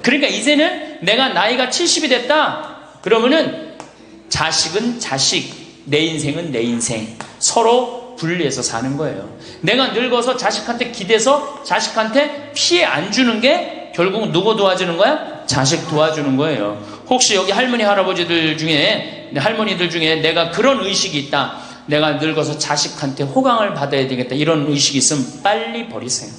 그러니까 이제는 내가 나이가 70이 됐다. 그러면은 자식은 자식, 내 인생은 내 인생. 서로 분리해서 사는 거예요. 내가 늙어서 자식한테 기대서 자식한테 피해 안 주는 게 결국은 누구 도와주는 거야? 자식 도와주는 거예요. 혹시 여기 할머니, 할아버지들 중에, 할머니들 중에 내가 그런 의식이 있다. 내가 늙어서 자식한테 호강을 받아야 되겠다. 이런 의식이 있으면 빨리 버리세요.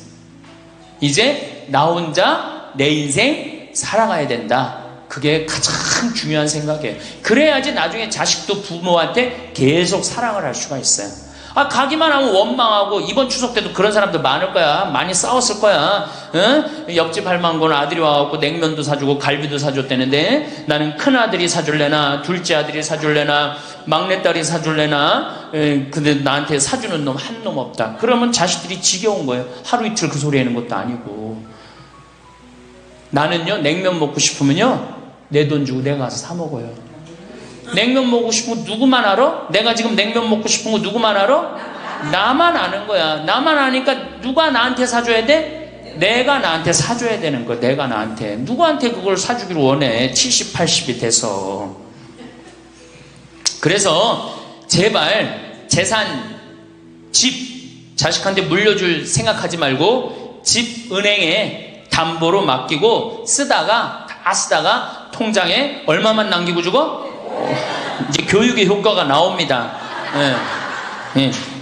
이제 나 혼자 내 인생 살아가야 된다. 그게 가장 중요한 생각이에요. 그래야지 나중에 자식도 부모한테 계속 사랑을 할 수가 있어요. 가기만 하면 원망하고, 이번 추석 때도 그런 사람들 많을 거야. 많이 싸웠을 거야. 응? 옆집 할망구는 아들이 와갖고 냉면도 사주고 갈비도 사줬다는데, 나는 큰아들이 사줄래나 둘째 아들이 사줄래나 막내딸이 사줄래나, 근데 나한테 사주는 놈 한 놈 없다. 그러면 자식들이 지겨운 거예요. 하루 이틀 그 소리 하는 것도 아니고. 나는요, 냉면 먹고 싶으면요, 내 돈 주고 내가 가서 사 먹어요. 냉면 먹고 싶은 거 누구만 알아? 내가 지금 냉면 먹고 싶은 거 누구만 알아? 나만 아는 거야. 나만 아니까 누가 나한테 사줘야 돼? 내가 나한테 사줘야 되는 거야. 내가 나한테. 누구한테 그걸 사주기를 원해. 70, 80이 돼서. 그래서 제발 재산, 집, 자식한테 물려줄 생각하지 말고 집 은행에 담보로 맡기고 다 쓰다가 통장에 얼마만 남기고 주고? 이제 교육의 효과가 나옵니다.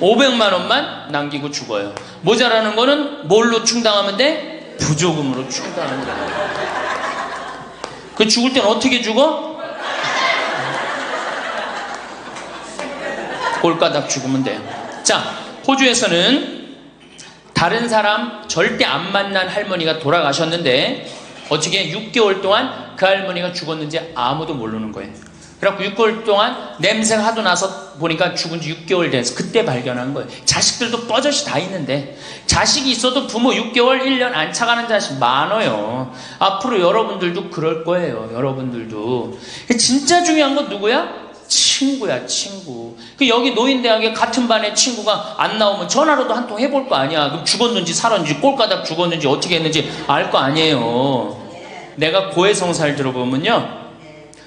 500만 원만 남기고 죽어요. 모자라는 거는 뭘로 충당하면 돼? 부조금으로 충당하는 거예요. 그 죽을 땐 어떻게 죽어? 꼴가닥 죽으면 돼요. 자, 호주에서는 다른 사람 절대 안 만난 할머니가 돌아가셨는데 어떻게 6개월 동안 그 할머니가 죽었는지 아무도 모르는 거예요. 그래갖고 6개월 동안 냄새가 하도 나서 보니까 죽은 지 6개월 돼서 그때 발견한 거예요. 자식들도 뻐젓이 다 있는데, 자식이 있어도 부모 6개월, 1년 안 차가는 자식 많아요. 앞으로 여러분들도 그럴 거예요. 여러분들도. 진짜 중요한 건 누구야? 친구야, 친구. 여기 노인대학에 같은 반에 친구가 안 나오면 전화로도 한 통 해볼 거 아니야. 그럼 죽었는지 살았는지 꼴가닥 죽었는지 어떻게 했는지 알 거 아니에요. 내가 고해성사를 들어보면요,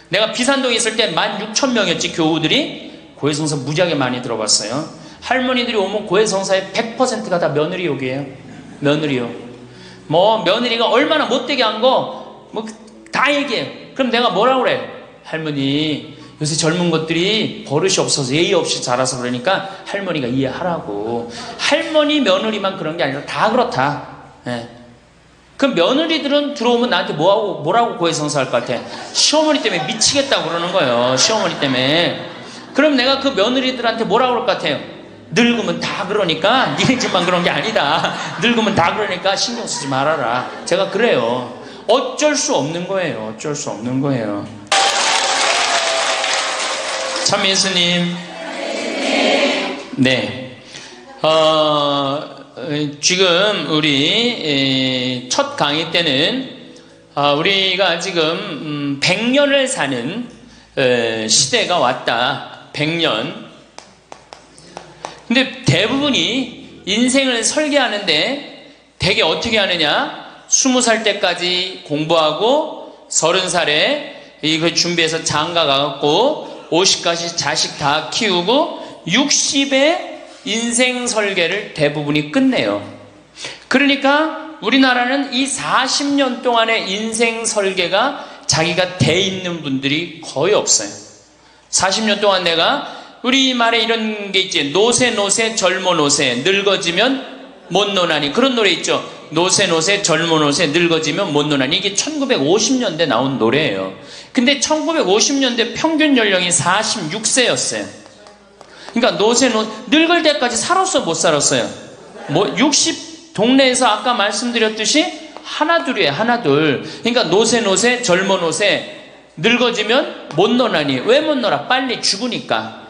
내가 비산동에 있을 때 16,000명이었지. 교우들이. 고해성사 무지하게 많이 들어봤어요. 할머니들이 오면 고해성사의 100%가 다 며느리욕이에요. 며느리욕. 며느리가 얼마나 못되게 한 거 다 얘기해요. 그럼 내가 뭐라고 그래? 할머니, 요새 젊은 것들이 버릇이 없어서 예의 없이 자라서 그러니까 할머니가 이해하라고. 할머니, 며느리만 그런 게 아니라 다 그렇다. 그럼 며느리들은 들어오면 나한테 뭐라고 고해성사할 것 같아? 시어머니 때문에 미치겠다고 그러는 거예요. 시어머니 때문에. 그럼 내가 그 며느리들한테 뭐라고 그럴 것 같아요? 늙으면 다 그러니까, 니네 집만 그런 게 아니다. 늙으면 다 그러니까 신경 쓰지 말아라. 제가 그래요. 어쩔 수 없는 거예요. 어쩔 수 없는 거예요. 참 예수님. 네. 지금 우리 첫 강의 때는 우리가 지금 100년을 사는 시대가 왔다. 100년. 근데 대부분이 인생을 설계하는데 되게 어떻게 하느냐? 20살 때까지 공부하고 30살에 이거 준비해서 장가 가갖고 50까지 자식 다 키우고 60에 인생 설계를 대부분이 끝내요. 그러니까 우리나라는 이 40년 동안의 인생 설계가 자기가 돼 있는 분들이 거의 없어요. 40년 동안 내가 우리 말에 이런 게 있지. 노세 젊어 노세 늙어지면 못 노나니. 그런 노래 있죠. 노세 젊어 노세 늙어지면 못 노나니. 이게 1950년대 나온 노래예요. 근데 1950년대 평균 연령이 46세였어요. 그러니까 늙을 때까지 살았어, 못 살았어요? 60 동네에서 아까 말씀드렸듯이 하나둘이에요, 하나둘. 그러니까 노세 젊어 노세 늙어지면 못 노나니. 왜 못 놀아? 빨리 죽으니까.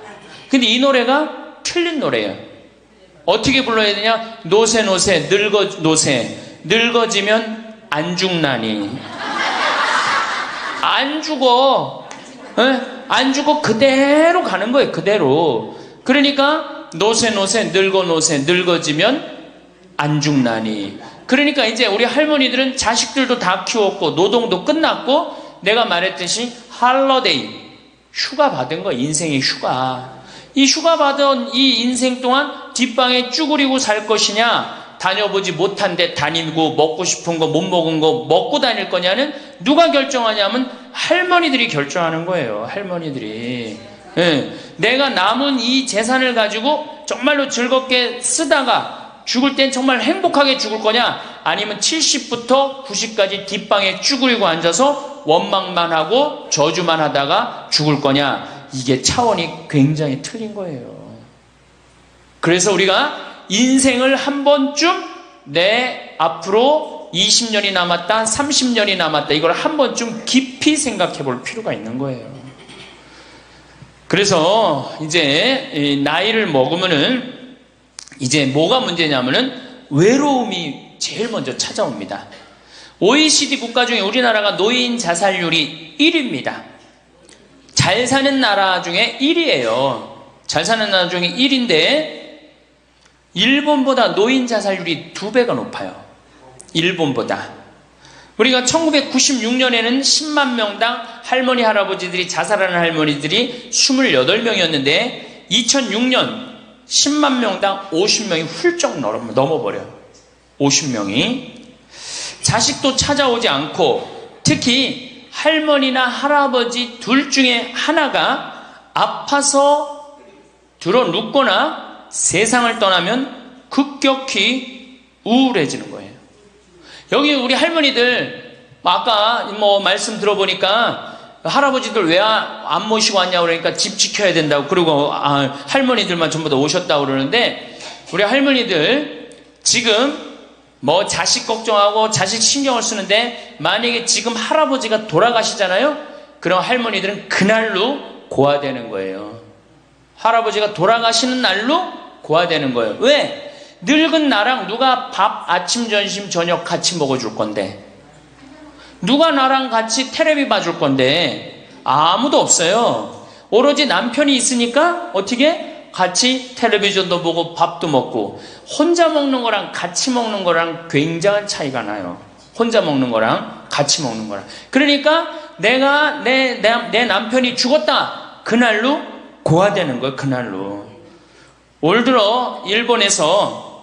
근데 이 노래가 틀린 노래예요. 어떻게 불러야 되냐? 노세 늙어지면 안 죽나니. 안 죽어. 안 죽어. 그대로 가는 거예요. 그대로. 그러니까 노세 늙어지면 안 죽나니. 그러니까 이제 우리 할머니들은 자식들도 다 키웠고 노동도 끝났고 내가 말했듯이 할러데이, 휴가 받은 거, 인생의 휴가. 이 휴가 받은 이 인생 동안 뒷방에 쭈그리고 살 것이냐, 다녀보지 못한 데 다니고 먹고 싶은 거 못 먹은 거 먹고 다닐 거냐는 누가 결정하냐면 할머니들이 결정하는 거예요. 할머니들이. 예, 내가 남은 이 재산을 가지고 정말로 즐겁게 쓰다가 죽을 땐 정말 행복하게 죽을 거냐, 아니면 70부터 90까지 뒷방에 쭈그리고 앉아서 원망만 하고 저주만 하다가 죽을 거냐, 이게 차원이 굉장히 틀린 거예요. 그래서 우리가 인생을 한 번쯤 내 앞으로 20년이 남았다, 30년이 남았다, 이걸 한 번쯤 깊이 생각해 볼 필요가 있는 거예요. 그래서 이제 나이를 먹으면은 이제 뭐가 문제냐면은 외로움이 제일 먼저 찾아옵니다. OECD 국가 중에 우리나라가 노인 자살률이 1위입니다. 잘 사는 나라 중에 1위예요. 잘 사는 나라 중에 1위인데 일본보다 노인 자살률이 2배가 높아요. 일본보다. 우리가 1996년에는 10만 명당 할머니, 할아버지들이 자살하는 할머니들이 28명이었는데 2006년 10만 명당 50명이 훌쩍 넘어버려요. 50명이. 자식도 찾아오지 않고 특히 할머니나 할아버지 둘 중에 하나가 아파서 들어 눕거나 세상을 떠나면 급격히 우울해지는 거예요. 여기 우리 할머니들 아까 말씀 들어보니까 할아버지들 왜 안 모시고 왔냐고 그러니까 집 지켜야 된다고, 그리고 할머니들만 전부 다 오셨다고 그러는데, 우리 할머니들 지금 자식 걱정하고 자식 신경을 쓰는데 만약에 지금 할아버지가 돌아가시잖아요? 그럼 할머니들은 그날로 고아되는 거예요. 할아버지가 돌아가시는 날로 고아되는 거예요. 왜? 늙은 나랑 누가 밥, 아침, 점심, 저녁 같이 먹어줄 건데, 누가 나랑 같이 텔레비 봐줄 건데, 아무도 없어요. 오로지 남편이 있으니까 어떻게 같이 텔레비전도 보고 밥도 먹고. 혼자 먹는 거랑 같이 먹는 거랑 굉장한 차이가 나요. 혼자 먹는 거랑 같이 먹는 거랑. 그러니까 내가 내 남편이 죽었다, 그날로 고아되는 거예요. 그날로. 올 들어 일본에서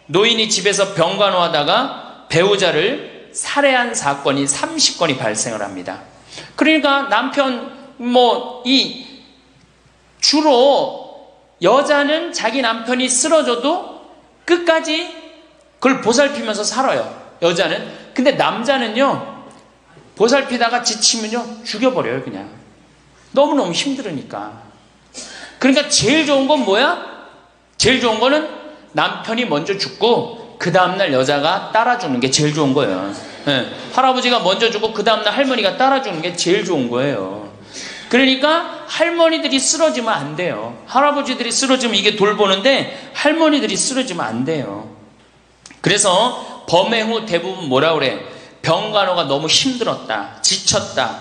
노인이 집에서 병간호하다가 배우자를 살해한 사건이 30건이 발생을 합니다. 그러니까 남편 주로 여자는 자기 남편이 쓰러져도 끝까지 그걸 보살피면서 살아요. 여자는. 근데 남자는요, 보살피다가 지치면요 죽여버려요. 그냥 너무너무 힘들으니까. 그러니까 제일 좋은 건 뭐야? 제일 좋은 거는 남편이 먼저 죽고 그 다음날 여자가 따라주는 게 제일 좋은 거예요. 네. 할아버지가 먼저 죽고 그 다음날 할머니가 따라주는 게 제일 좋은 거예요. 그러니까 할머니들이 쓰러지면 안 돼요. 할아버지들이 쓰러지면 이게 돌보는데 할머니들이 쓰러지면 안 돼요. 그래서 범행 후 대부분 뭐라 그래? 병간호가 너무 힘들었다, 지쳤다,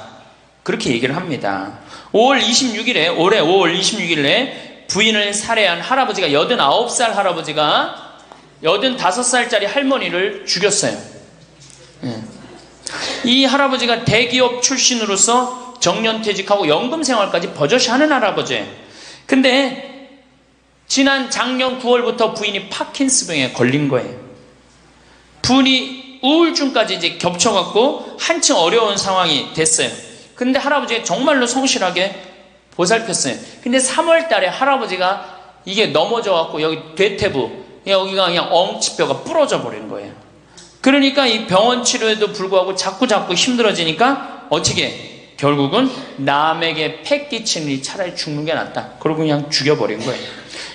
그렇게 얘기를 합니다. 올해 5월 26일에 부인을 살해한 할아버지가, 89살 할아버지가 85살짜리 할머니를 죽였어요. 이 할아버지가 대기업 출신으로서 정년퇴직하고 연금생활까지 버젓이 하는 할아버지예요. 근데 지난 작년 9월부터 부인이 파킨스병에 걸린 거예요. 부인이 우울증까지 이제 겹쳐갖고 한층 어려운 상황이 됐어요. 근데 할아버지가 정말로 성실하게 보살폈어요. 근데 3월 달에 할아버지가 이게 넘어져갖고 여기 대퇴부, 여기가 그냥 엉치뼈가 부러져 버린 거예요. 그러니까 이 병원 치료에도 불구하고 자꾸 힘들어지니까 어떻게 결국은 남에게 패 끼치니 차라리 죽는 게 낫다. 그러고 그냥 죽여버린 거예요.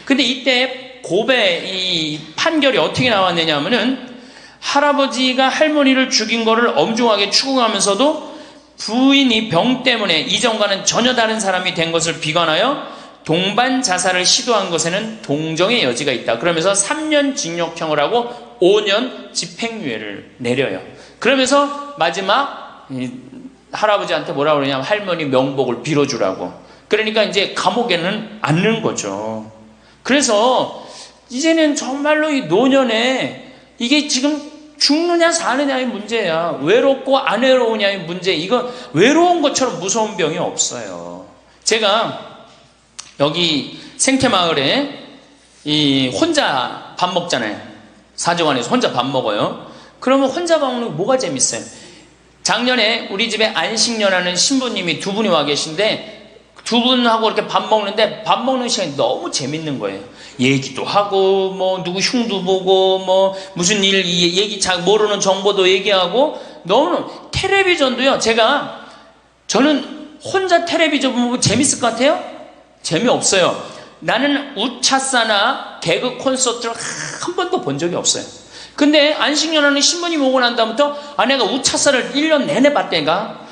근데 이때 이 판결이 어떻게 나왔느냐면은 할아버지가 할머니를 죽인 거를 엄중하게 추궁하면서도 부인이 병 때문에 이전과는 전혀 다른 사람이 된 것을 비관하여 동반 자살을 시도한 것에는 동정의 여지가 있다. 그러면서 3년 징역형을 하고 5년 집행유예를 내려요. 그러면서 마지막 할아버지한테 뭐라 그러냐면 할머니 명복을 빌어주라고. 그러니까 이제 감옥에는 안 넣는 거죠. 그래서 이제는 정말로 이 노년에 이게 지금 죽느냐 사느냐의 문제야. 외롭고 안 외로우냐의 문제. 이건 외로운 것처럼 무서운 병이 없어요. 제가 여기 생태마을에 이 혼자 밥 먹잖아요. 사정원에서 혼자 밥 먹어요. 그러면 혼자 밥 먹는 게 뭐가 재밌어요? 작년에 우리 집에 안식년하는 신부님이 두 분이 와 계신데 두 분하고 이렇게 밥 먹는데 밥 먹는 시간이 너무 재밌는 거예요. 얘기도 하고 뭐 누구 흉도 보고 뭐 무슨 일 얘기 잘 모르는 정보도 얘기하고 너무 텔레비전도요. 저는 혼자 텔레비전 보면 재밌을 것 같아요? 재미없어요. 나는 우차사나 개그 콘서트를 한 번도 본 적이 없어요. 근데 안식년하는 신부님 오고 난 다음부터 내가 우차사를 1년 내내 봤다니까.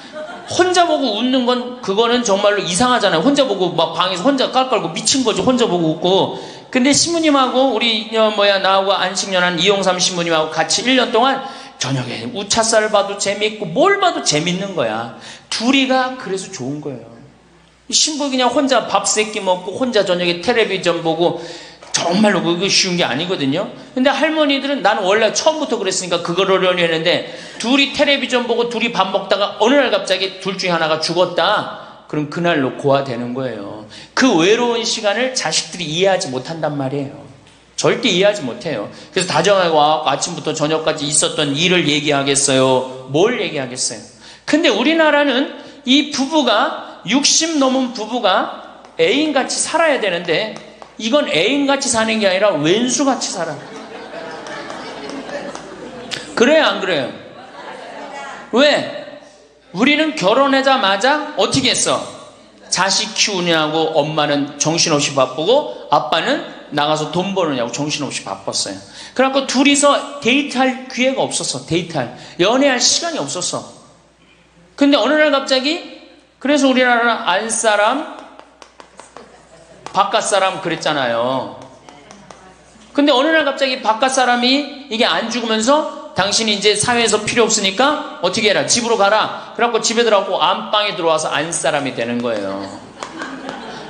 혼자 보고 웃는 건 그거는 정말로 이상하잖아요. 혼자 보고 막 방에서 혼자 깔깔고 미친 거지. 혼자 보고 웃고. 근데 신부님하고 우리 나하고 안식년한 이용삼 신부님하고 같이 1년 동안 저녁에 우차사를 봐도 재밌고 뭘 봐도 재밌는 거야. 둘이가 그래서 좋은 거예요. 신부 그냥 혼자 밥 세끼 먹고 혼자 저녁에 텔레비전 보고 정말로 그거 쉬운 게 아니거든요. 근데 할머니들은 나는 원래 처음부터 그랬으니까 그거를 했는데 둘이 텔레비전 보고 둘이 밥 먹다가 어느 날 갑자기 둘 중에 하나가 죽었다. 그럼 그날로 고아되는 거예요. 그 외로운 시간을 자식들이 이해하지 못한단 말이에요. 절대 이해하지 못해요. 그래서 다정하고 아침부터 저녁까지 있었던 일을 얘기하겠어요? 뭘 얘기하겠어요? 근데 우리나라는 이 부부가 60 넘은 부부가 애인같이 살아야 되는데 이건 애인같이 사는 게 아니라 왼수같이 살아. 그래요 안 그래요? 왜? 우리는 결혼하자마자 어떻게 했어? 자식 키우느냐고 엄마는 정신없이 바쁘고 아빠는 나가서 돈 버느냐고 정신없이 바빴어요. 그래갖고 둘이서 데이트할 기회가 없었어. 연애할 시간이 없었어. 근데 어느 날 갑자기 그래서 우리나라는 안사람 바깥사람 그랬잖아요. 근데 어느 날 갑자기 바깥사람이 이게 안 죽으면서 당신이 이제 사회에서 필요 없으니까 어떻게 해라 집으로 가라. 그래갖고 집에 들어가고 안방에 들어와서 안사람이 되는 거예요.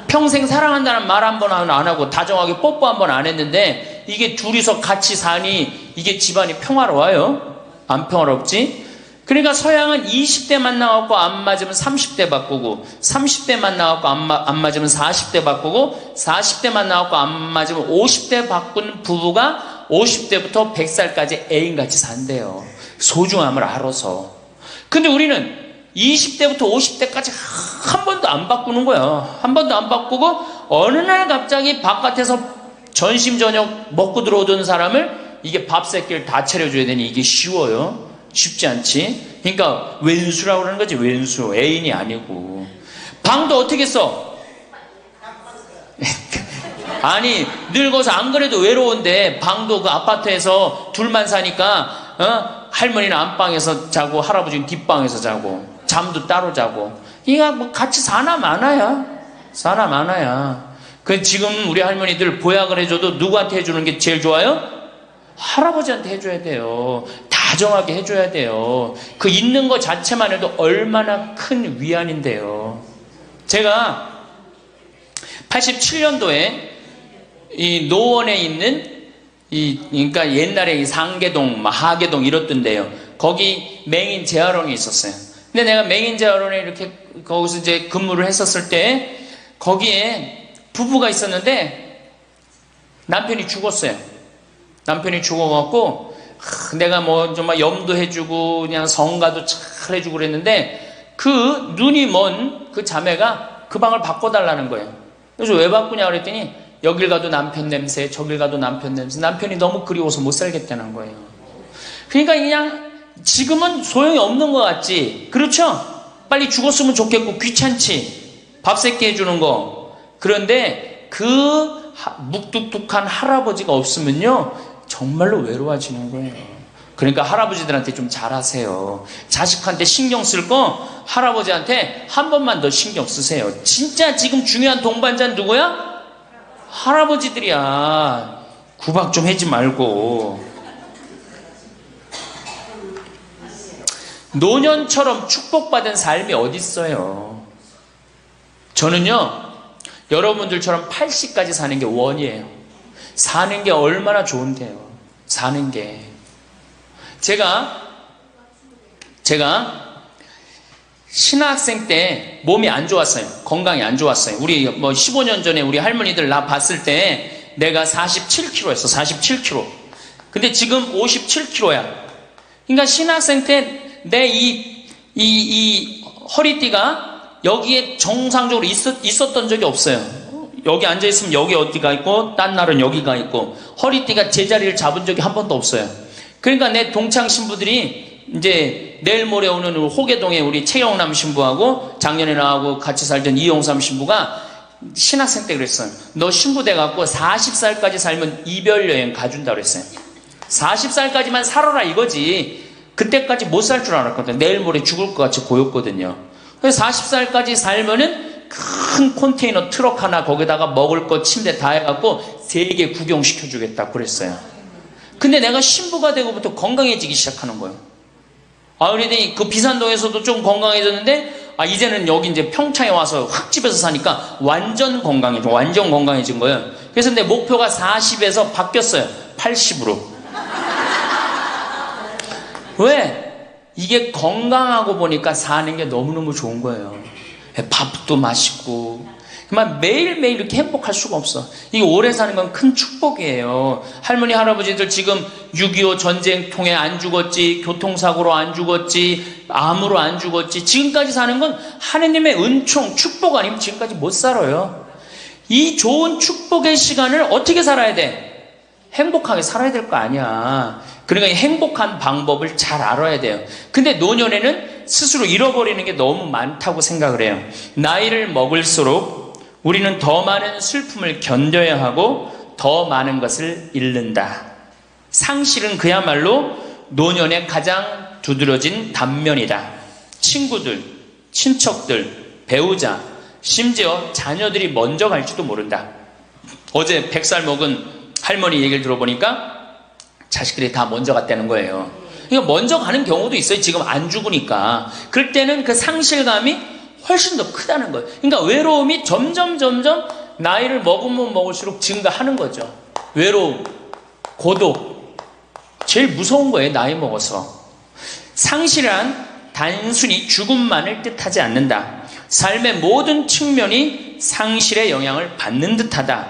평생 사랑한다는 말 한 번 안 하고 다정하게 뽀뽀 한 번 안 했는데 이게 둘이서 같이 사니 이게 집안이 평화로워요? 안 평화롭지? 그러니까 서양은 20대 만나갖고 안 맞으면 30대 바꾸고 30대 만나갖고 안 맞으면 40대 바꾸고 40대 만나갖고 안 맞으면 50대 바꾼 부부가 50대부터 100살까지 애인같이 산대요. 소중함을 알아서. 근데 우리는 20대부터 50대까지 한 번도 안 바꾸는 거야. 한 번도 안 바꾸고 어느 날 갑자기 바깥에서 전심 저녁 먹고 들어오던 사람을 이게 밥 새끼를 다 차려줘야 되니 이게 쉬워요? 쉽지 않지? 그러니까 왼수라고 그러는 거지. 왼수. 애인이 아니고. 방도 어떻게 써? 아니 늙어서 안 그래도 외로운데 방도 그 아파트에서 둘만 사니까 할머니는 안방에서 자고 할아버지는 뒷방에서 자고 잠도 따로 자고 이거 뭐 같이 사나 마나야. 그 지금 우리 할머니들 보약을 해줘도 누구한테 해주는 게 제일 좋아요? 할아버지한테 해줘야 돼요. 다정하게 해줘야 돼요. 그 있는 것 자체만 해도 얼마나 큰 위안인데요. 제가 87년도에 이 노원에 있는 그러니까 옛날에 이 상계동, 하계동 이렇던데요. 거기 맹인 재활원이 있었어요. 근데 내가 맹인 재활원에 이렇게 거기서 이제 근무를 했었을 때 거기에 부부가 있었는데 남편이 죽었어요. 남편이 죽어갖고 내가 뭐 정말 염도해주고 그냥 성가도 잘 해주고 그랬는데 그 눈이 먼 그 자매가 그 방을 바꿔달라는 거예요. 그래서 왜 바꾸냐 그랬더니 여길 가도 남편 냄새, 저길 가도 남편 냄새. 남편이 너무 그리워서 못 살겠다는 거예요. 그러니까 그냥 지금은 소용이 없는 것 같지. 그렇죠? 빨리 죽었으면 좋겠고 귀찮지. 밥 새끼 해주는 거. 그런데 그 묵뚝뚝한 할아버지가 없으면요 정말로 외로워지는 거예요. 그러니까 할아버지들한테 좀 잘하세요. 자식한테 신경 쓸 거 할아버지한테 한 번만 더 신경 쓰세요. 진짜 지금 중요한 동반자는 누구야? 할아버지들이야. 구박 좀 하지 말고. 노년처럼 축복받은 삶이 어딨어요. 저는요 여러분들처럼 80까지 사는 게 원이에요. 사는 게 얼마나 좋은데요. 사는 게 제가 신학생 때 몸이 안 좋았어요. 건강이 안 좋았어요. 우리 뭐 15년 전에 우리 할머니들 나 봤을 때 내가 47kg였어. 47kg. 근데 지금 57kg야. 그러니까 신학생 때 내 이 허리띠가 여기에 정상적으로 있었던 적이 없어요. 여기 앉아있으면 여기 어디가 있고 딴 날은 여기가 있고 허리띠가 제자리를 잡은 적이 한 번도 없어요. 그러니까 내 동창 신부들이 이제 내일 모레 오는 호계동에 우리 최영남 신부하고 작년에 나하고 같이 살던 이용삼 신부가 신학생 때 그랬어요. 너 신부 돼갖고 40살까지 살면 이별여행 가준다 그랬어요. 40살까지만 살아라 이거지. 그때까지 못 살 줄 알았거든. 내일 모레 죽을 것 같이 고였거든요. 그래서 40살까지 살면은 큰 컨테이너 트럭 하나 거기다가 먹을 것 침대 다 해갖고 세계 구경시켜주겠다 그랬어요. 근데 내가 신부가 되고부터 건강해지기 시작하는 거예요. 그러더니 그 비산동에서도 좀 건강해졌는데 이제는 여기 이제 평창에 와서 흙집에서 사니까 완전 건강해진 거예요. 그래서 내 목표가 40에서 바뀌었어요. 80으로. 왜? 이게 건강하고 보니까 사는 게 너무너무 좋은 거예요. 밥도 맛있고 정말 매일매일 이렇게 행복할 수가 없어. 이게 오래 사는 건 큰 축복이에요. 할머니 할아버지들 지금 6.25 전쟁 통해 안 죽었지, 교통사고로 안 죽었지, 암으로 안 죽었지, 지금까지 사는 건 하느님의 은총 축복 아니면 지금까지 못 살아요. 이 좋은 축복의 시간을 어떻게 살아야 돼? 행복하게 살아야 될 거 아니야. 그러니까 행복한 방법을 잘 알아야 돼요. 근데 노년에는 스스로 잃어버리는 게 너무 많다고 생각을 해요. 나이를 먹을수록 우리는 더 많은 슬픔을 견뎌야 하고 더 많은 것을 잃는다. 상실은 그야말로 노년의 가장 두드러진 단면이다. 친구들, 친척들, 배우자, 심지어 자녀들이 먼저 갈지도 모른다. 어제 100살 먹은 할머니 얘기를 들어보니까 자식들이 다 먼저 갔다는 거예요. 그러니까 먼저 가는 경우도 있어요. 지금 안 죽으니까. 그럴 때는 그 상실감이 훨씬 더 크다는 거예요. 그러니까 외로움이 점점 나이를 먹으면 먹을수록 증가하는 거죠. 외로움, 고독. 제일 무서운 거예요. 나이 먹어서. 상실은 단순히 죽음만을 뜻하지 않는다. 삶의 모든 측면이 상실의 영향을 받는 듯하다.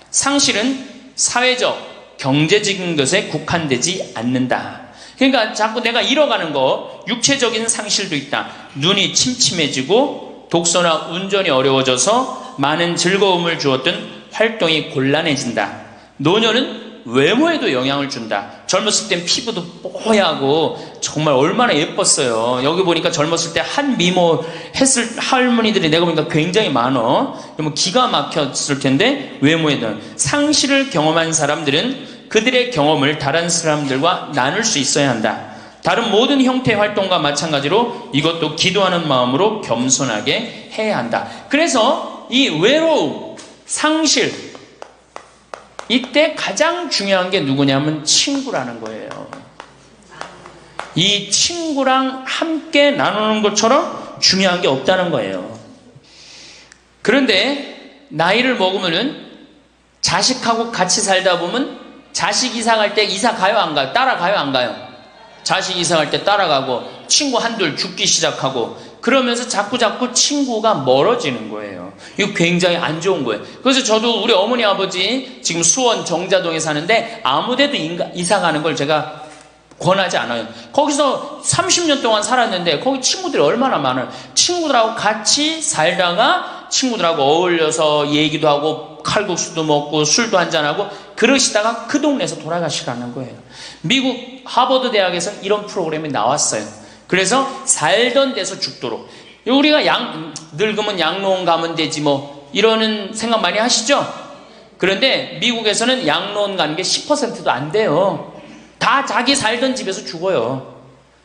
상실은 사회적, 경제적인 것에 국한되지 않는다. 그러니까 자꾸 내가 잃어가는 거, 육체적인 상실도 있다. 눈이 침침해지고 독서나 운전이 어려워져서 많은 즐거움을 주었던 활동이 곤란해진다. 노년은 외모에도 영향을 준다. 젊었을 땐 피부도 뽀얗고 정말 얼마나 예뻤어요. 여기 보니까 젊었을 때 한 미모 했을 할머니들이 내가 보니까 굉장히 많어. 그러면 기가 막혔을 텐데 외모에는 상실을 경험한 사람들은 그들의 경험을 다른 사람들과 나눌 수 있어야 한다. 다른 모든 형태의 활동과 마찬가지로 이것도 기도하는 마음으로 겸손하게 해야 한다. 그래서 이 외로움, 상실, 이때 가장 중요한 게 누구냐면 친구라는 거예요. 이 친구랑 함께 나누는 것처럼 중요한 게 없다는 거예요. 그런데 나이를 먹으면은 자식하고 같이 살다 보면 자식 이사 갈 때 이사 가요 안 가요? 따라가요 안 가요? 자식 이사 갈 때 따라가고 친구 한둘 죽기 시작하고 그러면서 자꾸 친구가 멀어지는 거예요. 이거 굉장히 안 좋은 거예요. 그래서 저도 우리 어머니 아버지 지금 수원 정자동에 사는데 아무데도 이사 가는 걸 제가 권하지 않아요. 거기서 30년 동안 살았는데 거기 친구들이 얼마나 많아요. 친구들하고 같이 살다가 친구들하고 어울려서 얘기도 하고 칼국수도 먹고 술도 한잔하고 그러시다가 그 동네에서 돌아가시라는 거예요. 미국 하버드 대학에서 이런 프로그램이 나왔어요. 그래서 살던 데서 죽도록. 우리가 늙으면 양로원 가면 되지 뭐 이러는 생각 많이 하시죠? 그런데 미국에서는 양로원 가는 게 10%도 안 돼요. 다 자기 살던 집에서 죽어요.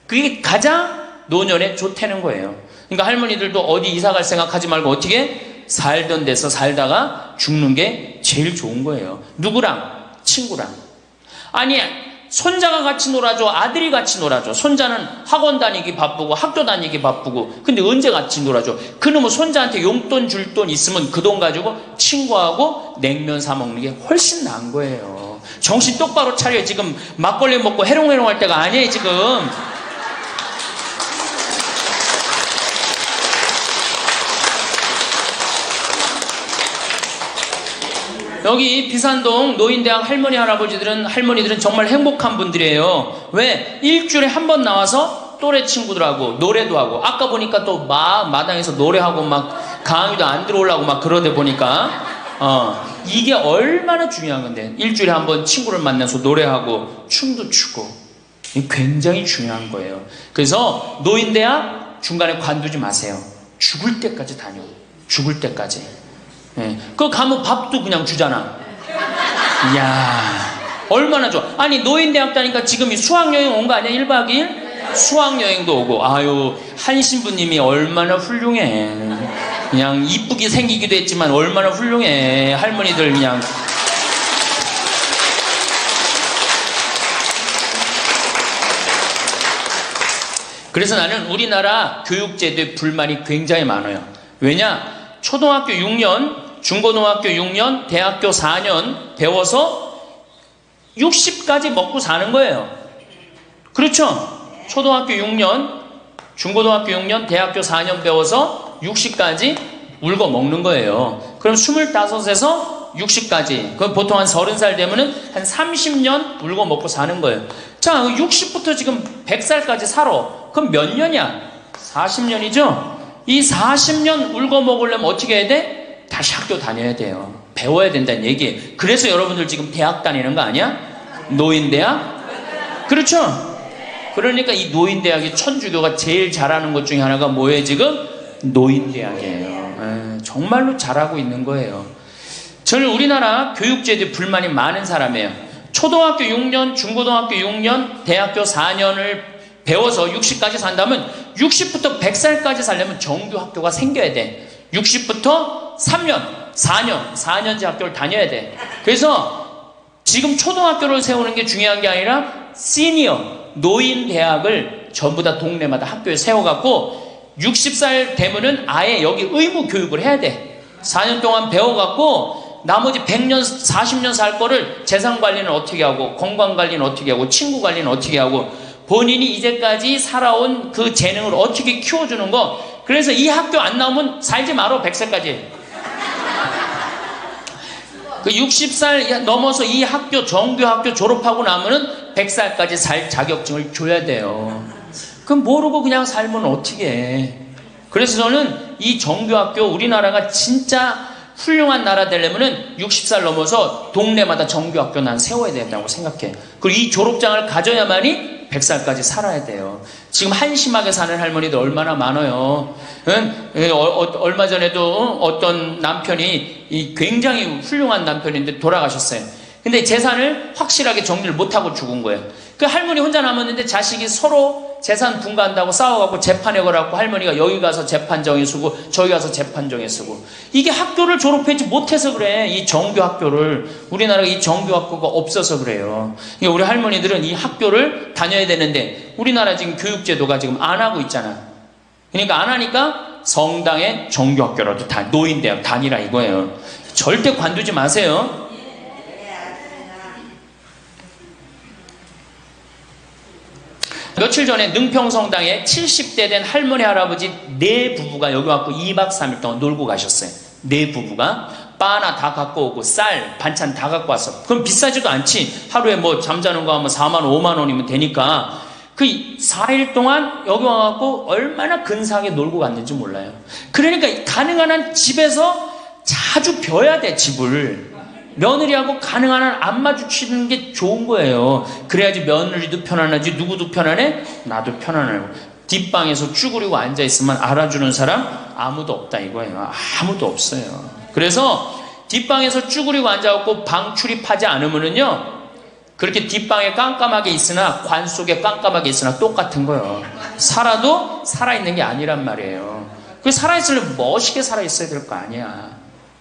그게 가장 노년에 좋다는 거예요. 그러니까 할머니들도 어디 이사 갈 생각하지 말고 어떻게 살던 데서 살다가 죽는 게 제일 좋은 거예요. 누구랑? 친구랑. 아니 손자가 같이 놀아줘, 아들이 같이 놀아줘. 손자는 학원 다니기 바쁘고 학교 다니기 바쁘고, 근데 언제 같이 놀아줘? 그놈의 손자한테 용돈 줄 돈 있으면 그 돈 가지고 친구하고 냉면 사 먹는 게 훨씬 나은 거예요. 정신 똑바로 차려. 지금 막걸리 먹고 해롱해롱 할 때가 아니에요 지금. 여기 비산동 노인대학 할머니들은 정말 행복한 분들이에요. 왜? 일주일에 한 번 나와서 또래 친구들하고 노래도 하고, 아까 보니까 또 마당에서 노래하고 막 강의도 안 들어오려고 막 그러다 보니까 이게 얼마나 중요한 건데, 일주일에 한 번 친구를 만나서 노래하고 춤도 추고, 이게 굉장히 중요한 거예요. 그래서 노인대학 중간에 관두지 마세요. 죽을 때까지 다녀. 죽을 때까지. 네. 그거 가면 밥도 그냥 주잖아. 이야, 얼마나 좋아. 아니, 노인대학 다니까 지금 이 수학여행 온 거 아니야? 1박 2일? 수학여행도 오고. 아유, 한 신부님이 얼마나 훌륭해. 그냥 이쁘게 생기기도 했지만 얼마나 훌륭해. 할머니들 그냥. 그래서 나는 우리나라 교육제도에 불만이 굉장히 많아요. 왜냐? 초등학교 6년, 중고등학교 6년, 대학교 4년 배워서 60까지 먹고 사는 거예요. 그렇죠? 초등학교 6년, 중고등학교 6년, 대학교 4년 배워서 60까지 울고 먹는 거예요. 그럼 25에서 60까지, 그럼 보통 한 30살 되면은 한 30년 울고 먹고 사는 거예요. 자, 60부터 지금 100살까지 살아. 그럼 몇 년이야? 40년이죠? 이 40년 울고 먹으려면 어떻게 해야 돼? 다시 학교 다녀야 돼요. 배워야 된다는 얘기예요. 그래서 여러분들 지금 대학 다니는 거 아니야? 노인대학? 그렇죠? 그러니까 이 노인대학이 천주교가 제일 잘하는 것 중에 하나가 뭐예요 지금? 노인대학이에요. 정말로 잘하고 있는 거예요. 저는 우리나라 교육제도에 불만이 많은 사람이에요. 초등학교 6년, 중고등학교 6년, 대학교 4년을 배워서 60까지 산다면 60부터 100살까지 살려면 정규 학교가 생겨야 돼. 60부터 3년, 4년제 학교를 다녀야 돼. 그래서 지금 초등학교를 세우는 게 중요한 게 아니라 시니어, 노인 대학을 전부 다 동네마다 학교에 세워갖고 60살 되면은 아예 여기 의무 교육을 해야 돼. 4년 동안 배워갖고 나머지 100년, 40년 살 거를 재산 관리는 어떻게 하고, 건강 관리는 어떻게 하고, 친구 관리는 어떻게 하고, 본인이 이제까지 살아온 그 재능을 어떻게 키워주는 거. 그래서 이 학교 안 나오면 살지 말어. 100살까지. 그 60살 넘어서 이 학교, 정규학교 졸업하고 나면은 100살까지 살 자격증을 줘야 돼요. 그럼 모르고 그냥 살면 어떻게 해. 그래서 저는 이 정규학교, 우리나라가 진짜 훌륭한 나라 되려면은 60살 넘어서 동네마다 정규학교 난 세워야 된다고 생각해. 그리고 이 졸업장을 가져야만이 100살까지 살아야 돼요. 지금 한심하게 사는 할머니들 얼마나 많아요. 얼마 전에도 어떤 남편이 굉장히 훌륭한 남편인데 돌아가셨어요. 근데 재산을 확실하게 정리를 못하고 죽은 거예요. 그 할머니 혼자 남았는데 자식이 서로 재산 분가한다고 싸워갖고 재판에 걸어갖고 할머니가 여기 가서 재판정에 서고 저기 가서 재판정에 서고. 이게 학교를 졸업하지 못해서 그래. 이 정규 학교를. 우리나라가 이 정규 학교가 없어서 그래요. 그러니까 우리 할머니들은 이 학교를 다녀야 되는데 우리나라 지금 교육제도가 지금 안 하고 있잖아. 그러니까 안 하니까 성당에 정규 학교라도 노인대학 다니라 이거예요. 절대 관두지 마세요. 며칠 전에 능평성당에 70대 된 할머니 할아버지 네 부부가 여기 와서 2박 3일 동안 놀고 가셨어요. 네 부부가 바나 다 갖고 오고 쌀 반찬 다 갖고 왔어. 그럼 비싸지도 않지. 하루에 뭐 잠자는 거 하면 4만 원 5만 원이면 되니까 그 4일 동안 여기 와갖고 얼마나 근사하게 놀고 갔는지 몰라요. 그러니까 가능한 한 집에서 자주 벼야 돼. 집을 며느리하고 가능한 한 안 마주치는 게 좋은 거예요. 그래야지 며느리도 편안하지. 누구도 편안해? 나도 편안해요. 뒷방에서 쭈그리고 앉아있으면 알아주는 사람 아무도 없다 이거예요. 아무도 없어요. 그래서 뒷방에서 쭈그리고 앉아갖고 방 출입하지 않으면은요, 그렇게 뒷방에 깜깜하게 있으나 관 속에 깜깜하게 있으나 똑같은 거예요. 살아도 살아있는 게 아니란 말이에요. 그 살아있으려면 멋있게 살아있어야 될 거 아니야.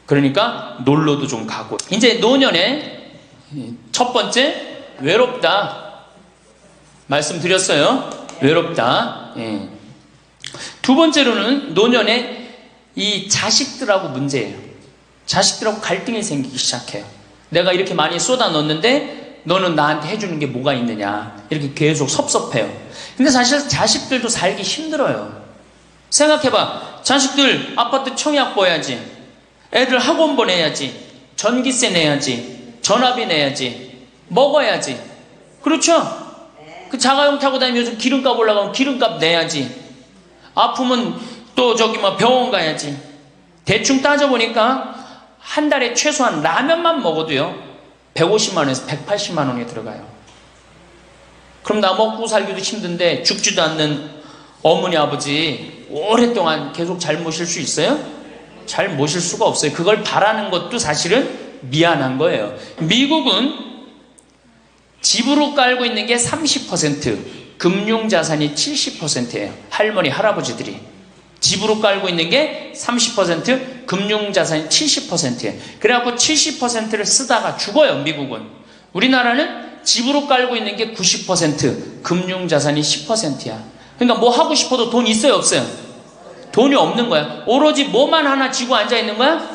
그러니까 놀러도 좀 가고. 이제 노년에 첫 번째, 외롭다. 말씀드렸어요. 외롭다. 예. 두 번째로는 노년에 이 자식들하고 문제예요. 자식들하고 갈등이 생기기 시작해요. 내가 이렇게 많이 쏟아 넣었는데 너는 나한테 해주는 게 뭐가 있느냐, 이렇게 계속 섭섭해요. 근데 사실 자식들도 살기 힘들어요. 생각해봐. 자식들 아파트 청약 보야지, 애들 학원 보내야지, 전기세 내야지, 전화비 내야지, 먹어야지. 그렇죠? 그 자가용 타고 다니면 요즘 기름값 올라가면 기름값 내야지. 아프면 또 저기 뭐 병원 가야지. 대충 따져보니까 한 달에 최소한 라면만 먹어도요 150만 원에서 180만 원이 들어가요. 그럼 나 먹고 살기도 힘든데 죽지도 않는 어머니 아버지 오랫동안 계속 잘 모실 수 있어요? 잘 모실 수가 없어요. 그걸 바라는 것도 사실은 미안한 거예요. 미국은 집으로 깔고 있는 게 30%, 금융자산이 70%예요. 할머니, 할아버지들이. 집으로 깔고 있는 게 30%, 금융자산이 70%예요. 그래갖고 70%를 쓰다가 죽어요, 미국은. 우리나라는 집으로 깔고 있는 게 90%, 금융자산이 10%야. 그러니까 뭐 하고 싶어도 돈 있어요, 없어요? 돈이 없는 거야. 오로지 뭐만 하나 쥐고 앉아있는 거야?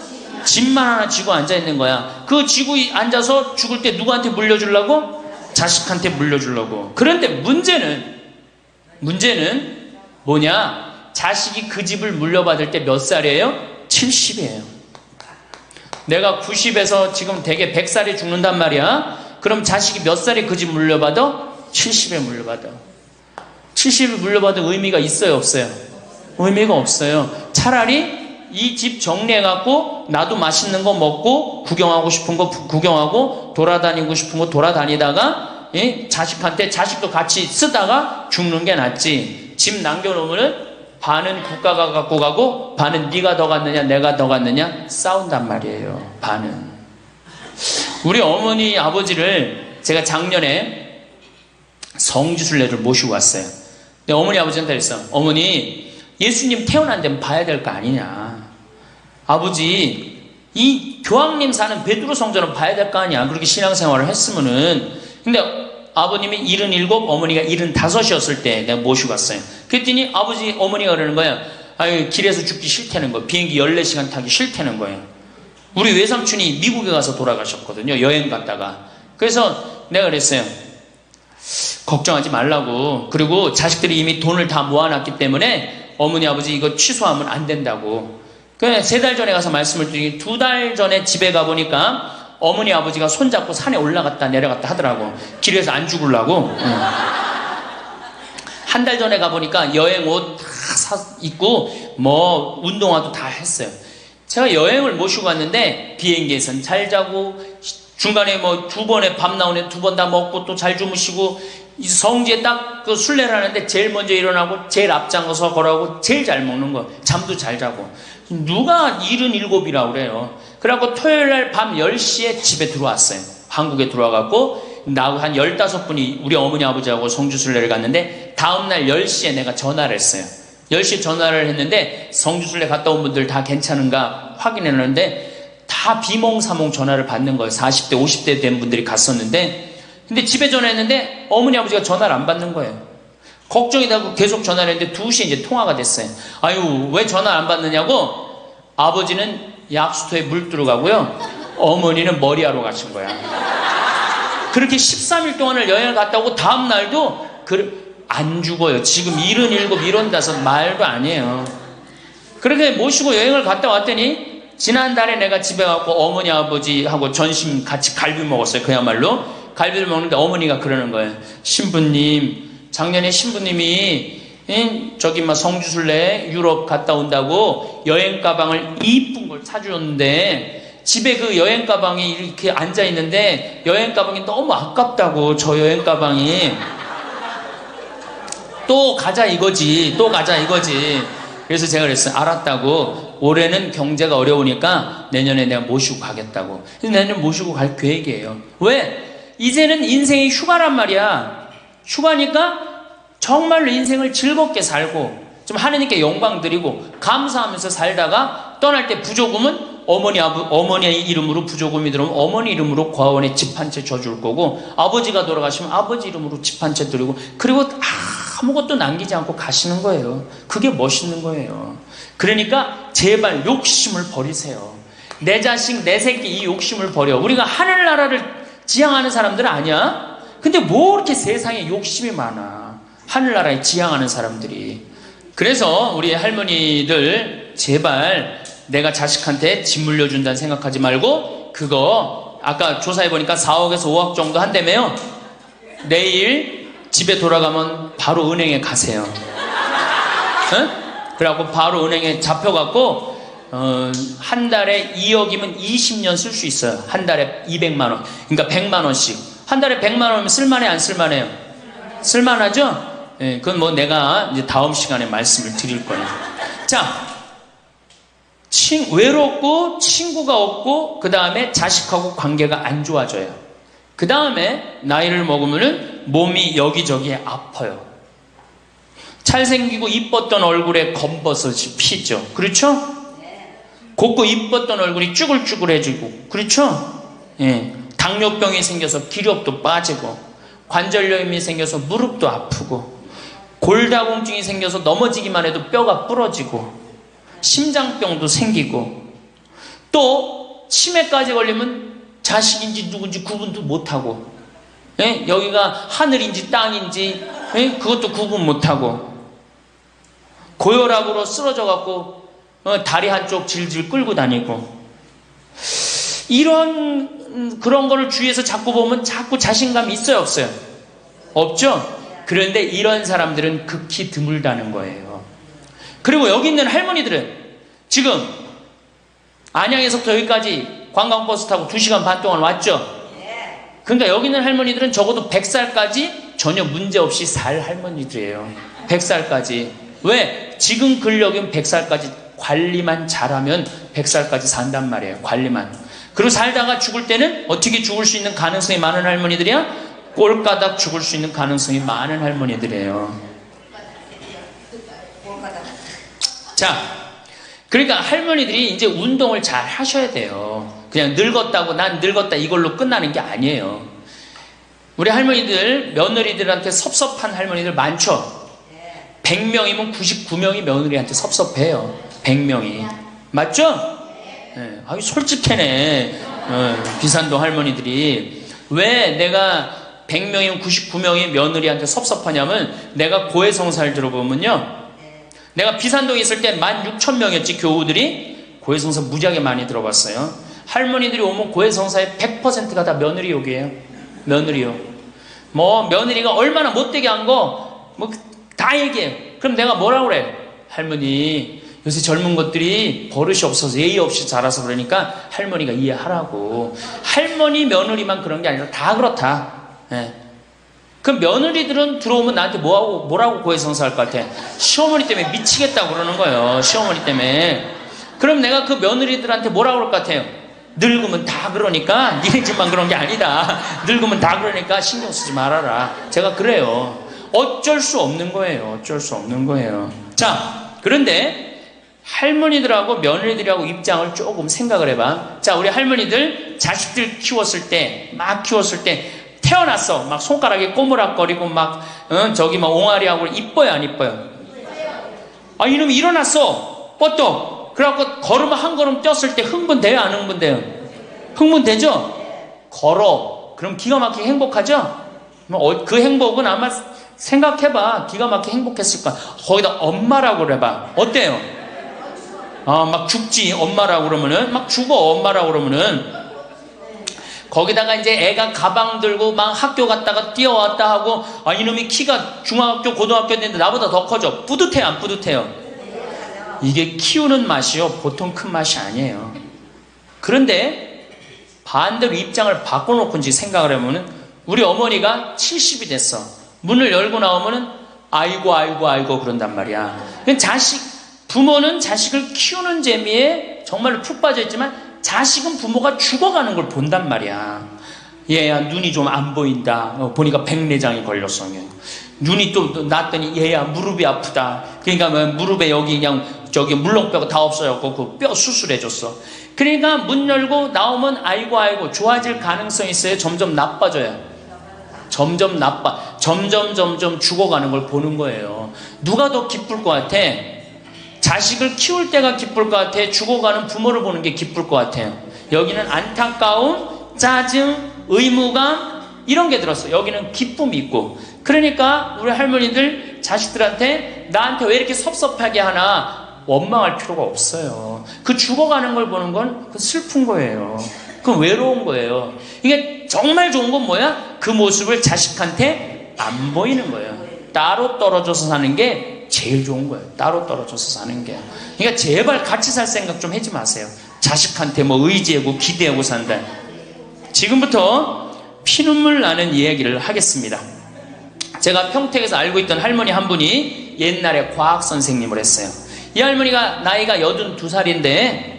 집만 하나 쥐고 앉아있는 거야. 그 쥐고 앉아서 죽을 때 누구한테 물려주려고? 자식한테 물려주려고. 그런데 문제는 뭐냐? 자식이 그 집을 물려받을 때 몇 살이에요? 70이에요. 내가 90에서 지금 대개 100살에 죽는단 말이야. 그럼 자식이 몇 살에 그 집 물려받아? 70에 물려받아. 70에 물려받은 의미가 있어요, 없어요? 의미가 없어요. 차라리 이 집 정리해갖고 나도 맛있는 거 먹고 구경하고 싶은 거 구경하고 돌아다니고 싶은 거 돌아다니다가 자식한테 자식도 같이 쓰다가 죽는 게 낫지. 집 남겨놓으면 반은 국가가 갖고 가고 반은 네가 더 갖느냐 내가 더 갖느냐 싸운단 말이에요. 반은. 우리 어머니 아버지를 제가 작년에 성지순례를 모시고 왔어요. 근데 어머니 아버지한테 그랬어. 어머니, 예수님 태어난 데는 봐야 될 거 아니냐. 아버지, 이 교황님 사는 베드로 성전은 봐야 될 거 아니야. 그렇게 신앙생활을 했으면은. 근데 아버님이 77, 어머니가 75이었을 때 내가 모시고 왔어요. 그랬더니 아버지, 어머니가 그러는 거야. 아유, 길에서 죽기 싫다는 거예요. 비행기 14시간 타기 싫다는 거예요. 우리 외삼촌이 미국에 가서 돌아가셨거든요. 여행 갔다가. 그래서 내가 그랬어요. 걱정하지 말라고. 그리고 자식들이 이미 돈을 다 모아놨기 때문에 어머니 아버지 이거 취소하면 안 된다고. 그래 3달 전에 가서 말씀을 드리니 2달 전에 집에 가보니까 어머니 아버지가 손잡고 산에 올라갔다 내려갔다 하더라고. 길에서 안 죽으려고. 한 달 전에 가보니까 여행 옷 다 입고 뭐 운동화도 다 했어요. 제가 여행을 모시고 갔는데 비행기에선 잘 자고 중간에 뭐 2번에 밥 나오네 2번 다 먹고 또 잘 주무시고 성지에 딱 그 순례를 하는데 제일 먼저 일어나고 제일 앞장서서 걸어가고 제일 잘 먹는 거. 잠도 잘 자고. 누가 77이라고 그래요. 그래갖고 토요일날 밤 10시에 집에 들어왔어요. 한국에 들어와갖고 나하고 한 15분이 우리 어머니 아버지하고 성주순례를 갔는데 다음날 10시에 내가 전화를 했어요. 10시에 전화를 했는데 성주순례 갔다 온 분들 다 괜찮은가 확인했는데 다 비몽사몽 전화를 받는 거예요. 40대 50대 된 분들이 갔었는데 근데 집에 전화했는데 어머니 아버지가 전화를 안 받는 거예요. 걱정이 되고 계속 전화를 했는데 2시에 이제 통화가 됐어요. 아유, 왜 전화 안 받느냐고. 아버지는 약수터에 물 들어가고요, 어머니는 머리하러 가신 거야. 그렇게 13일 동안을 여행을 갔다 오고 다음 날도 안 죽어요. 지금 77, 75 말도 아니에요. 그렇게 모시고 여행을 갔다 왔더니 지난달에 내가 집에 가고 어머니 아버지하고 전심 같이 갈비 먹었어요. 그야말로 갈비를 먹는데 어머니가 그러는 거예요. 신부님, 작년에 신부님이 저기 막 성주순례 유럽 갔다 온다고 여행 가방을 이쁜 걸 사주었는데 집에 그 여행 가방이 이렇게 앉아 있는데 여행 가방이 너무 아깝다고. 저 여행 가방이 또 가자 이거지. 그래서 제가 그랬어요. 알았다고. 올해는 경제가 어려우니까 내년에 내가 모시고 가겠다고. 그래서 내년 모시고 갈 계획이에요. 왜? 이제는 인생이 휴가란 말이야. 휴가니까 정말로 인생을 즐겁게 살고 좀 하느님께 영광 드리고 감사하면서 살다가 떠날 때 부조금은 어머니의 이름으로 부조금이 들어오면 어머니 이름으로 과원에 집 한 채 줘줄 거고, 아버지가 돌아가시면 아버지 이름으로 집 한 채 드리고, 그리고 아무것도 남기지 않고 가시는 거예요. 그게 멋있는 거예요. 그러니까 제발 욕심을 버리세요. 내 자식, 내 새끼 이 욕심을 버려. 우리가 하늘나라를 지향하는 사람들 아니야? 근데 뭐 이렇게 세상에 욕심이 많아. 하늘나라에 지향하는 사람들이. 그래서 우리 할머니들 제발 내가 자식한테 집 물려준다는 생각하지 말고, 그거 아까 조사해보니까 4억에서 5억 정도 한다며요. 내일 집에 돌아가면 바로 은행에 가세요. 응? 그래갖고 바로 은행에 잡혀갖고 한 달에 2억이면 20년 쓸 수 있어요. 한 달에 200만 원. 그러니까 100만 원씩. 한 달에 100만 원이면 쓸만해, 안 쓸만해요? 쓸만하죠? 예, 그건 뭐 내가 이제 다음 시간에 말씀을 드릴 거예요. 자, 외롭고 친구가 없고 그 다음에 자식하고 관계가 안 좋아져요. 그 다음에 나이를 먹으면은 몸이 여기저기에 아파요. 잘생기고 이뻤던 얼굴에 검버섯이 피죠. 그렇죠? 곱고 이뻤던 얼굴이 쭈글쭈글해지고, 그렇죠? 예. 당뇨병이 생겨서 기력도 빠지고, 관절염이 생겨서 무릎도 아프고, 골다공증이 생겨서 넘어지기만 해도 뼈가 부러지고, 심장병도 생기고, 또 치매까지 걸리면 자식인지 누군지 구분도 못하고, 예? 여기가 하늘인지 땅인지, 예? 그것도 구분 못하고, 고혈압으로 쓰러져 갖고 다리 한쪽 질질 끌고 다니고, 그런 거를 주위에서 자꾸 보면 자꾸 자신감이 있어요, 없어요? 없죠? 그런데 이런 사람들은 극히 드물다는 거예요. 그리고 여기 있는 할머니들은 지금 안양에서부터 여기까지 관광버스 타고 2시간 반 동안 왔죠? 그러니까 여기 있는 할머니들은 적어도 100살까지 전혀 문제없이 살 할머니들이에요. 100살까지. 왜? 지금 근력은 100살까지 관리만 잘하면 100살까지 산단 말이에요. 관리만. 그리고 살다가 죽을 때는 어떻게 죽을 수 있는 가능성이 많은 할머니들이야? 꼴까닥 죽을 수 있는 가능성이 많은 할머니들이에요. 자, 그러니까 할머니들이 이제 운동을 잘 하셔야 돼요. 그냥 늙었다고 난 늙었다 이걸로 끝나는 게 아니에요. 우리 할머니들, 며느리들한테 섭섭한 할머니들 많죠? 100명이면 99명이 며느리한테 섭섭해요. 100명이. 맞죠? 네. 아유, 솔직해네. 비산동 할머니들이. 왜 내가 100명이면 99명이 며느리한테 섭섭하냐면, 내가 고해성사를 들어보면요, 내가 비산동에 있을 때 16,000명이었지, 교우들이. 고해성사 무지하게 많이 들어봤어요. 할머니들이 오면 고해성사의 100%가 다 며느리 욕이에요. 며느리 욕. 뭐 며느리가 얼마나 못되게 한 거 뭐 다 얘기해요. 그럼 내가 뭐라고 그래? 할머니, 요새 젊은 것들이 버릇이 없어서 예의 없이 자라서 그러니까 할머니가 이해하라고. 할머니, 며느리만 그런 게 아니라 다 그렇다. 예. 그럼 며느리들은 들어오면 나한테 뭐라고 고해성사할 것 같아? 시어머니 때문에 미치겠다고 그러는 거예요. 시어머니 때문에. 그럼 내가 그 며느리들한테 뭐라고 그럴 것 같아요? 늙으면 다 그러니까, 니네 집만 그런 게 아니다. 늙으면 다 그러니까 신경 쓰지 말아라. 제가 그래요. 어쩔 수 없는 거예요. 어쩔 수 없는 거예요. 자, 그런데 할머니들하고 며느리들하고 입장을 조금 생각을 해봐. 자, 우리 할머니들 자식들 키웠을 때, 막 키웠을 때 태어났어. 막 손가락에 꼬무락거리고 막 저기 막 옹알이하고 이뻐요, 안 이뻐요? 아, 이놈이 일어났어. 뻗떡. 그래갖고 걸으면 한 걸음 뛰었을 때 흥분돼요, 안 흥분돼요? 흥분되죠? 걸어. 그럼 기가 막히게 행복하죠? 그 행복은 아마 생각해봐. 기가 막히게 행복했을 거야. 거기다 엄마라고 그래봐. 어때요? 아, 막 죽지, 엄마라고 그러면은. 막 죽어, 엄마라고 그러면은. 거기다가 이제 애가 가방 들고 막 학교 갔다가 뛰어왔다 하고, 아, 이놈이 키가 중학교, 고등학교 됐는데 나보다 더 커져. 뿌듯해요, 안 뿌듯해요? 이게 키우는 맛이요, 보통 큰 맛이 아니에요. 그런데 반대로 입장을 바꿔놓고 이제 생각을 해보면, 우리 어머니가 70이 됐어. 문을 열고 나오면은 아이고 그런단 말이야. 부모는 자식을 키우는 재미에 정말로 푹 빠져있지만, 자식은 부모가 죽어가는 걸 본단 말이야. 얘야 눈이 좀 안 보인다. 보니까 백내장이 걸렸어. 눈이 또 났더니 얘야 무릎이 아프다. 그러니까 무릎에 여기 그냥 저기 물렁뼈가 다 없어졌고 그 뼈 수술해줬어. 그러니까 문 열고 나오면 아이고 좋아질 가능성이 있어요? 점점 나빠져요? 점점 점점 죽어가는 걸 보는 거예요. 누가 더 기쁠 것 같아? 자식을 키울 때가 기쁠 것 같아? 죽어가는 부모를 보는 게 기쁠 것 같아요? 여기는 안타까움, 짜증, 의무감 이런 게 들었어. 여기는 기쁨이 있고. 그러니까 우리 할머니들 자식들한테 나한테 왜 이렇게 섭섭하게 하나 원망할 필요가 없어요. 그 죽어가는 걸 보는 건 슬픈 거예요. 그건 외로운 거예요. 이게 정말 좋은 건 뭐야? 그 모습을 자식한테 안 보이는 거예요. 따로 떨어져서 사는 게 제일 좋은 거예요. 따로 떨어져서 사는 게. 그러니까 제발 같이 살 생각 좀 하지 마세요. 자식한테 뭐 의지하고 기대하고 산다. 지금부터 피눈물 나는 이야기를 하겠습니다. 제가 평택에서 알고 있던 할머니 한 분이 옛날에 과학 선생님을 했어요. 이 할머니가 나이가 82살인데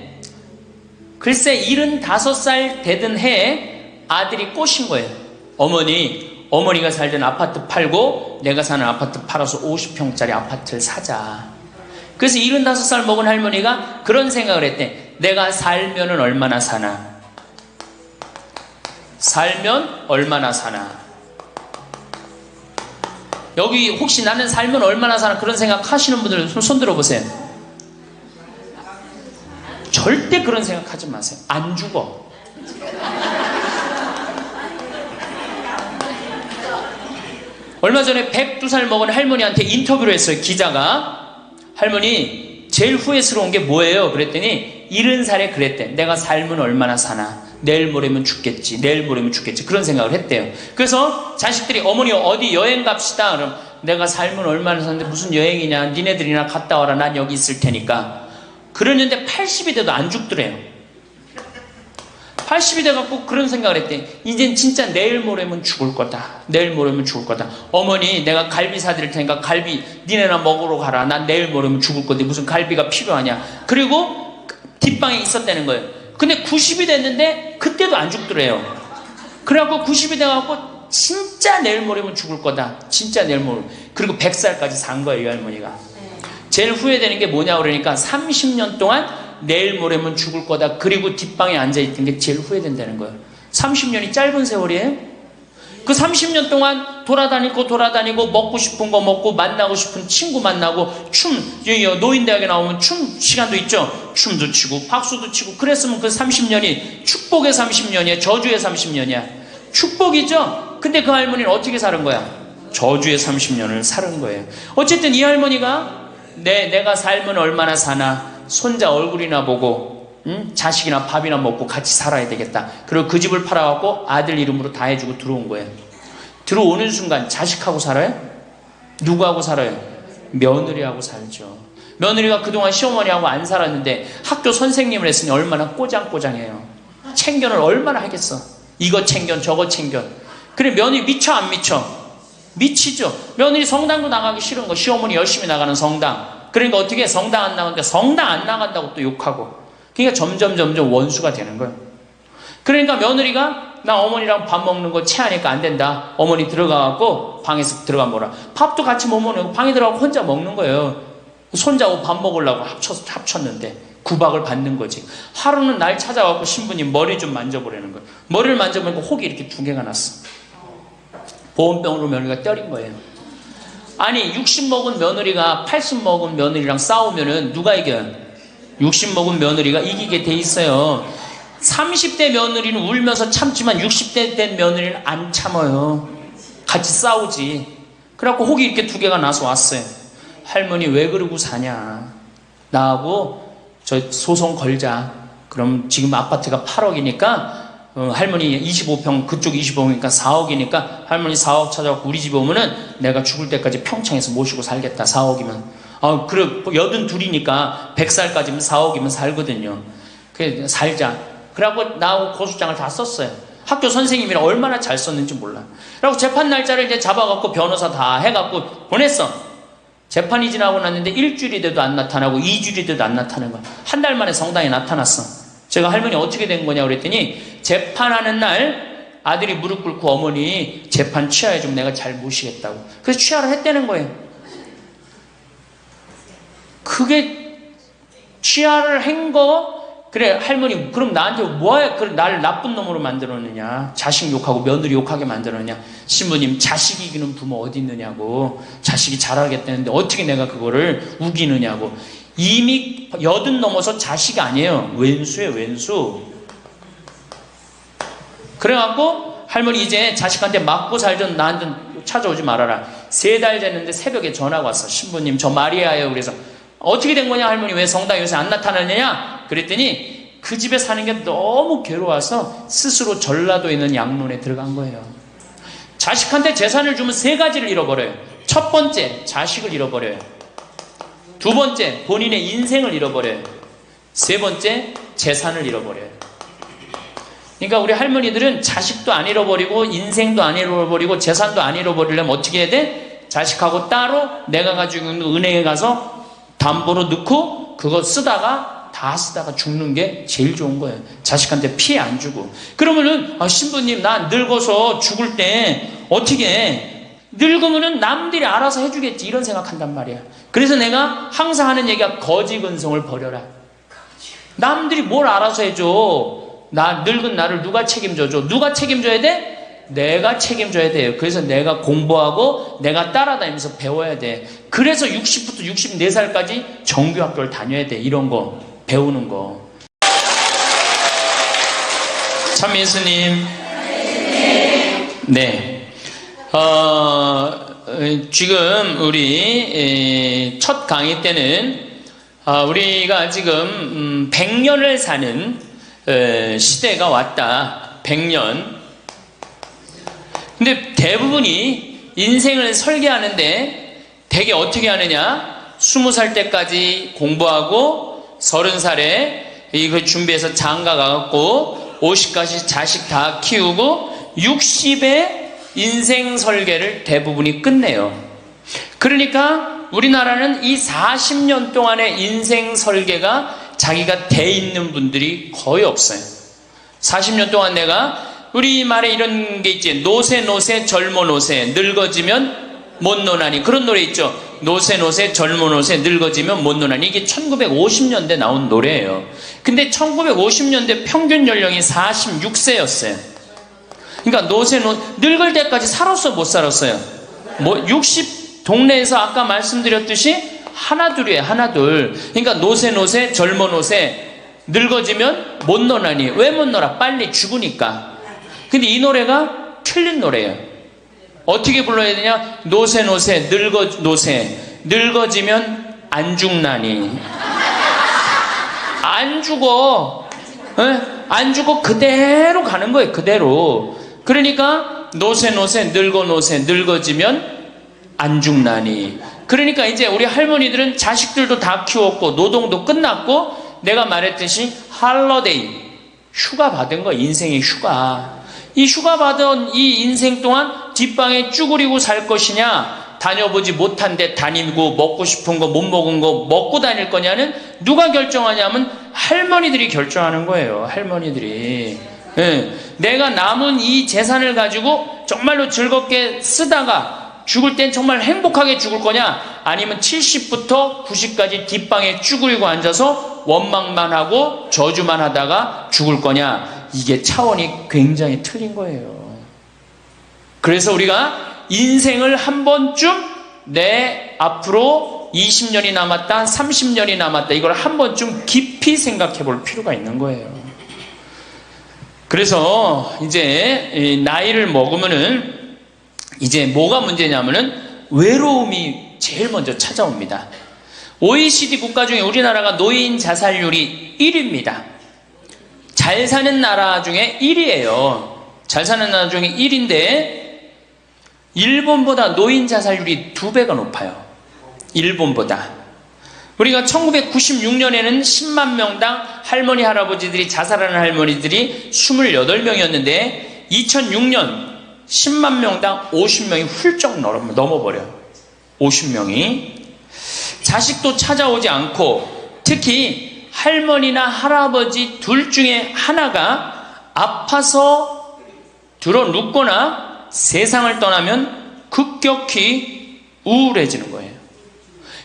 글쎄 75살 되던 해에 아들이 꼬신 거예요. 어머니가 살던 아파트 팔고 내가 사는 아파트 팔아서 50평짜리 아파트를 사자. 그래서 75살 먹은 할머니가 그런 생각을 했대. 내가 살면은 얼마나 사나? 살면 얼마나 사나? 여기 혹시 나는 살면 얼마나 사나 그런 생각 하시는 분들 손 들어보세요. 절대 그런 생각 하지 마세요. 안 죽어. 얼마 전에 102살 먹은 할머니한테 인터뷰를 했어요. 기자가. 할머니 제일 후회스러운 게 뭐예요? 그랬더니 70살에 그랬대. 내가 살면 얼마나 사나? 내일 모레면 죽겠지. 내일 모레면 죽겠지. 그런 생각을 했대요. 그래서 자식들이 어머니 어디 여행 갑시다. 그럼 내가 살면 얼마나 사는데 무슨 여행이냐. 니네들이나 갔다 와라. 난 여기 있을 테니까. 그러는데 80이 돼도 안 죽더래요. 80이 돼갖고 그런 생각을 했대. 이젠 진짜 내일 모레면 죽을 거다. 내일 모레면 죽을 거다. 어머니 내가 갈비 사드릴 테니까 갈비 니네나 먹으러 가라. 난 내일 모레면 죽을 건데 무슨 갈비가 필요하냐. 그리고 뒷방에 있었다는 거예요. 근데 90이 됐는데 그때도 안 죽더래요. 그래갖고 90이 돼갖고 진짜 내일 모레면 죽을 거다. 진짜 내일 모레. 그리고 100살까지 산 거예요. 이 할머니가. 제일 후회되는 게 뭐냐 그러니까 30년 동안 내일 모레면 죽을 거다. 그리고 뒷방에 앉아있던 게 제일 후회된다는 거예요. 30년이 짧은 세월이에요? 그 30년 동안 돌아다니고 먹고 싶은 거 먹고 만나고 싶은 친구 만나고 노인대학에 나오면 춤 시간도 있죠. 춤도 추고 박수도 치고 그랬으면 그 30년이 축복의 30년이야? 저주의 30년이야? 축복이죠? 근데 그 할머니는 어떻게 사는 거야? 저주의 30년을 사는 거예요. 어쨌든 이 할머니가 내가 살면 얼마나 사나 손자 얼굴이나 보고 자식이나 밥이나 먹고 같이 살아야 되겠다. 그리고 그 집을 팔아갖고 아들 이름으로 다 해주고 들어온 거예요. 들어오는 순간 자식하고 살아요? 누구하고 살아요? 며느리하고 살죠. 며느리가 그동안 시어머니하고 안 살았는데 학교 선생님을 했으니 얼마나 꼬장꼬장해요. 챙견을 얼마나 하겠어. 이거 챙견 저거 챙견. 그래 며느리 미쳐 안 미쳐? 미치죠. 며느리 성당도 나가기 싫은 거. 시어머니 열심히 나가는 성당. 그러니까 어떻게 성당 안 나가니까 성당 안 나간다고 또 욕하고. 그러니까 점점 원수가 되는 거예요. 그러니까 며느리가 나 어머니랑 밥 먹는 거 체하니까 안 된다. 어머니 들어가갖고 방에서 들어가 먹어라. 밥도 같이 못 먹는 방에 들어가고 혼자 먹는 거예요. 손자하고 밥 먹으려고 합쳤는데 구박을 받는 거지. 하루는 날 찾아갖고 신부님 머리 좀 만져보라는 거예요. 머리를 만져보니까 혹이 이렇게 2개가 났어. 보온병으로 며느리가 때린 거예요. 아니 60 먹은 며느리가 80 먹은 며느리랑 싸우면은 누가 이겨요? 60 먹은 며느리가 이기게 돼 있어요. 30대 며느리는 울면서 참지만 60대 된 며느리는 안 참아요. 같이 싸우지. 그래갖고 혹이 이렇게 2개가 나서 왔어요. 할머니 왜 그러고 사냐. 나하고 저 소송 걸자. 그럼 지금 아파트가 8억이니까 할머니 25평 그쪽 25평이니까 4억이니까 할머니 4억 찾아갖고 우리 집에 오면은 내가 죽을 때까지 평창에서 모시고 살겠다. 4억이면 그래 82이니까 100살까지면 4억이면 살거든요. 그래 살자. 그래갖고 나하고 고소장을 다 썼어요. 학교 선생님이랑 얼마나 잘 썼는지 몰라. 그래갖고 재판 날짜를 이제 잡아갖고 변호사 다 해갖고 보냈어. 재판이 지나고 났는데 1주일이 돼도 안 나타나고 2주일이 돼도 안 나타나는 거야. 한 달 만에 성당에 나타났어. 제가 할머니 어떻게 된 거냐 그랬더니 재판하는 날 아들이 무릎 꿇고 어머니 재판 취하해 좀 내가 잘 모시겠다고. 그래서 취하를 했다는 거예요. 그게 취하를 한 거, 그래 할머니 그럼 나한테 뭐야 날 나쁜 놈으로 만들었느냐, 자식 욕하고 며느리 욕하게 만들었느냐, 신부님 자식 이기는 부모 어디 있느냐고, 자식이 잘하겠다는데 어떻게 내가 그거를 우기느냐고. 이미 80 넘어서 자식이 아니에요, 왼수예요, 왼수. 그래갖고 할머니 이제 자식한테 맞고 살던 나한테 찾아오지 말아라. 3달 됐는데 새벽에 전화가 왔어. 신부님 저 마리아예요. 그래서 어떻게 된 거냐 할머니, 왜 성당에 요새 안 나타나느냐 그랬더니 그 집에 사는 게 너무 괴로워서 스스로 전라도에 있는 양론에 들어간 거예요. 자식한테 재산을 주면 3가지를 잃어버려요. 첫 번째 자식을 잃어버려요. 두 번째 본인의 인생을 잃어버려요. 세 번째 재산을 잃어버려요. 그러니까 우리 할머니들은 자식도 안 잃어버리고 인생도 안 잃어버리고 재산도 안 잃어버리려면 어떻게 해야 돼? 자식하고 따로 내가 가지고 있는 은행에 가서 담보로 넣고 그거 다 쓰다가 죽는 게 제일 좋은 거예요. 자식한테 피해 안 주고. 그러면은 신부님 나 늙어서 죽을 때 어떻게 해? 늙으면은 남들이 알아서 해주겠지 이런 생각한단 말이야. 그래서 내가 항상 하는 얘기가 거지 근성을 버려라. 남들이 뭘 알아서 해줘. 늙은 나를 누가 책임져줘? 누가 책임져야 돼? 내가 책임져야 돼요. 그래서 내가 공부하고 내가 따라다니면서 배워야 돼. 그래서 60부터 64살까지 정규학교를 다녀야 돼. 이런 거 배우는 거. 참 예수님. 네. 지금 우리 첫 강의 때는 우리가 지금 100년을 사는 시대가 왔다. 100년. 근데 대부분이 인생을 설계하는데 되게 어떻게 하느냐? 20살 때까지 공부하고 30살에 이거 준비해서 장가 가갖고 50까지 자식 다 키우고 60에 인생 설계를 대부분이 끝내요. 그러니까 우리나라는 이 40년 동안의 인생 설계가 자기가 돼 있는 분들이 거의 없어요. 40년 동안 내가 우리 말에 이런 게 있지. 노세 젊어 노세 늙어지면 못 노나니. 그런 노래 있죠. 노세 젊어 노세 늙어지면 못 노나니. 이게 1950년대 나온 노래예요. 근데 1950년대 평균 연령이 46세였어요. 그러니까 늙을 때까지 살았어 못 살았어요? 60 동네에서 아까 말씀드렸듯이 하나둘이에요. 하나둘. 그러니까 노세 젊어 노세 늙어지면 못 노나니. 왜 못 놀아? 빨리 죽으니까. 근데 이 노래가 틀린 노래예요. 어떻게 불러야 되냐? 노세 늙어지면 안 죽나니. 안 죽어. 에? 안 죽어. 그대로 가는 거예요. 그대로. 그러니까 노세 늙어지면 안 죽나니. 그러니까 이제 우리 할머니들은 자식들도 다 키웠고 노동도 끝났고 내가 말했듯이 할러데이 휴가 받은 거. 인생의 휴가. 이 휴가 받은 이 인생 동안 뒷방에 쭈그리고 살 것이냐, 다녀보지 못한 데 다니고 먹고 싶은 거 못 먹은 거 먹고 다닐 거냐는 누가 결정하냐면 할머니들이 결정하는 거예요. 할머니들이. 네. 내가 남은 이 재산을 가지고 정말로 즐겁게 쓰다가 죽을 땐 정말 행복하게 죽을 거냐, 아니면 70부터 90까지 뒷방에 쭈그리고 앉아서 원망만 하고 저주만 하다가 죽을 거냐. 이게 차원이 굉장히 틀린 거예요. 그래서 우리가 인생을 한 번쯤 내 앞으로 20년이 남았다, 30년이 남았다, 이걸 한 번쯤 깊이 생각해 볼 필요가 있는 거예요. 그래서 이제 나이를 먹으면은 이제 뭐가 문제냐면은 외로움이 제일 먼저 찾아옵니다. OECD 국가 중에 우리나라가 노인 자살률이 1위입니다. 잘 사는 나라 중에 1위예요. 잘 사는 나라 중에 1위인데 일본보다 노인 자살률이 2배가 높아요. 일본보다. 우리가 1996년에는 10만 명당 할머니 할아버지들이 자살하는 할머니들이 28명이었는데 2006년 10만 명당 50명이 훌쩍 넘어버려요. 50명이. 자식도 찾아오지 않고 특히 할머니나 할아버지 둘 중에 하나가 아파서 들어 눕거나 세상을 떠나면 급격히 우울해지는 거예요.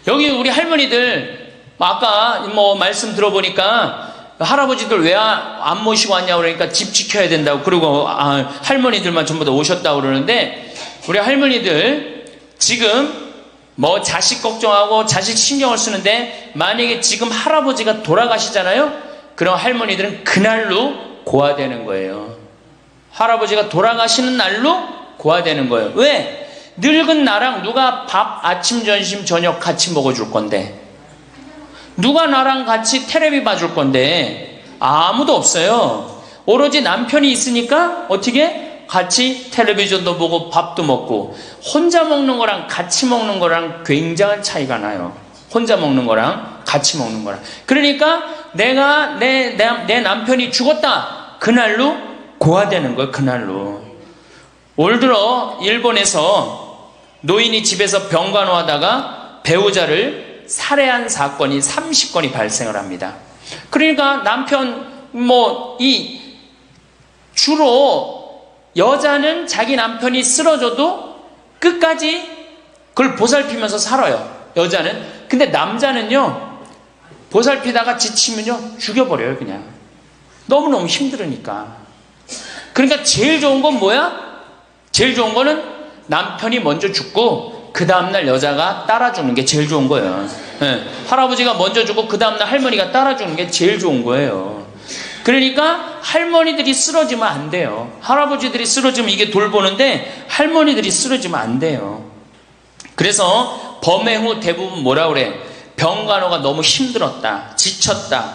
여기 우리 할머니들 아까 뭐 말씀 들어보니까 할아버지들 왜 안 모시고 왔냐고 그러니까 집 지켜야 된다고, 그리고 할머니들만 전부 다 오셨다고 그러는데, 우리 할머니들 지금 뭐 자식 걱정하고 자식 신경을 쓰는데, 만약에 지금 할아버지가 돌아가시잖아요? 그럼 할머니들은 그날로 고아되는 거예요. 할아버지가 돌아가시는 날로 고아되는 거예요. 왜? 늙은 나랑 누가 밥 아침 점심 저녁 같이 먹어줄 건데, 누가 나랑 같이 텔레비 봐줄 건데, 아무도 없어요. 오로지 남편이 있으니까 어떻게 같이 텔레비전도 보고 밥도 먹고. 혼자 먹는 거랑 같이 먹는 거랑 굉장한 차이가 나요. 혼자 먹는 거랑 같이 먹는 거랑. 그러니까 내가 내 남편이 죽었다, 그날로 고아되는 거예요. 그날로. 올 들어 일본에서 노인이 집에서 병간호하다가 배우자를 살해한 사건이 30건이 발생을 합니다. 그러니까 남편 주로 여자는 자기 남편이 쓰러져도 끝까지 그걸 보살피면서 살아요. 여자는. 근데 남자는요, 보살피다가 지치면요 죽여버려요. 그냥 너무너무 힘들으니까. 그러니까 제일 좋은 건 뭐야? 제일 좋은 거는 남편이 먼저 죽고 그 다음날 여자가 따라주는 게 제일 좋은 거예요. 네. 할아버지가 먼저 죽고 그 다음날 할머니가 따라주는 게 제일 좋은 거예요. 그러니까 할머니들이 쓰러지면 안 돼요. 할아버지들이 쓰러지면 이게 돌보는데 할머니들이 쓰러지면 안 돼요. 그래서 범행 후 대부분 뭐라 그래? 병간호가 너무 힘들었다, 지쳤다,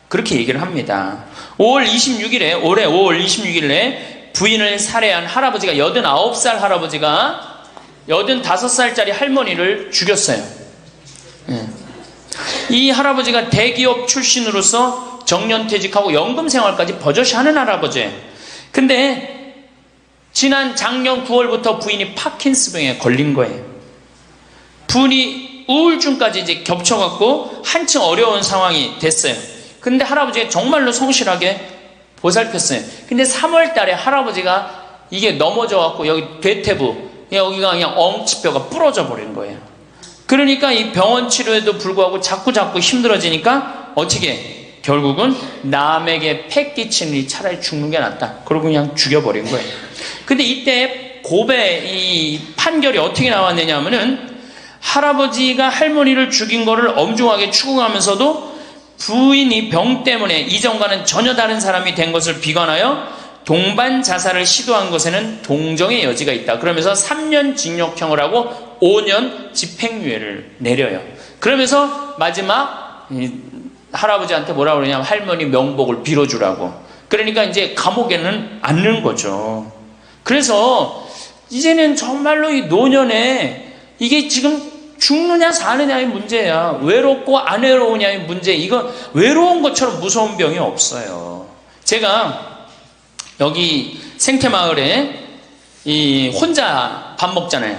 그렇게 얘기를 합니다. 5월 26일에 올해 5월 26일에 부인을 살해한 할아버지가, 89살 할아버지가 85살짜리 할머니를 죽였어요. 이 할아버지가 대기업 출신으로서 정년퇴직하고 연금생활까지 버젓이 하는 할아버지예요. 근데 지난 작년 9월부터 부인이 파킨스병에 걸린 거예요. 부인이 우울증까지 이제 겹쳐갖고 한층 어려운 상황이 됐어요. 근데 할아버지가 정말로 성실하게 보살폈어요. 근데 3월 달에 할아버지가 이게 넘어져갖고 여기 대퇴부, 여기가 그냥 엉치뼈가 부러져 버린 거예요. 그러니까 이 병원 치료에도 불구하고 자꾸 힘들어지니까 어떻게 결국은 남에게 패 끼치니 차라리 죽는 게 낫다. 그러고 그냥 죽여버린 거예요. 근데 이때 이 판결이 어떻게 나왔느냐 하면은, 할아버지가 할머니를 죽인 거를 엄중하게 추궁하면서도 부인이 병 때문에 이전과는 전혀 다른 사람이 된 것을 비관하여 동반 자살을 시도한 것에는 동정의 여지가 있다. 그러면서 3년 징역형을 하고 5년 집행유예를 내려요. 그러면서 마지막 할아버지한테 뭐라고 그러냐면 할머니 명복을 빌어주라고. 그러니까 이제 감옥에는 안 넣은 거죠. 그래서 이제는 정말로 이 노년에 이게 지금 죽느냐 사느냐의 문제야. 외롭고 안 외로우냐의 문제. 이거 외로운 것처럼 무서운 병이 없어요. 제가 여기 생태마을에 혼자 밥 먹잖아요.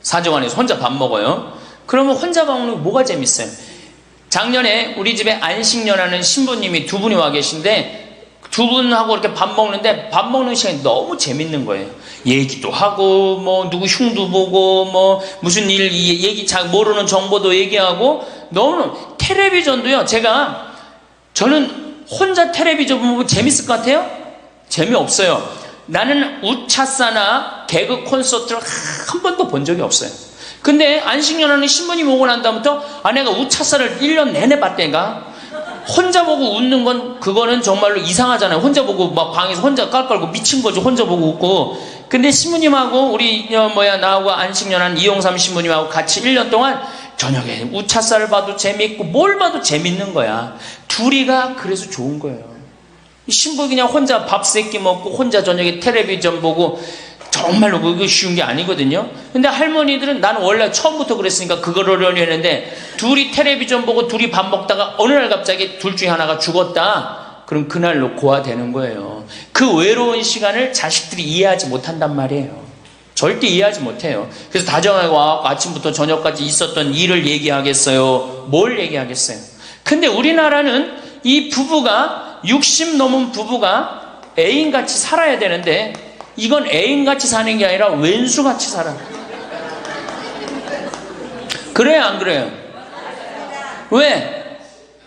사정안에서 혼자 밥 먹어요. 그러면 혼자 밥 먹는 게 뭐가 재밌어요? 작년에 우리 집에 안식년하는 신부님이 2분이 와 계신데, 2분하고 이렇게 밥 먹는데 밥 먹는 시간이 너무 재밌는 거예요. 얘기도 하고 누구 흉도 보고 무슨 일 얘기 잘 모르는 정보도 얘기하고, 너무 텔레비전도요. 저는 혼자 텔레비전 보면 재밌을 것 같아요? 재미없어요. 나는 우차사나 개그 콘서트를 한 번도 본 적이 없어요. 근데 안식년하는 신부님 오고 난 다음부터 내가 우차사를 1년 내내 봤다니까. 혼자 보고 웃는 건 그거는 정말로 이상하잖아요. 혼자 보고 막 방에서 혼자 깔깔고 미친 거죠. 혼자 보고 웃고. 근데 신부님하고 우리 나하고 안식년한 이용삼 신부님하고 같이 1년 동안 저녁에 우차사를 봐도 재밌고 뭘 봐도 재밌는 거야. 둘이가 그래서 좋은 거예요. 신부 그냥 혼자 밥 세끼 먹고 혼자 저녁에 텔레비전 보고, 정말로 그거 쉬운 게 아니거든요. 근데 할머니들은, 나는 원래 처음부터 그랬으니까 그거를 하려는데, 둘이 텔레비전 보고 둘이 밥 먹다가 어느 날 갑자기 둘 중에 하나가 죽었다. 그럼 그날로 고아되는 거예요. 그 외로운 시간을 자식들이 이해하지 못한단 말이에요. 절대 이해하지 못해요. 그래서 다정하고 아침부터 저녁까지 있었던 일을 얘기하겠어요? 뭘 얘기하겠어요? 근데 우리나라는 이 부부가 60 넘은 부부가 애인같이 살아야 되는데, 이건 애인같이 사는 게 아니라 왼수같이 살아. 그래요 안 그래요? 왜?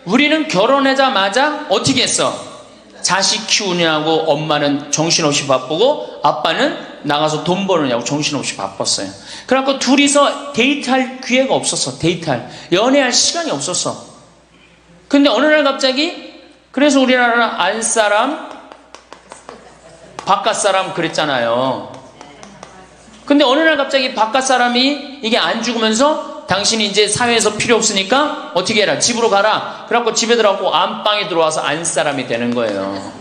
우리는 결혼하자마자 어떻게 했어? 자식 키우느냐고 엄마는 정신없이 바쁘고 아빠는 나가서 돈 버느냐고 정신없이 바빴어요. 그래갖고 둘이서 데이트할 기회가 없었어. 연애할 시간이 없었어. 근데 어느 날 갑자기, 그래서 우리나라는 안사람 바깥사람 그랬잖아요. 근데 어느 날 갑자기 바깥사람이 이게 안 죽으면서 당신이 이제 사회에서 필요 없으니까 어떻게 해라, 집으로 가라. 그래갖고 집에 들어가고 안방에 들어와서 안사람이 되는 거예요.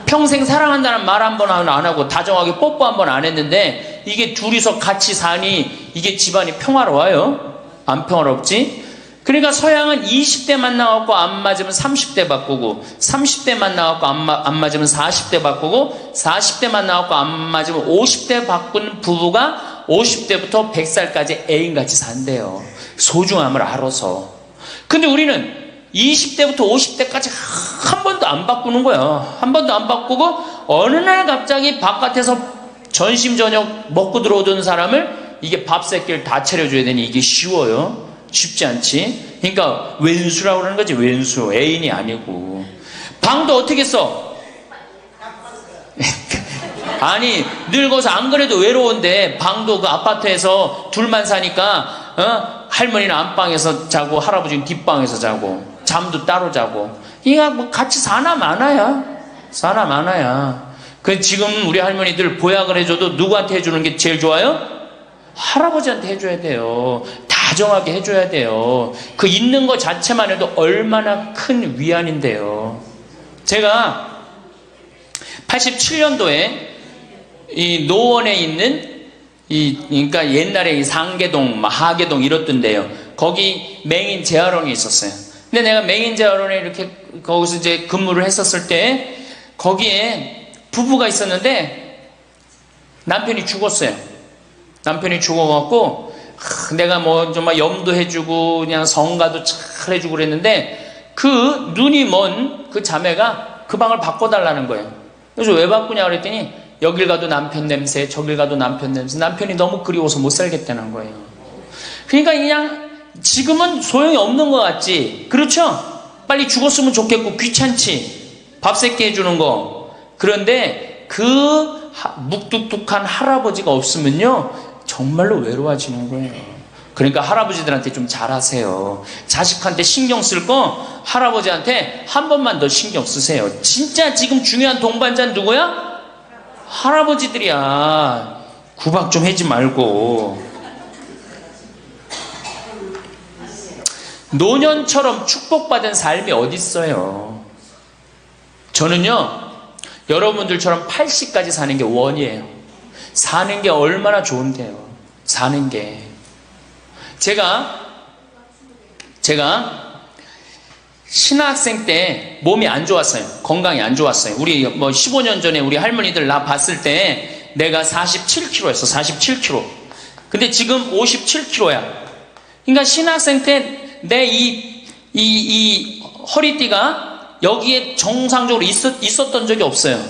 평생 사랑한다는 말 한 번 안 하고 다정하게 뽀뽀 한 번 안 했는데 이게 둘이서 같이 사니 이게 집안이 평화로워요? 안 평화롭지? 그러니까 서양은 20대 만나갖고 안 맞으면 30대 바꾸고, 30대 만나갖고 안 맞으면 40대 바꾸고, 40대 만나갖고 안 맞으면 50대 바꾼 부부가 50대부터 100살까지 애인같이 산대요. 소중함을 알아서. 근데 우리는 20대부터 50대까지 한 번도 안 바꾸는 거야. 한 번도 안 바꾸고 어느 날 갑자기 바깥에서 전심 저녁 먹고 들어오던 사람을 이게 밥 새끼를 다 차려줘야 되니 이게 쉬워요? 쉽지 않지. 그러니까 왼수라고 그러는 거지. 왼수, 애인이 아니고. 방도 어떻게 써? 아니, 늙어서 안 그래도 외로운데 방도 그 아파트에서 둘만 사니까 할머니는 안방에서 자고 할아버지는 뒷방에서 자고 잠도 따로 자고. 이거 뭐 같이 사나 마나야. 그 지금 우리 할머니들 보약을 해줘도 누구한테 해주는 게 제일 좋아요? 할아버지한테 해줘야 돼요. 다정하게 해줘야 돼요. 그 있는 것 자체만 해도 얼마나 큰 위안인데요. 제가 87년도에 이 노원에 있는 그러니까 옛날에 이 상계동, 하계동 이렇던데요. 거기 맹인 재활원이 있었어요. 근데 내가 맹인 재활원에 이렇게 거기서 이제 근무를 했었을 때 거기에 부부가 있었는데 남편이 죽었어요. 남편이 죽어갖고 내가 뭐 정말 염도해주고 그냥 성가도 잘 해주고 그랬는데 그 눈이 먼 그 자매가 그 방을 바꿔달라는 거예요. 그래서 왜 바꾸냐 그랬더니 여길 가도 남편 냄새, 저길 가도 남편 냄새, 남편이 너무 그리워서 못 살겠다는 거예요. 그러니까 그냥 지금은 소용이 없는 것 같지. 그렇죠? 빨리 죽었으면 좋겠고 귀찮지. 밥 새끼 해주는 거. 그런데 그 묵뚝뚝한 할아버지가 없으면요 정말로 외로워지는 거예요. 그러니까 할아버지들한테 좀 잘하세요. 자식한테 신경 쓸 거 할아버지한테 한 번만 더 신경 쓰세요. 진짜 지금 중요한 동반자는 누구야? 할아버지들이야. 구박 좀 하지 말고. 노년처럼 축복받은 삶이 어딨어요. 저는요 여러분들처럼 80까지 사는 게 원이에요. 사는 게 얼마나 좋은데요. 사는 게. 제가 신학생 때 몸이 안 좋았어요. 건강이 안 좋았어요. 우리 뭐 15년 전에 우리 할머니들 나 봤을 때 내가 47kg였어. 47kg. 근데 지금 57kg야. 그러니까 신학생 때 내 이 허리띠가 여기에 정상적으로 있었던 적이 없어요.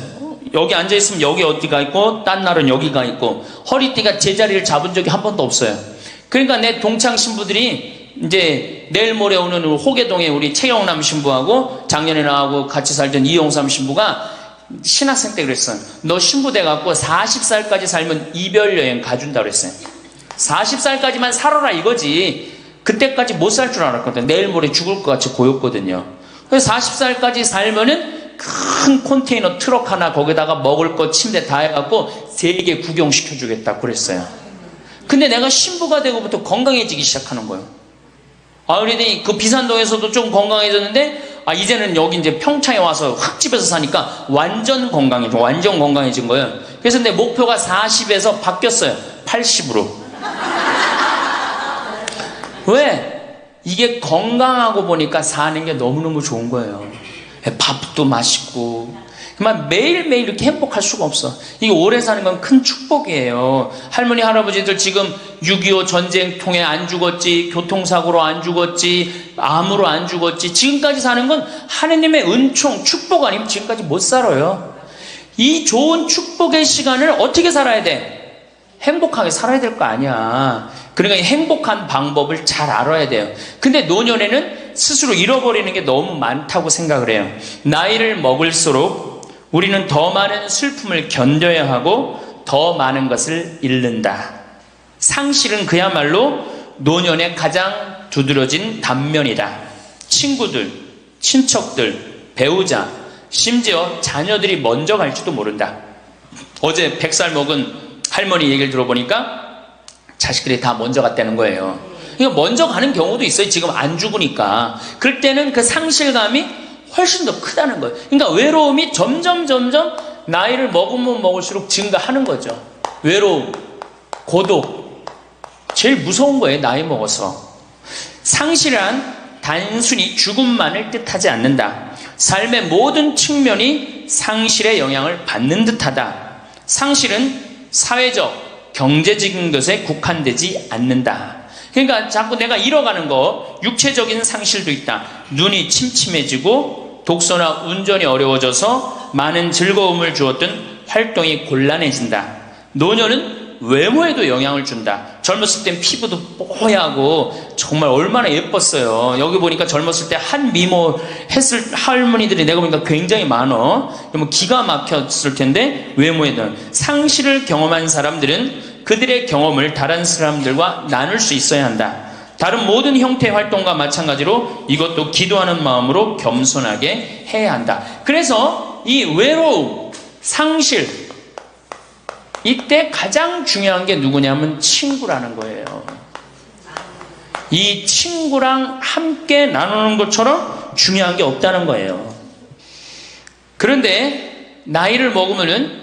여기 앉아있으면 여기 어디가 있고 딴 날은 여기가 있고 허리띠가 제자리를 잡은 적이 한 번도 없어요. 그러니까 내 동창 신부들이 이제 내일 모레 오는 호계동에 우리 최영남 신부하고 작년에 나하고 같이 살던 이용삼 신부가 신학생 때 그랬어요. 너 신부 돼갖고 40살까지 살면 이별여행 가준다 그랬어요. 40살까지만 살아라 이거지. 그때까지 못 살 줄 알았거든. 내일 모레 죽을 것 같이 보였거든요. 그래서 40살까지 살면은 큰 컨테이너 트럭 하나 거기다가 먹을 거 침대 다 해갖고 세계 구경시켜주겠다 그랬어요. 근데 내가 신부가 되고부터 건강해지기 시작하는 거예요. 그러더니 그 비산동에서도 좀 건강해졌는데 이제는 여기 이제 평창에 와서 흙집에서 사니까 완전 건강해진 거예요. 그래서 내 목표가 40에서 바뀌었어요. 80으로. 왜? 이게 건강하고 보니까 사는 게 너무너무 좋은 거예요. 밥도 맛있고 그만 매일매일 이렇게 행복할 수가 없어. 이게 오래 사는 건 큰 축복이에요. 할머니 할아버지들 지금 6.25 전쟁 통해 안 죽었지, 교통사고로 안 죽었지, 암으로 안 죽었지, 지금까지 사는 건 하느님의 은총 축복 아니면 지금까지 못 살아요. 이 좋은 축복의 시간을 어떻게 살아야 돼? 행복하게 살아야 될 거 아니야. 그러니까 행복한 방법을 잘 알아야 돼요. 근데 노년에는 스스로 잃어버리는 게 너무 많다고 생각을 해요. 나이를 먹을수록 우리는 더 많은 슬픔을 견뎌야 하고 더 많은 것을 잃는다. 상실은 그야말로 노년의 가장 두드러진 단면이다. 친구들, 친척들, 배우자, 심지어 자녀들이 먼저 갈지도 모른다. 어제 100살 먹은 할머니 얘기를 들어보니까 자식들이 다 먼저 갔다는 거예요. 그러니까 먼저 가는 경우도 있어요. 지금 안 죽으니까. 그럴 때는 그 상실감이 훨씬 더 크다는 거예요. 그러니까 외로움이 점점 나이를 먹으면 먹을수록 증가하는 거죠. 외로움, 고독. 제일 무서운 거예요. 나이 먹어서. 상실한 단순히 죽음만을 뜻하지 않는다. 삶의 모든 측면이 상실의 영향을 받는 듯하다. 상실은 사회적, 경제적인 것에 국한되지 않는다. 그러니까 자꾸 내가 잃어가는 거, 육체적인 상실도 있다. 눈이 침침해지고 독서나 운전이 어려워져서 많은 즐거움을 주었던 활동이 곤란해진다. 노년은 외모에도 영향을 준다. 젊었을 땐 피부도 뽀얗고 정말 얼마나 예뻤어요. 여기 보니까 젊었을 때 한 미모 했을 할머니들이 내가 보니까 굉장히 많어. 그러면 기가 막혔을 텐데 외모에는. 상실을 경험한 사람들은 그들의 경험을 다른 사람들과 나눌 수 있어야 한다. 다른 모든 형태의 활동과 마찬가지로 이것도 기도하는 마음으로 겸손하게 해야 한다. 그래서 이 외로움, 상실, 이때 가장 중요한 게 누구냐면 친구라는 거예요. 이 친구랑 함께 나누는 것처럼 중요한 게 없다는 거예요. 그런데 나이를 먹으면은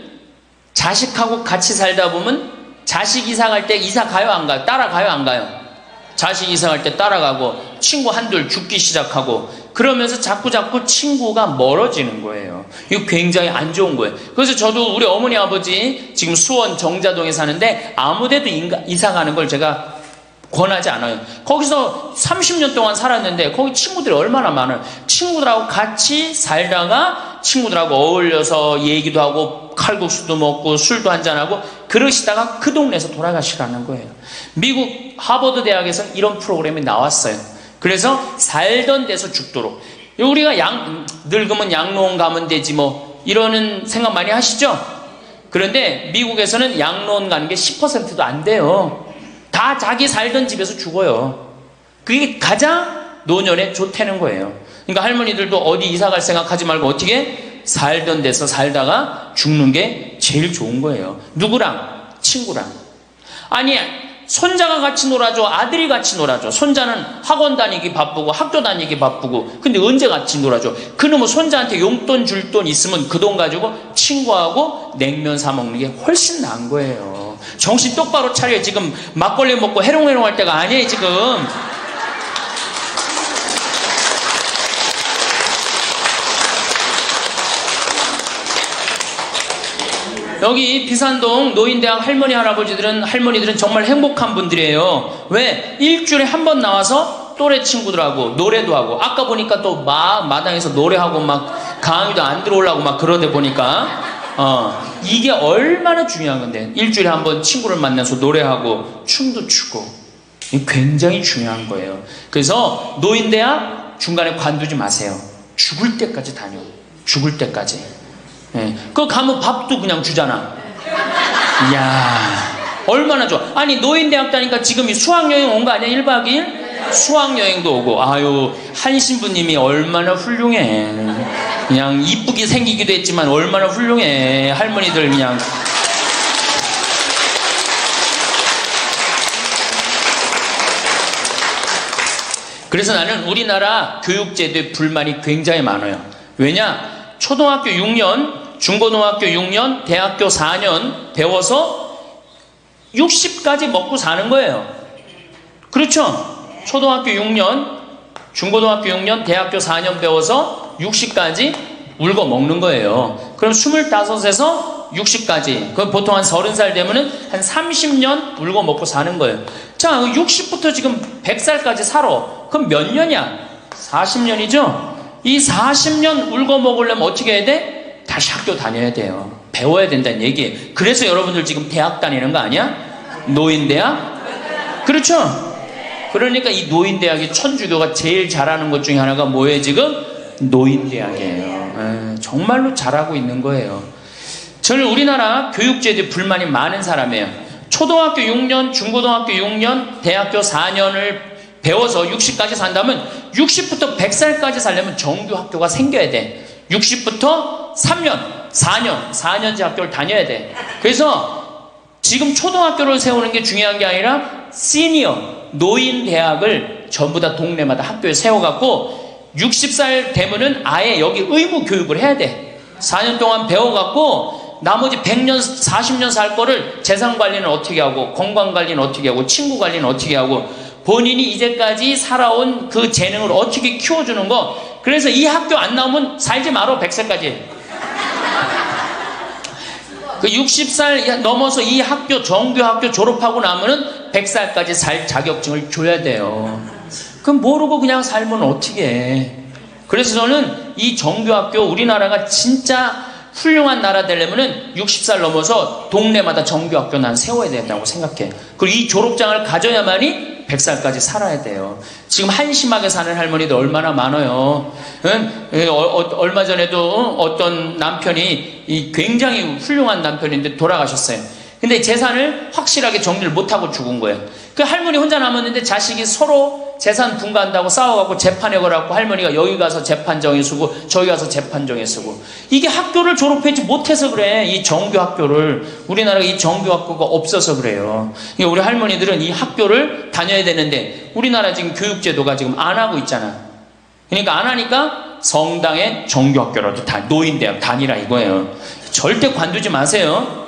자식하고 같이 살다 보면 자식 이사 갈 때 이사 가요 안 가요? 따라가요 안 가요? 자식 이사 갈 때 따라가고 친구 한둘 죽기 시작하고 그러면서 자꾸 친구가 멀어지는 거예요. 이거 굉장히 안 좋은 거예요. 그래서 저도 우리 어머니 아버지 지금 수원 정자동에 사는데 아무데도 이사 가는 걸 제가 권하지 않아요. 거기서 30년 동안 살았는데 거기 친구들이 얼마나 많아요. 친구들하고 같이 살다가 친구들하고 어울려서 얘기도 하고 칼국수도 먹고 술도 한잔하고 그러시다가 그 동네에서 돌아가시라는 거예요. 미국 하버드 대학에서 이런 프로그램이 나왔어요. 그래서 살던 데서 죽도록. 우리가 늙으면 양로원 가면 되지 뭐 이러는 생각 많이 하시죠? 그런데 미국에서는 양로원 가는 게 10%도 안 돼요. 다 자기 살던 집에서 죽어요. 그게 가장 노년에 좋다는 거예요. 그러니까 할머니들도 어디 이사 갈 생각하지 말고 어떻게 살던 데서 살다가 죽는 게 제일 좋은 거예요. 누구랑? 친구랑. 아니 손자가 같이 놀아줘, 아들이 같이 놀아줘. 손자는 학원 다니기 바쁘고 학교 다니기 바쁘고 근데 언제 같이 놀아줘? 그놈은 손자한테 용돈 줄 돈 있으면 그 돈 가지고 친구하고 냉면 사 먹는 게 훨씬 나은 거예요. 정신 똑바로 차려. 지금 막걸리 먹고 해롱해롱 할 때가 아니에요 지금. 여기 비산동 노인대학 할머니들은 정말 행복한 분들이에요. 왜? 일주일에 한 번 나와서 또래 친구들하고 노래도 하고, 아까 보니까 또 마당에서 노래하고 막 강의도 안 들어오려고 막 그러다 보니까 이게 얼마나 중요한 건데. 일주일에 한 번 친구를 만나서 노래하고 춤도 추고, 이게 굉장히 중요한 거예요. 그래서 노인대학 중간에 관두지 마세요. 죽을 때까지 다녀. 죽을 때까지. 예. 그거 가면 밥도 그냥 주잖아. 이야, 얼마나 좋아. 아니 노인대학 다니까 지금 수학여행 온 거 아니야? 1박 2일? 수학여행도 오고. 아유, 한 신부님이 얼마나 훌륭해. 그냥 이쁘게 생기기도 했지만 얼마나 훌륭해. 할머니들 그냥. 그래서 나는 우리나라 교육제도에 불만이 굉장히 많아요. 왜냐? 초등학교 6년, 중고등학교 6년, 대학교 4년 배워서 60까지 먹고 사는 거예요. 그렇죠? 초등학교 6년, 중고등학교 6년, 대학교 4년 배워서 60까지 울고 먹는 거예요. 그럼 25에서 60까지. 그럼 보통 한 30살 되면은 한 30년 울고 먹고 사는 거예요. 자, 60부터 지금 100살까지 살아. 그럼 몇 년이야? 40년이죠? 이 40년 울고 먹으려면 어떻게 해야 돼? 다시 학교 다녀야 돼요. 배워야 된다는 얘기예요. 그래서 여러분들 지금 대학 다니는 거 아니야? 노인대학? 그렇죠? 그러니까 이 노인대학이 천주교가 제일 잘하는 것 중에 하나가 뭐예요 지금? 노인대학이에요. 정말로 잘하고 있는 거예요. 저는 우리나라 교육제도에 불만이 많은 사람이에요. 초등학교 6년, 중고등학교 6년, 대학교 4년을 배워서 60까지 산다면 60부터 100살까지 살려면 정규학교가 생겨야 돼. 60부터 3년, 4년제 학교를 다녀야 돼. 그래서 지금 초등학교를 세우는 게 중요한 게 아니라 시니어, 노인 대학을 전부 다 동네마다 학교에 세워갖고 60살 되면은 아예 여기 의무 교육을 해야 돼. 4년 동안 배워갖고 나머지 100년, 40년 살 거를 재산 관리는 어떻게 하고, 건강 관리는 어떻게 하고, 친구 관리는 어떻게 하고, 본인이 이제까지 살아온 그 재능을 어떻게 키워주는 거. 그래서 이 학교 안 나오면 살지 말어, 100살까지. 그 60살 넘어서 이 학교, 정규학교 졸업하고 나면은 100살까지 살 자격증을 줘야 돼요. 그럼 모르고 그냥 살면 어떻게 해. 그래서 저는 이 정규학교, 우리나라가 진짜 훌륭한 나라 되려면은 60살 넘어서 동네마다 정규학교 난 세워야 된다고 생각해. 그리고 이 졸업장을 가져야만이 100살까지 살아야 돼요. 지금 한심하게 사는 할머니들 얼마나 많아요. 얼마 전에도 어떤 남편이 굉장히 훌륭한 남편인데 돌아가셨어요. 근데 재산을 확실하게 정리를 못하고 죽은 거예요. 그 할머니 혼자 남았는데 자식이 서로 재산 분가한다고 싸워갖고 재판에 걸어갖고 할머니가 여기 가서 재판 정해쓰고 저기 가서 재판 정해쓰고. 이게 학교를 졸업하지 못해서 그래. 이 정규 학교를. 우리나라가 이 정규 학교가 없어서 그래요. 우리 할머니들은 이 학교를 다녀야 되는데 우리나라 지금 교육제도가 지금 안 하고 있잖아. 그러니까 안 하니까 성당에 정규 학교라도 노인대학 다니라 이거예요. 절대 관두지 마세요.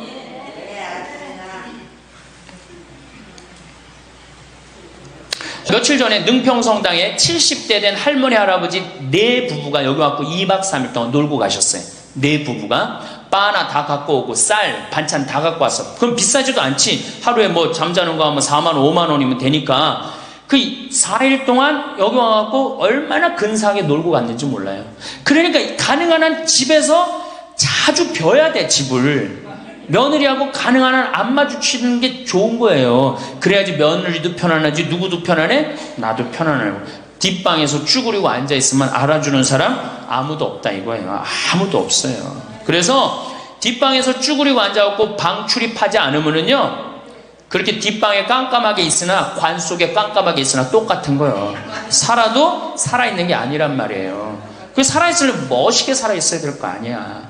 며칠 전에 능평성당에 70대 된 할머니 할아버지 네 부부가 여기 와서 2박 3일 동안 놀고 가셨어요. 네 부부가 바나 다 갖고 오고 쌀 반찬 다 갖고 왔어. 그럼 비싸지도 않지. 하루에 뭐 잠자는 거 하면 4만 원 5만 원이면 되니까 그 4일 동안 여기 와갖고 얼마나 근사하게 놀고 갔는지 몰라요. 그러니까 가능한 한 집에서 자주 벼야 돼. 집을 며느리하고 가능한 한 안 마주치는 게 좋은 거예요. 그래야지 며느리도 편안하지. 누구도 편안해? 나도 편안하고. 뒷방에서 쭈그리고 앉아있으면 알아주는 사람 아무도 없다 이거예요. 아무도 없어요. 그래서 뒷방에서 쭈그리고 앉아갖고 방 출입하지 않으면은요, 그렇게 뒷방에 깜깜하게 있으나 관 속에 깜깜하게 있으나 똑같은 거예요. 살아도 살아있는 게 아니란 말이에요. 그 살아있으려면 멋있게 살아있어야 될 거 아니야.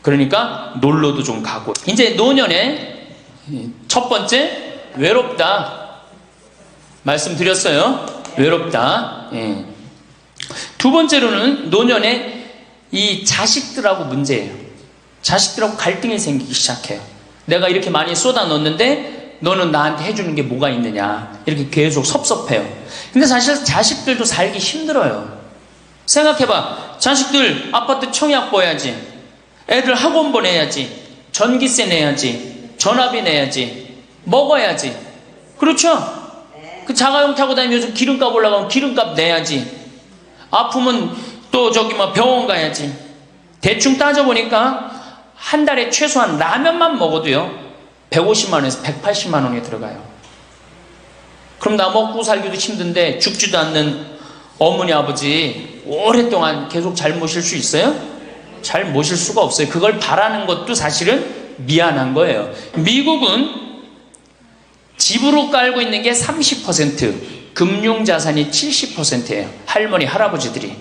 그러니까 놀러도 좀 가고. 이제 노년에 첫 번째 외롭다 말씀드렸어요. 외롭다. 예. 두 번째로는 노년에 이 자식들하고 문제예요. 자식들하고 갈등이 생기기 시작해요. 내가 이렇게 많이 쏟아 넣었는데 너는 나한테 해주는 게 뭐가 있느냐, 이렇게 계속 섭섭해요. 근데 사실 자식들도 살기 힘들어요. 생각해봐. 자식들 아파트 청약 보야지, 애들 학원 보내야지, 전기세 내야지, 전화비 내야지, 먹어야지. 그렇죠? 그 자가용 타고 다니면서 기름값 올라가면 기름값 내야지. 아프면 또 저기 뭐 병원 가야지. 대충 따져보니까 한 달에 최소한 라면만 먹어도요 150만 원에서 180만 원이 들어가요. 그럼 나 먹고 살기도 힘든데 죽지도 않는 어머니 아버지 오랫동안 계속 잘 모실 수 있어요? 잘 모실 수가 없어요. 그걸 바라는 것도 사실은 미안한 거예요. 미국은 집으로 깔고 있는 게 30%, 금융자산이 70%예요. 할머니, 할아버지들이.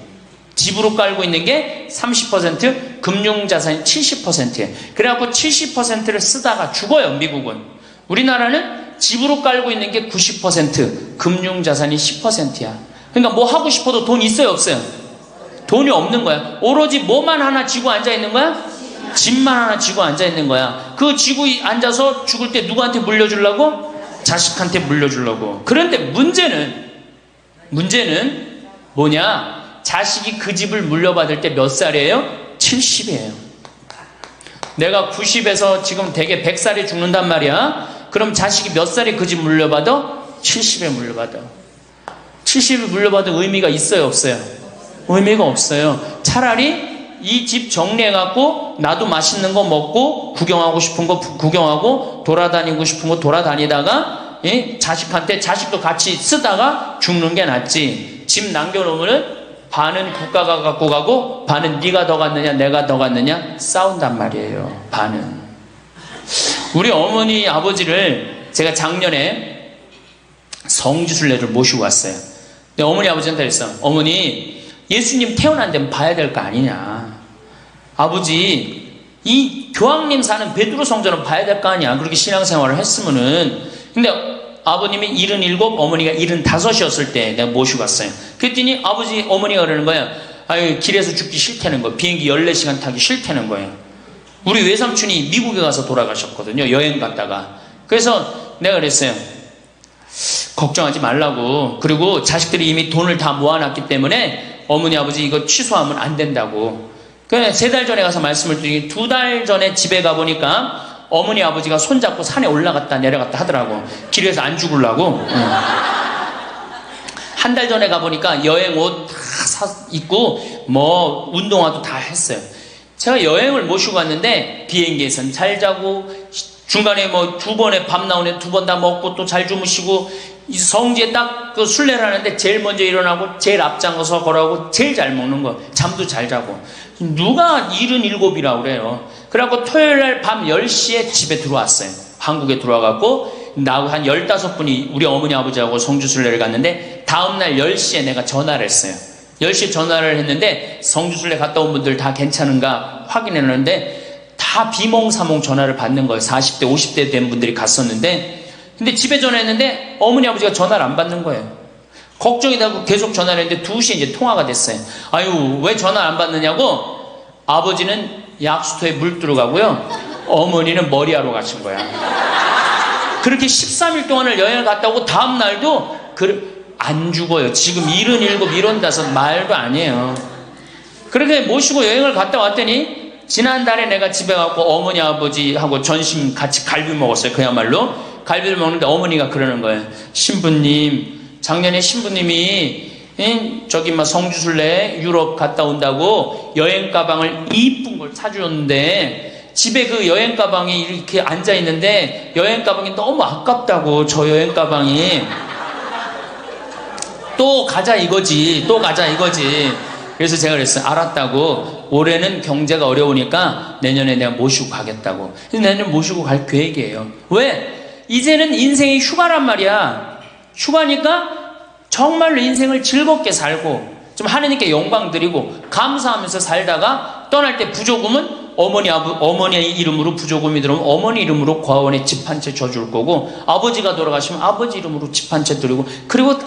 집으로 깔고 있는 게 30%, 금융자산이 70%예요. 그래갖고 70%를 쓰다가 죽어요, 미국은. 우리나라는 집으로 깔고 있는 게 90%, 금융자산이 10%야. 그러니까 뭐 하고 싶어도 돈 있어요, 없어요? 돈이 없는 거야. 오로지 뭐만 하나 쥐고 앉아있는 거야? 집만 하나 쥐고 앉아있는 거야. 그 쥐고 앉아서 죽을 때 누구한테 물려주려고? 자식한테 물려주려고. 그런데 문제는 뭐냐? 자식이 그 집을 물려받을 때 몇 살이에요? 70이에요. 내가 90에서 지금 대개 100살에 죽는단 말이야. 그럼 자식이 몇 살에 그 집 물려받아? 70에 물려받아. 70에 물려받은 의미가 있어요, 없어요? 의미가 없어요. 차라리 이 집 정리해갖고 나도 맛있는 거 먹고 구경하고 싶은 거 구경하고 돌아다니고 싶은 거 돌아다니다가 예? 자식한테 자식도 같이 쓰다가 죽는 게 낫지. 집 남겨놓으면 반은 국가가 갖고 가고 반은 네가 더 갖느냐 내가 더 갖느냐 싸운단 말이에요. 반은. 우리 어머니 아버지를 제가 작년에 성지순례를 모시고 왔어요. 근데 어머니 아버지한테 그랬어. 어머니 예수님 태어난 데는 봐야 될 거 아니냐. 아버지 이 교황님 사는 베드로 성전은 봐야 될 거 아니야. 그렇게 신앙생활을 했으면은. 근데 아버님이 77, 어머니가 75이었을 때 내가 모시고 갔어요. 그랬더니 어머니가 그러는 거야. 아유, 길에서 죽기 싫다는 거야. 비행기 14시간 타기 싫다는 거예요. 우리 외삼촌이 미국에 가서 돌아가셨거든요. 여행 갔다가. 그래서 내가 그랬어요. 걱정하지 말라고. 그리고 자식들이 이미 돈을 다 모아놨기 때문에 어머니 아버지 이거 취소하면 안 된다고. 그래 3달 전에 가서 말씀을 드리니 2달 전에 집에 가보니까 어머니 아버지가 손잡고 산에 올라갔다 내려갔다 하더라고. 길에서 안 죽으려고. 한 달 전에 가보니까 여행 옷 다 입고 뭐 운동화도 다 했어요. 제가 여행을 모시고 갔는데 비행기에선 잘 자고 중간에 뭐 2번에 밥 나오네 2번 다 먹고 또 잘 주무시고 성지에 딱 그 순례를 하는데 제일 먼저 일어나고 제일 앞장서서 걸어가고 제일 잘 먹는 거. 잠도 잘 자고. 누가 77이라고 그래요. 그래갖고 토요일날 밤 10시에 집에 들어왔어요. 한국에 들어와갖고 나하고 한 15분이 우리 어머니 아버지하고 성주순례를 갔는데 다음날 10시에 내가 전화를 했어요. 10시에 전화를 했는데 성주순례 갔다 온 분들 다 괜찮은가 확인했는데 다 비몽사몽 전화를 받는 거예요. 40대 50대 된 분들이 갔었는데 근데 집에 전화했는데 어머니 아버지가 전화를 안 받는 거예요. 걱정이 되고 계속 전화를 했는데 2시에 이제 통화가 됐어요. 아유, 왜 전화 안 받느냐고. 아버지는 약수터에 물 들어가고요. 어머니는 머리하러 가신 거야. 그렇게 13일 동안을 여행을 갔다 오고 다음 날도 안 죽어요. 지금 77, 75 말도 아니에요. 그렇게 모시고 여행을 갔다 왔더니 지난달에 내가 집에 가고 어머니 아버지하고 전심 같이 갈비 먹었어요. 그야말로 갈비를 먹는데 어머니가 그러는 거예요. 신부님, 작년에 신부님이 저기 막 성주순례 유럽 갔다 온다고 여행 가방을 이쁜 걸 사주었는데 집에 그 여행 가방이 이렇게 앉아 있는데 여행 가방이 너무 아깝다고. 저 여행 가방이 또 가자 이거지. 그래서 제가 그랬어요. 알았다고. 올해는 경제가 어려우니까 내년에 내가 모시고 가겠다고. 그래서 내년 모시고 갈 계획이에요. 왜? 이제는 인생이 휴가란 말이야. 휴가니까 정말로 인생을 즐겁게 살고 좀 하느님께 영광 드리고 감사하면서 살다가 떠날 때 부조금은 어머니의 이름으로 부조금이 들어오면 어머니 이름으로 과원에 집 한 채 줘줄 거고 아버지가 돌아가시면 아버지 이름으로 집 한 채 드리고 그리고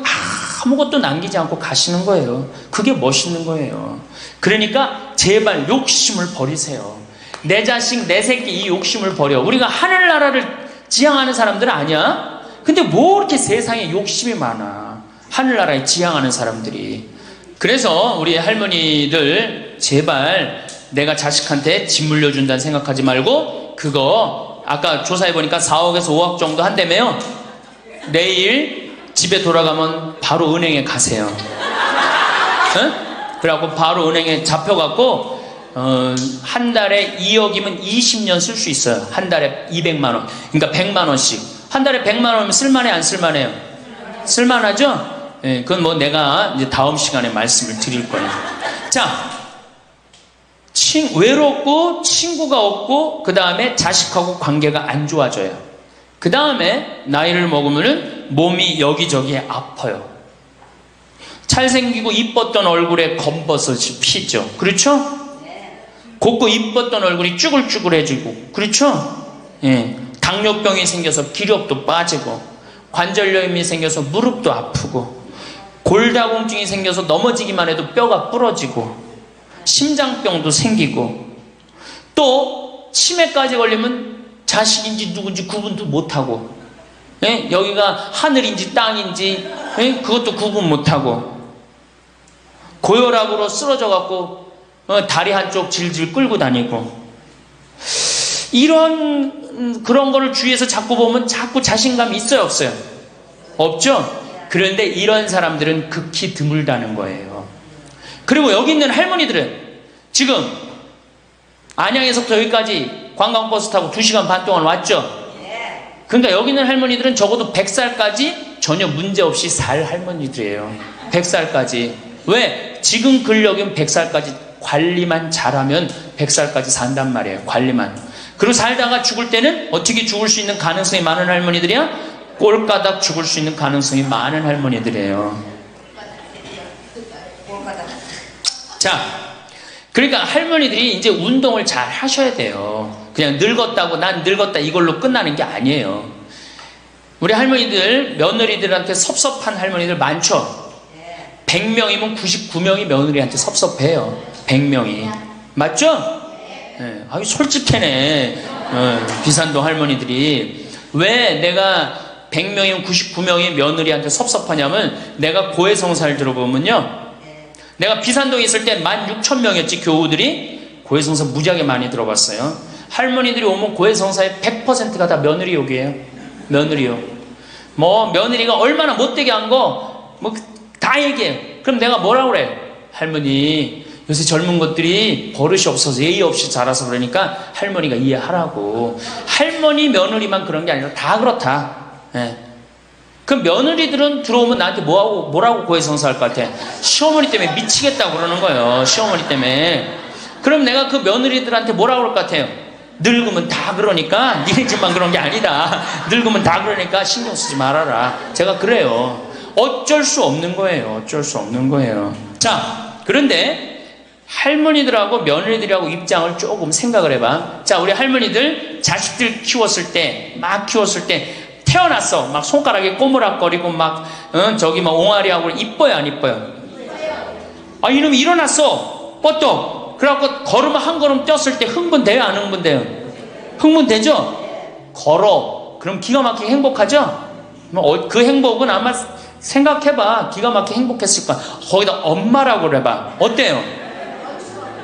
아무것도 남기지 않고 가시는 거예요. 그게 멋있는 거예요. 그러니까 제발 욕심을 버리세요. 내 자식 내 새끼 이 욕심을 버려. 우리가 하늘나라를 지향하는 사람들은 아니야? 근데 뭐 이렇게 세상에 욕심이 많아. 하늘나라에 지향하는 사람들이. 그래서 우리 할머니들 제발 내가 자식한테 집 물려준다는 생각하지 말고 그거 아까 조사해보니까 4억에서 5억 정도 한다며요. 내일 집에 돌아가면 바로 은행에 가세요. 응? 그래갖고 바로 은행에 잡혀갖고 한 달에 2억이면 20년 쓸 수 있어요. 한 달에 200만 원. 그러니까 100만 원씩. 한 달에 100만 원이면 쓸만해 안 쓸만해요? 쓸만하죠? 예, 그건 뭐 내가 이제 다음 시간에 말씀을 드릴 거예요. 자, 외롭고 친구가 없고 그 다음에 자식하고 관계가 안 좋아져요. 그 다음에 나이를 먹으면은 몸이 여기저기 아파요. 잘생기고 이뻤던 얼굴에 검버섯이 피죠. 그렇죠? 곱고 이뻤던 얼굴이 쭈글쭈글해지고 그렇죠? 예, 당뇨병이 생겨서 기력도 빠지고 관절염이 생겨서 무릎도 아프고 골다공증이 생겨서 넘어지기만 해도 뼈가 부러지고 심장병도 생기고 또 치매까지 걸리면 자식인지 누군지 구분도 못하고 예? 여기가 하늘인지 땅인지 예? 그것도 구분 못하고 고혈압으로 쓰러져 갖고 다리 한쪽 질질 끌고 다니고 그런 거를 주위에서 자꾸 보면 자꾸 자신감이 있어요 없어요? 없죠? 그런데 이런 사람들은 극히 드물다는 거예요. 그리고 여기 있는 할머니들은 지금 안양에서부터 여기까지 관광버스 타고 2시간 반 동안 왔죠? 그러니까 여기 있는 할머니들은 적어도 100살까지 전혀 문제없이 살 할머니들이에요. 100살까지. 왜? 지금 근력은 100살까지 관리만 잘하면 100살까지 산단 말이에요. 관리만. 그리고 살다가 죽을 때는 어떻게 죽을 수 있는 가능성이 많은 할머니들이야? 꼴까닥 죽을 수 있는 가능성이 많은 할머니들이에요. 자, 그러니까 할머니들이 이제 운동을 잘 하셔야 돼요. 그냥 늙었다고 난 늙었다 이걸로 끝나는 게 아니에요. 우리 할머니들, 며느리들한테 섭섭한 할머니들 많죠? 100명이면 99명이 며느리한테 섭섭해요. 100명이. 맞죠? 네. 아유, 솔직해네. 비산동 할머니들이. 왜 내가 100명이면 99명이 며느리한테 섭섭하냐면, 내가 고해성사를 들어보면요, 내가 비산동에 있을 때 16,000명이었지, 교우들이. 고해성사 무지하게 많이 들어봤어요. 할머니들이 오면 고해성사의 100%가 다 며느리 욕이에요. 며느리 욕. 뭐 며느리가 얼마나 못되게 한 거 뭐 다 얘기해요. 그럼 내가 뭐라고 그래? 할머니, 요새 젊은 것들이 버릇이 없어서 예의 없이 자라서 그러니까 할머니가 이해하라고. 할머니 며느리만 그런 게 아니라 다 그렇다. 예. 그럼 며느리들은 들어오면 나한테 뭐라고 고해성사할 것 같아? 시어머니 때문에 미치겠다고 그러는 거예요. 시어머니 때문에. 그럼 내가 그 며느리들한테 뭐라고 그럴 것 같아요? 늙으면 다 그러니까, 니네 집만 그런 게 아니다. 늙으면 다 그러니까 신경 쓰지 말아라. 제가 그래요. 어쩔 수 없는 거예요. 어쩔 수 없는 거예요. 자, 그런데 할머니들하고 며느리들하고 입장을 조금 생각을 해봐. 자, 우리 할머니들 자식들 키웠을 때, 막 키웠을 때 태어났어. 막 손가락에 꼬무락거리고 막 저기 막 옹알이하고 이뻐요, 안 이뻐요? 아, 이놈이 일어났어. 뻗떡. 그래갖고 걸으면 한 걸음 뛰었을 때 흥분돼요, 안 흥분돼요? 흥분되죠? 걸어. 그럼 기가 막히게 행복하죠? 그 행복은 아마 생각해봐. 기가 막히게 행복했을 거야. 거기다 엄마라고 그래봐. 어때요?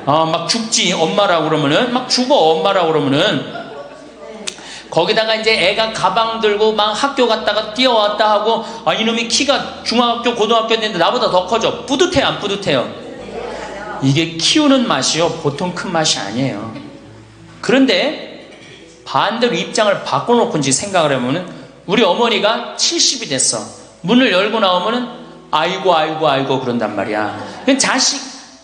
막 죽지. 엄마라고 그러면은 막 죽어. 엄마라고 그러면은. 거기다가 이제 애가 가방 들고 막 학교 갔다가 뛰어왔다 하고, 아, 이놈이 키가 중학교 고등학교 됐는데 나보다 더 커져. 뿌듯해요, 안 뿌듯해요? 이게 키우는 맛이요, 보통 큰 맛이 아니에요. 그런데 반대로 입장을 바꿔놓고 이제 생각을 해보면, 우리 어머니가 70이 됐어. 문을 열고 나오면은 아이고 아이고 아이고 그런단 말이야.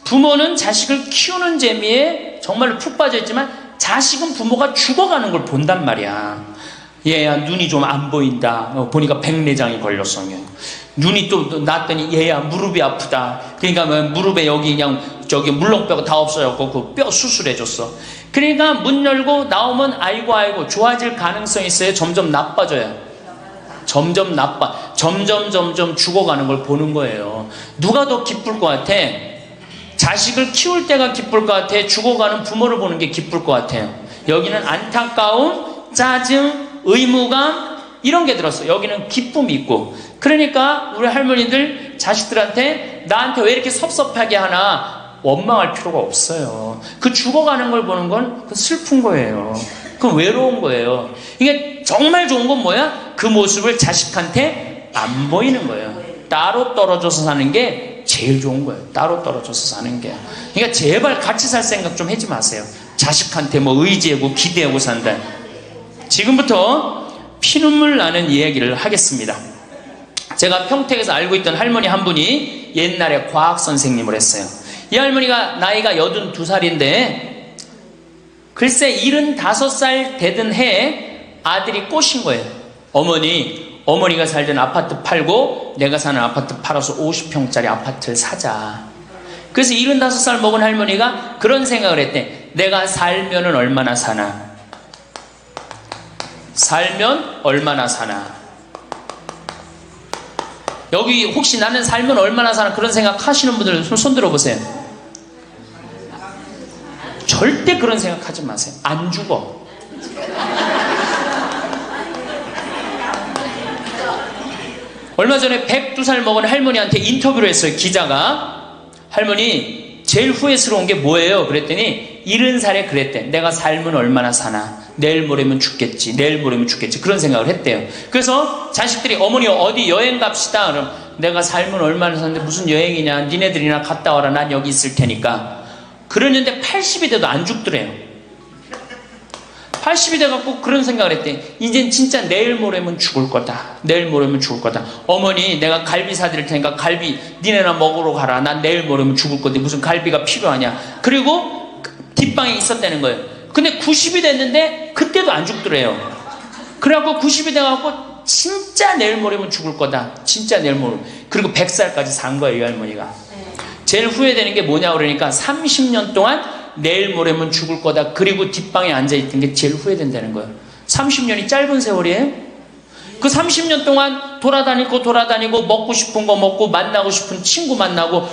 부모는 자식을 키우는 재미에 정말로 푹 빠져있지만, 자식은 부모가 죽어가는 걸 본단 말이야. 얘야 눈이 좀 안 보인다. 보니까 백내장이 걸렸어. 눈이 또 났더니 얘야 무릎이 아프다. 그러니까 무릎에 여기 그냥 저기 물렁뼈가 다 없어졌고 그 뼈 수술해줬어. 그러니까 문 열고 나오면 아이고 아이고. 좋아질 가능성이 있어요? 점점 나빠져요? 점점 점점 죽어가는 걸 보는 거예요. 누가 더 기쁠 것 같아? 자식을 키울 때가 기쁠 것 같아? 죽어가는 부모를 보는 게 기쁠 것 같아요? 여기는 안타까움, 짜증, 의무감 이런 게 들었어. 여기는 기쁨이 있고. 그러니까 우리 할머니들 자식들한테 나한테 왜 이렇게 섭섭하게 하나 원망할 필요가 없어요. 그 죽어가는 걸 보는 건 그 슬픈 거예요. 그건 외로운 거예요. 이게 정말 좋은 건 뭐야? 그 모습을 자식한테 안 보이는 거예요. 따로 떨어져서 사는 게 제일 좋은 거예요. 따로 떨어져서 사는 게. 그러니까 제발 같이 살 생각 좀 하지 마세요. 자식한테 뭐 의지하고 기대하고 산다. 지금부터 피눈물 나는 이야기를 하겠습니다. 제가 평택에서 알고 있던 할머니 한 분이 옛날에 과학 선생님을 했어요. 이 할머니가 나이가 82살인데 글쎄 75살 되던 해에 아들이 꼬신 거예요. 어머니가 살던 아파트 팔고 내가 사는 아파트 팔아서 50평짜리 아파트를 사자. 그래서 75살 먹은 할머니가 그런 생각을 했대. 내가 살면은 얼마나 사나? 살면 얼마나 사나? 여기 혹시 나는 살면 얼마나 사나 그런 생각 하시는 분들 손 들어보세요. 절대 그런 생각 하지 마세요. 안 죽어. 얼마 전에 102살 먹은 할머니한테 인터뷰를 했어요. 기자가. 할머니 제일 후회스러운 게 뭐예요? 그랬더니 70살에 그랬대. 내가 살면 얼마나 사나? 내일 모레면 죽겠지. 내일 모레면 죽겠지. 그런 생각을 했대요. 그래서 자식들이 어머니 어디 여행 갑시다. 그럼 내가 살면 얼마나 사는데 무슨 여행이냐. 니네들이나 갔다 와라. 난 여기 있을 테니까. 그러는데 80이 돼도 안 죽더래요. 80이 돼갖고 그런 생각을 했대. 이젠 진짜 내일 모레면 죽을 거다. 내일 모레면 죽을 거다. 어머니 내가 갈비 사드릴 테니까 갈비 니네나 먹으러 가라. 난 내일 모레면 죽을 건데 무슨 갈비가 필요하냐. 그리고 뒷방에 있었다는 거예요. 근데 90이 됐는데 그때도 안 죽더래요. 그래갖고 90이 돼갖고 진짜 내일 모레면 죽을 거다. 진짜 내일 모레. 그리고 100살까지 산 거예요, 이 할머니가. 제일 후회되는 게 뭐냐 그러니까 30년 동안 내일 모레면 죽을 거다. 그리고 뒷방에 앉아있던 게 제일 후회된다는 거예요. 30년이 짧은 세월이에요. 그 30년 동안 돌아다니고 먹고 싶은 거 먹고 만나고 싶은 친구 만나고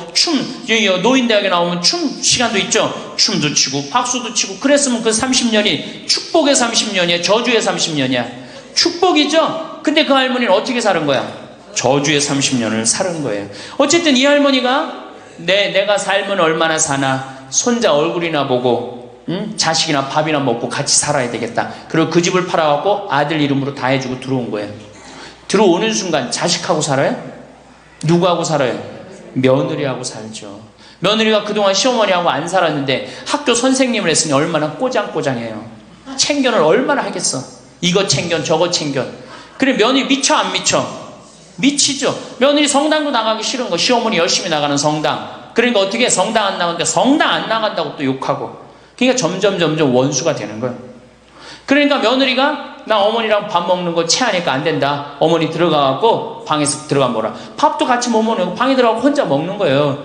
노인대학에 나오면 춤 시간도 있죠. 춤도 추고 박수도 치고 그랬으면 그 30년이 축복의 30년이야. 저주의 30년이야. 축복이죠. 근데 그 할머니는 어떻게 사는 거야? 저주의 30년을 사는 거예요. 어쨌든 이 할머니가 내가 살면 얼마나 사나 손자 얼굴이나 보고 자식이나 밥이나 먹고 같이 살아야 되겠다. 그리고 그 집을 팔아갖고 아들 이름으로 다 해주고 들어온 거예요. 들어오는 순간 자식하고 살아요? 누구하고 살아요? 며느리하고 살죠. 며느리가 그동안 시어머니하고 안 살았는데 학교 선생님을 했으니 얼마나 꼬장꼬장해요. 챙견을 얼마나 하겠어. 이거 챙견 저거 챙견. 그래 며느리 미쳐 안 미쳐? 미치죠. 며느리 성당도 나가기 싫은 거. 시어머니 열심히 나가는 성당. 그러니까 어떻게 성당 안 나가는데 성당 안 나간다고 또 욕하고. 그러니까 점점 원수가 되는 거예요. 그러니까 며느리가 나 어머니랑 밥 먹는 거 체하니까 안 된다. 어머니 들어가갖고 방에서 들어가 먹어라. 밥도 같이 못 먹는 거 방에 들어가고 혼자 먹는 거예요.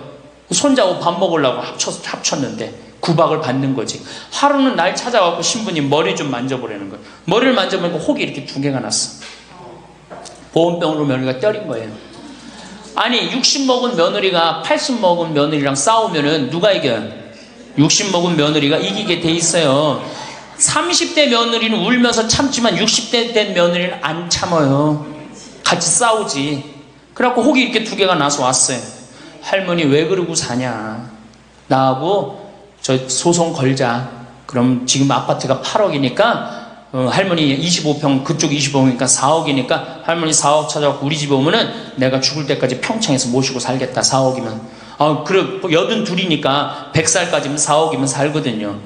손자하고 밥 먹으려고 합쳤는데 구박을 받는 거지. 하루는 날 찾아갖고 신부님 머리 좀 만져보라는 거예요. 머리를 만져보니까 혹이 이렇게 2개가 났어. 보온병으로 며느리가 때린 거예요. 아니 60 먹은 며느리가 80 먹은 며느리랑 싸우면은 누가 이겨요? 60 먹은 며느리가 이기게 돼 있어요. 30대 며느리는 울면서 참지만 60대 된 며느리는 안 참아요. 같이 싸우지. 그래갖고 혹이 이렇게 2개가 나서 왔어요. 할머니 왜 그러고 사냐. 나하고 저 소송 걸자. 그럼 지금 아파트가 8억이니까 할머니 25평 그쪽 25평이니까 4억이니까 할머니 4억 찾아갖고 우리 집에 오면은 내가 죽을 때까지 평창에서 모시고 살겠다. 4억이면 그래 82이니까 100살까지면 4억이면 살거든요.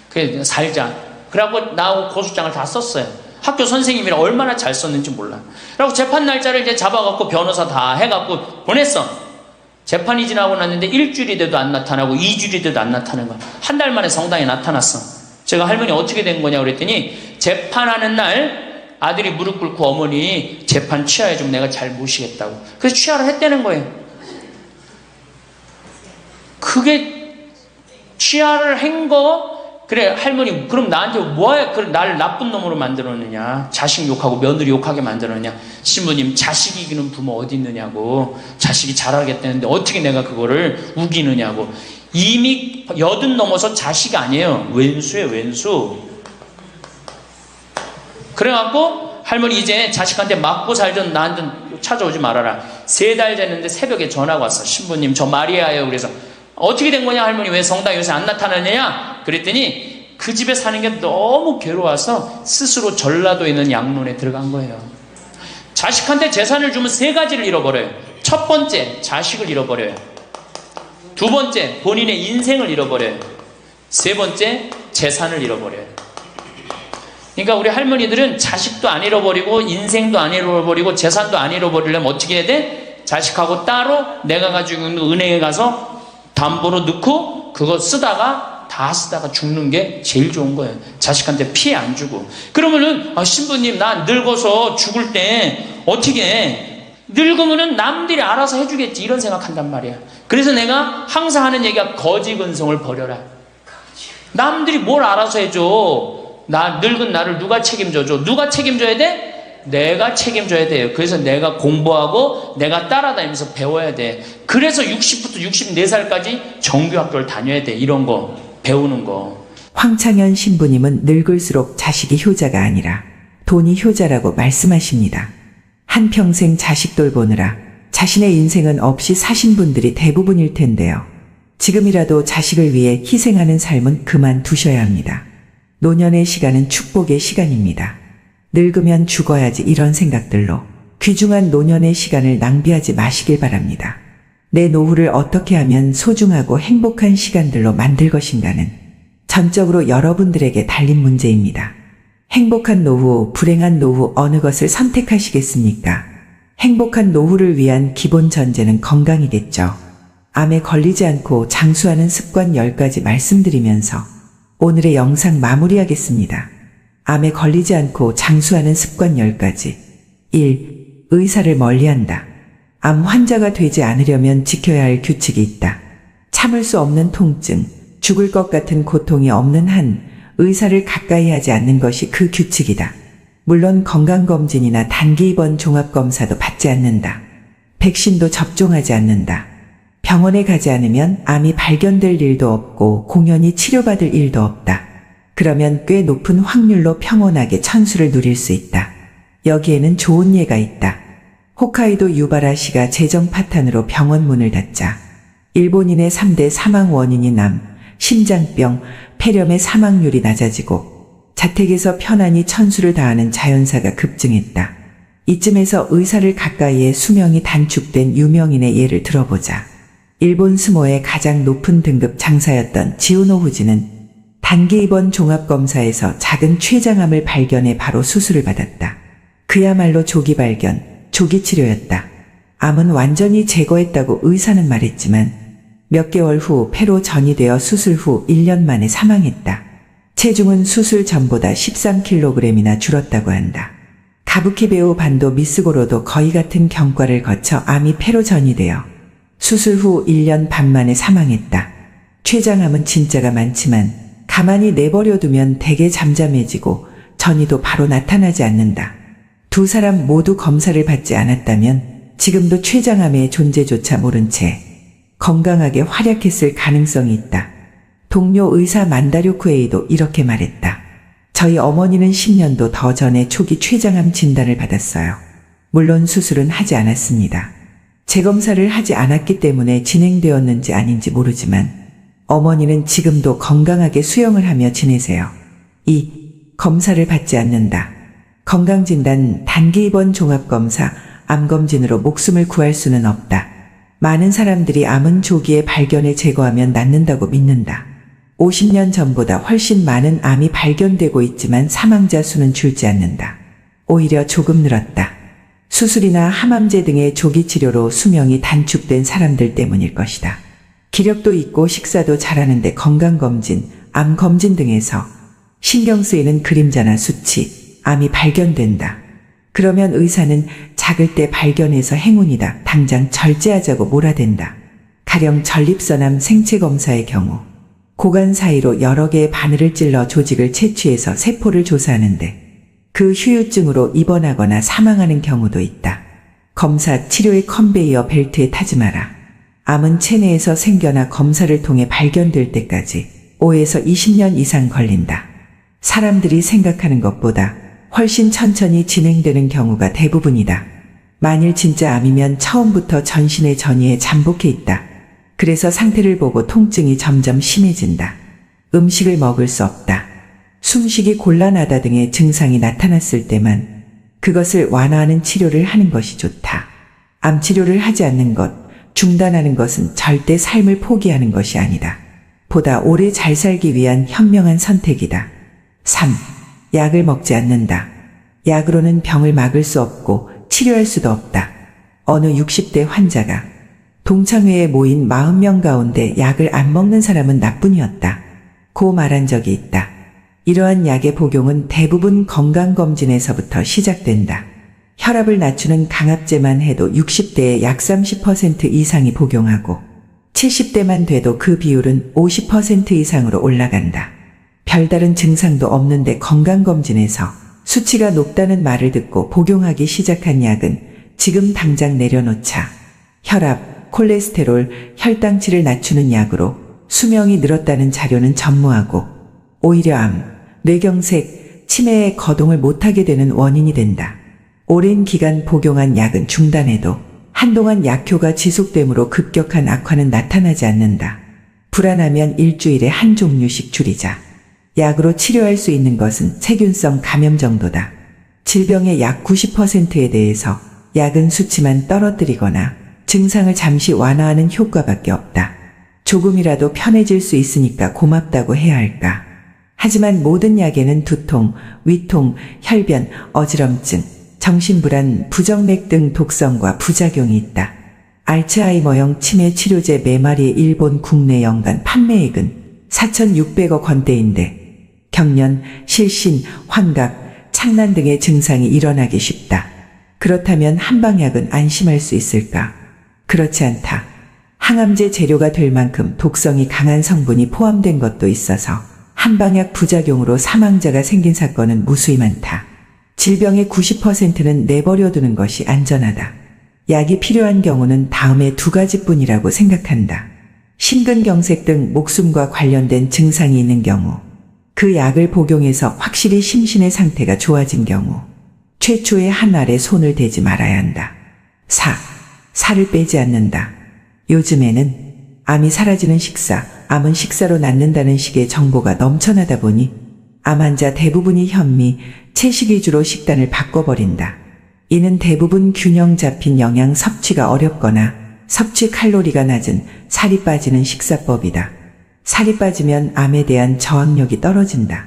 그래 살자. 그래갖고 나하고 고소장을 다 썼어요. 학교 선생님이라 얼마나 잘 썼는지 몰라. 그래갖고 재판 날짜를 이제 잡아갖고 변호사 다 해갖고 보냈어. 재판이 지나고 났는데 일주일이 돼도 안 나타나고 2주일이 돼도 안 나타나는 거야. 한 달 만에 성당에 나타났어. 제가 할머니 어떻게 된 거냐 그랬더니 재판하는 날 아들이 무릎 꿇고 어머니 재판 취하해 좀 내가 잘 모시겠다고. 그래서 취하를 했다는 거예요. 그게 취하를 한 거. 그래 할머니 그럼 나한테 뭐야 나를 나쁜 놈으로 만들었느냐. 자식 욕하고 며느리 욕하게 만들었느냐. 신부님 자식 이기는 부모 어디 있느냐고. 자식이 잘하겠다는데 어떻게 내가 그거를 우기느냐고. 이미 80 넘어서 자식이 아니에요. 왼수예요 왼수. 그래갖고 할머니 이제 자식한테 맞고 살던 나한테 찾아오지 말아라. 3달 됐는데 새벽에 전화가 왔어. 신부님 저 마리아예요. 그래서 어떻게 된 거냐 할머니 왜 성당 요새 안 나타나느냐 그랬더니 그 집에 사는 게 너무 괴로워서 스스로 전라도에 있는 양론에 들어간 거예요. 자식한테 재산을 주면 3가지를 잃어버려요. 첫 번째 자식을 잃어버려요. 2번째 본인의 인생을 잃어버려요. 3번째 재산을 잃어버려요. 그러니까 우리 할머니들은 자식도 안 잃어버리고 인생도 안 잃어버리고 재산도 안 잃어버리려면 어떻게 해야 돼? 자식하고 따로 내가 가지고 있는 은행에 가서 담보로 넣고 그거 다 쓰다가 죽는 게 제일 좋은 거예요. 자식한테 피해 안 주고. 그러면은 신부님 나 늙어서 죽을 때 어떻게 해? 늙으면은 남들이 알아서 해주겠지 이런 생각한단 말이야. 그래서 내가 항상 하는 얘기가 거지근성을 버려라. 남들이 뭘 알아서 해줘. 늙은 나를 누가 책임져줘? 누가 책임져야 돼? 내가 책임져야 돼요. 그래서 내가 공부하고 내가 따라다니면서 배워야 돼. 그래서 60부터 64살까지 정규학교를 다녀야 돼. 이런 거 배우는 거. 황창현 신부님은 늙을수록 자식이 효자가 아니라 돈이 효자라고 말씀하십니다. 한평생 자식 돌보느라 자신의 인생은 없이 사신 분들이 대부분일 텐데요. 지금이라도 자식을 위해 희생하는 삶은 그만두셔야 합니다. 노년의 시간은 축복의 시간입니다. 늙으면 죽어야지 이런 생각들로 귀중한 노년의 시간을 낭비하지 마시길 바랍니다. 내 노후를 어떻게 하면 소중하고 행복한 시간들로 만들 것인가는 전적으로 여러분들에게 달린 문제입니다. 행복한 노후, 불행한 노후 어느 것을 선택하시겠습니까? 행복한 노후를 위한 기본 전제는 건강이겠죠. 암에 걸리지 않고 장수하는 습관 10가지 말씀드리면서 오늘의 영상 마무리하겠습니다. 암에 걸리지 않고 장수하는 습관 10가지. 1. 의사를 멀리한다. 암 환자가 되지 않으려면 지켜야 할 규칙이 있다. 참을 수 없는 통증, 죽을 것 같은 고통이 없는 한 의사를 가까이 하지 않는 것이 그 규칙이다. 물론 건강검진이나 단기 입원 종합검사도 받지 않는다. 백신도 접종하지 않는다. 병원에 가지 않으면 암이 발견될 일도 없고 공연히 치료받을 일도 없다. 그러면 꽤 높은 확률로 평온하게 천수를 누릴 수 있다. 여기에는 좋은 예가 있다. 홋카이도 유바라시가 재정 파탄으로 병원 문을 닫자 일본인의 3대 사망 원인인 암, 심장병, 폐렴의 사망률이 낮아지고 자택에서 편안히 천수를 다하는 자연사가 급증했다. 이쯤에서 의사를 가까이에 수명이 단축된 유명인의 예를 들어보자. 일본 스모의 가장 높은 등급 장사였던 지오노 후지는 단기 입원 종합검사에서 작은 췌장암을 발견해 바로 수술을 받았다. 그야말로 조기 발견, 조기 치료였다. 암은 완전히 제거했다고 의사는 말했지만 몇 개월 후 폐로 전이되어 수술 후 1년 만에 사망했다. 체중은 수술 전보다 13kg이나 줄었다고 한다. 가부키 배우 반도 미스고로도 거의 같은 경과를 거쳐 암이 폐로 전이되어 수술 후 1년 반 만에 사망했다. 췌장암은 진짜가 많지만 가만히 내버려두면 대개 잠잠해지고 전이도 바로 나타나지 않는다. 두 사람 모두 검사를 받지 않았다면 지금도 췌장암의 존재조차 모른 채 건강하게 활약했을 가능성이 있다. 동료 의사 만다료쿠에이도 이렇게 말했다. 저희 어머니는 10년도 더 전에 초기 췌장암 진단을 받았어요. 물론 수술은 하지 않았습니다. 재검사를 하지 않았기 때문에 진행되었는지 아닌지 모르지만 어머니는 지금도 건강하게 수영을 하며 지내세요. 2. 검사를 받지 않는다. 건강진단, 단기 입원 종합검사, 암검진으로 목숨을 구할 수는 없다. 많은 사람들이 암은 조기에 발견해 제거하면 낫는다고 믿는다. 50년 전보다 훨씬 많은 암이 발견되고 있지만 사망자 수는 줄지 않는다. 오히려 조금 늘었다. 수술이나 항암제 등의 조기 치료로 수명이 단축된 사람들 때문일 것이다. 기력도 있고 식사도 잘하는데 건강검진, 암검진 등에서 신경 쓰이는 그림자나 수치, 암이 발견된다. 그러면 의사는 작을 때 발견해서 행운이다. 당장 절제하자고 몰아댄다. 가령 전립선암 생체검사의 경우 고관 사이로 여러 개의 바늘을 찔러 조직을 채취해서 세포를 조사하는데 그 후유증으로 입원하거나 사망하는 경우도 있다. 검사, 치료의 컨베이어 벨트에 타지 마라. 암은 체내에서 생겨나 검사를 통해 발견될 때까지 5에서 20년 이상 걸린다. 사람들이 생각하는 것보다 훨씬 천천히 진행되는 경우가 대부분이다. 만일 진짜 암이면 처음부터 전신의 전이에 잠복해 있다. 그래서 상태를 보고 통증이 점점 심해진다. 음식을 먹을 수 없다. 숨쉬기 곤란하다 등의 증상이 나타났을 때만 그것을 완화하는 치료를 하는 것이 좋다. 암 치료를 하지 않는 것, 중단하는 것은 절대 삶을 포기하는 것이 아니다. 보다 오래 잘 살기 위한 현명한 선택이다. 3. 약을 먹지 않는다. 약으로는 병을 막을 수 없고 치료할 수도 없다. 어느 60대 환자가 동창회에 모인 40명 가운데 약을 안 먹는 사람은 나뿐이었다. 고 말한 적이 있다. 이러한 약의 복용은 대부분 건강검진에서부터 시작된다. 혈압을 낮추는 강압제만 해도 60대의 약 30% 이상이 복용하고 70대만 돼도 그 비율은 50% 이상으로 올라간다. 별다른 증상도 없는데 건강검진에서 수치가 높다는 말을 듣고 복용하기 시작한 약은 지금 당장 내려놓자. 혈압, 콜레스테롤, 혈당치를 낮추는 약으로 수명이 늘었다는 자료는 전무하고 오히려 암, 뇌경색, 치매에 거동을 못하게 되는 원인이 된다. 오랜 기간 복용한 약은 중단해도 한동안 약효가 지속되므로 급격한 악화는 나타나지 않는다. 불안하면 일주일에 한 종류씩 줄이자. 약으로 치료할 수 있는 것은 세균성 감염 정도다. 질병의 약 90%에 대해서 약은 수치만 떨어뜨리거나 증상을 잠시 완화하는 효과밖에 없다. 조금이라도 편해질 수 있으니까 고맙다고 해야 할까? 하지만 모든 약에는 두통, 위통, 혈변, 어지럼증, 정신불안, 부정맥 등 독성과 부작용이 있다. 알츠하이머형 치매 치료제 매마리의 일본 국내 연간 판매액은 4,600억 원대인데 경련, 실신, 환각, 창난 등의 증상이 일어나기 쉽다. 그렇다면 한방약은 안심할 수 있을까? 그렇지 않다. 항암제 재료가 될 만큼 독성이 강한 성분이 포함된 것도 있어서 한방약 부작용으로 사망자가 생긴 사건은 무수히 많다. 질병의 90%는 내버려두는 것이 안전하다. 약이 필요한 경우는 다음에 2가지뿐이라고 생각한다. 심근경색 등 목숨과 관련된 증상이 있는 경우, 그 약을 복용해서 확실히 심신의 상태가 좋아진 경우, 최초의 한 알에 손을 대지 말아야 한다. 살을 빼지 않는다. 요즘에는 암이 사라지는 식사, 암은 식사로 낫는다는 식의 정보가 넘쳐나다 보니 암 환자 대부분이 현미, 채식 위주로 식단을 바꿔버린다. 이는 대부분 균형 잡힌 영양 섭취가 어렵거나 섭취 칼로리가 낮은 살이 빠지는 식사법이다. 살이 빠지면 암에 대한 저항력이 떨어진다.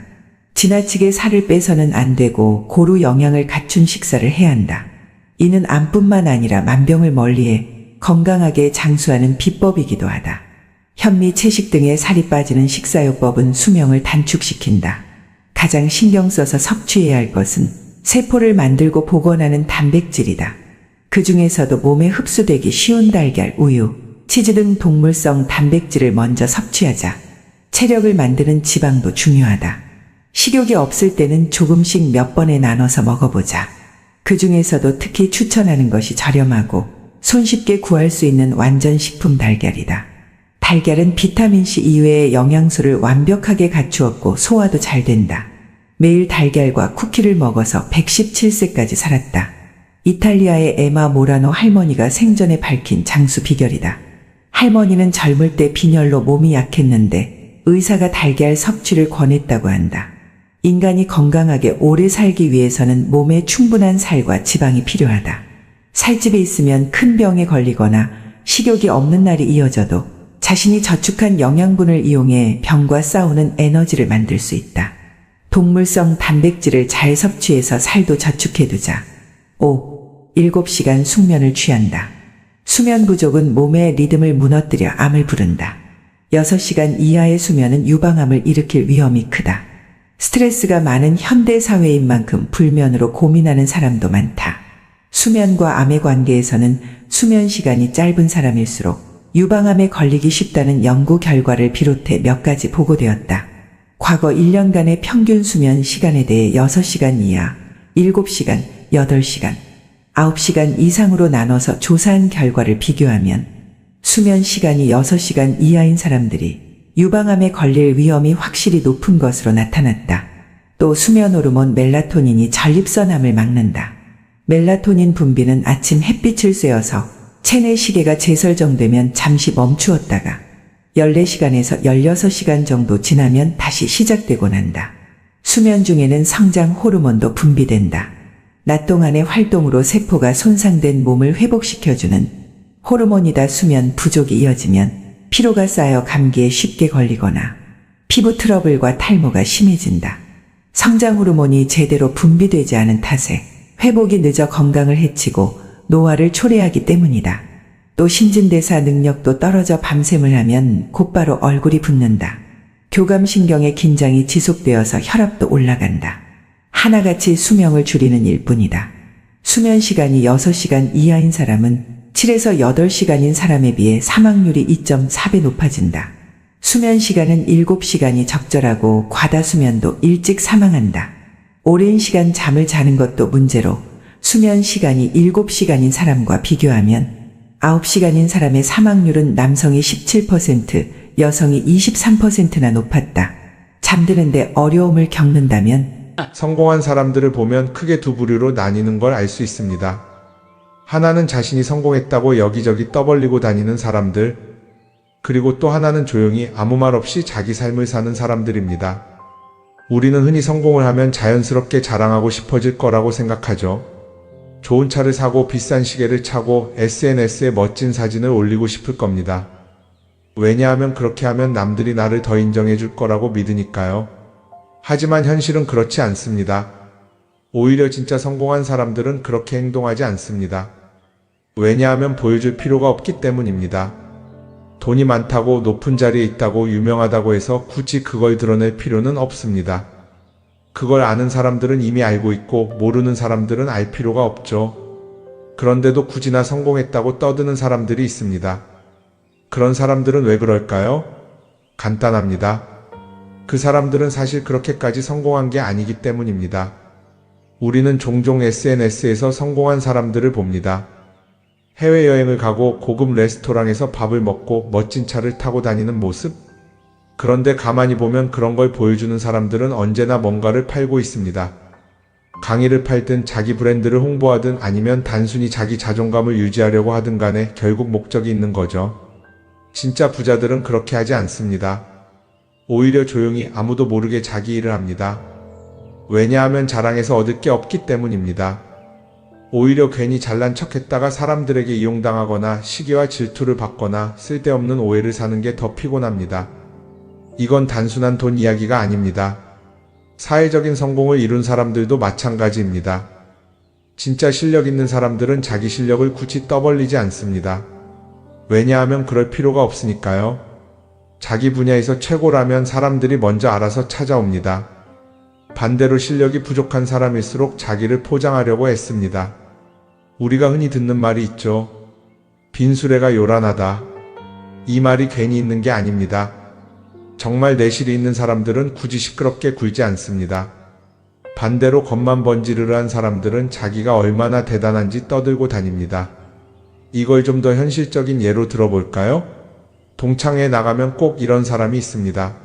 지나치게 살을 빼서는 안 되고 고루 영양을 갖춘 식사를 해야 한다. 이는 암뿐만 아니라 만병을 멀리해 건강하게 장수하는 비법이기도 하다. 현미, 채식 등의 살이 빠지는 식사요법은 수명을 단축시킨다. 가장 신경 써서 섭취해야 할 것은 세포를 만들고 복원하는 단백질이다. 그 중에서도 몸에 흡수되기 쉬운 달걀, 우유, 치즈 등 동물성 단백질을 먼저 섭취하자. 체력을 만드는 지방도 중요하다. 식욕이 없을 때는 조금씩 몇 번에 나눠서 먹어보자. 그 중에서도 특히 추천하는 것이 저렴하고 손쉽게 구할 수 있는 완전식품 달걀이다. 달걀은 비타민C 이외의 영양소를 완벽하게 갖추었고 소화도 잘 된다. 매일 달걀과 쿠키를 먹어서 117세까지 살았다. 이탈리아의 에마 모라노 할머니가 생전에 밝힌 장수 비결이다. 할머니는 젊을 때 빈혈로 몸이 약했는데 의사가 달걀 섭취를 권했다고 한다. 인간이 건강하게 오래 살기 위해서는 몸에 충분한 살과 지방이 필요하다. 살집에 있으면 큰 병에 걸리거나 식욕이 없는 날이 이어져도 자신이 저축한 영양분을 이용해 병과 싸우는 에너지를 만들 수 있다. 동물성 단백질을 잘 섭취해서 살도 저축해두자. 5. 7시간 숙면을 취한다. 수면 부족은 몸의 리듬을 무너뜨려 암을 부른다. 6시간 이하의 수면은 유방암을 일으킬 위험이 크다. 스트레스가 많은 현대 사회인 만큼 불면으로 고민하는 사람도 많다. 수면과 암의 관계에서는 수면 시간이 짧은 사람일수록 유방암에 걸리기 쉽다는 연구 결과를 비롯해 몇 가지 보고되었다. 과거 1년간의 평균 수면 시간에 대해 6시간 이하, 7시간, 8시간, 9시간 이상으로 나눠서 조사한 결과를 비교하면 수면 시간이 6시간 이하인 사람들이 유방암에 걸릴 위험이 확실히 높은 것으로 나타났다. 또 수면 호르몬 멜라토닌이 전립선암을 막는다. 멜라토닌 분비는 아침 햇빛을 쐬어서 체내 시계가 재설정되면 잠시 멈추었다가 14시간에서 16시간 정도 지나면 다시 시작되곤 한다. 수면 중에는 성장 호르몬도 분비된다. 낮 동안의 활동으로 세포가 손상된 몸을 회복시켜주는 호르몬이다. 수면 부족이 이어지면 피로가 쌓여 감기에 쉽게 걸리거나 피부 트러블과 탈모가 심해진다. 성장 호르몬이 제대로 분비되지 않은 탓에 회복이 늦어 건강을 해치고 노화를 초래하기 때문이다. 또 신진대사 능력도 떨어져 밤샘을 하면 곧바로 얼굴이 붓는다. 교감신경의 긴장이 지속되어서 혈압도 올라간다. 하나같이 수명을 줄이는 일뿐이다. 수면 시간이 6시간 이하인 사람은 7에서 8시간인 사람에 비해 사망률이 2.4배 높아진다. 수면 시간은 7시간이 적절하고 과다 수면도 일찍 사망한다. 오랜 시간 잠을 자는 것도 문제로 수면 시간이 7시간인 사람과 비교하면 9시간인 사람의 사망률은 남성이 17%, 여성이 23%나 높았다. 잠드는데 어려움을 겪는다면 성공한 사람들을 보면 크게 두 부류로 나뉘는 걸 알 수 있습니다. 하나는 자신이 성공했다고 여기저기 떠벌리고 다니는 사람들, 그리고 또 하나는 조용히 아무 말 없이 자기 삶을 사는 사람들입니다. 우리는 흔히 성공을 하면 자연스럽게 자랑하고 싶어질 거라고 생각하죠. 좋은 차를 사고 비싼 시계를 차고 SNS에 멋진 사진을 올리고 싶을 겁니다. 왜냐하면 그렇게 하면 남들이 나를 더 인정해 줄 거라고 믿으니까요. 하지만 현실은 그렇지 않습니다. 오히려 진짜 성공한 사람들은 그렇게 행동하지 않습니다. 왜냐하면 보여줄 필요가 없기 때문입니다. 돈이 많다고 높은 자리에 있다고 유명하다고 해서 굳이 그걸 드러낼 필요는 없습니다. 그걸 아는 사람들은 이미 알고 있고 모르는 사람들은 알 필요가 없죠. 그런데도 굳이 나 성공했다고 떠드는 사람들이 있습니다. 그런 사람들은 왜 그럴까요? 간단합니다. 그 사람들은 사실 그렇게까지 성공한 게 아니기 때문입니다. 우리는 종종 SNS에서 성공한 사람들을 봅니다. 해외여행을 가고 고급 레스토랑에서 밥을 먹고 멋진 차를 타고 다니는 모습? 그런데 가만히 보면 그런 걸 보여주는 사람들은 언제나 뭔가를 팔고 있습니다. 강의를 팔든 자기 브랜드를 홍보하든 아니면 단순히 자기 자존감을 유지하려고 하든 간에 결국 목적이 있는 거죠. 진짜 부자들은 그렇게 하지 않습니다. 오히려 조용히 아무도 모르게 자기 일을 합니다. 왜냐하면 자랑해서 얻을 게 없기 때문입니다. 오히려 괜히 잘난 척했다가 사람들에게 이용당하거나 시기와 질투를 받거나 쓸데없는 오해를 사는 게 더 피곤합니다. 이건 단순한 돈 이야기가 아닙니다. 사회적인 성공을 이룬 사람들도 마찬가지입니다. 진짜 실력 있는 사람들은 자기 실력을 굳이 떠벌리지 않습니다. 왜냐하면 그럴 필요가 없으니까요. 자기 분야에서 최고라면 사람들이 먼저 알아서 찾아옵니다. 반대로 실력이 부족한 사람일수록 자기를 포장하려고 애씁니다. 우리가 흔히 듣는 말이 있죠. 빈수레가 요란하다. 이 말이 괜히 있는 게 아닙니다. 정말 내실이 있는 사람들은 굳이 시끄럽게 굴지 않습니다. 반대로 겉만 번지르르한 사람들은 자기가 얼마나 대단한지 떠들고 다닙니다. 이걸 좀 더 현실적인 예로 들어볼까요? 동창회에 나가면 꼭 이런 사람이 있습니다.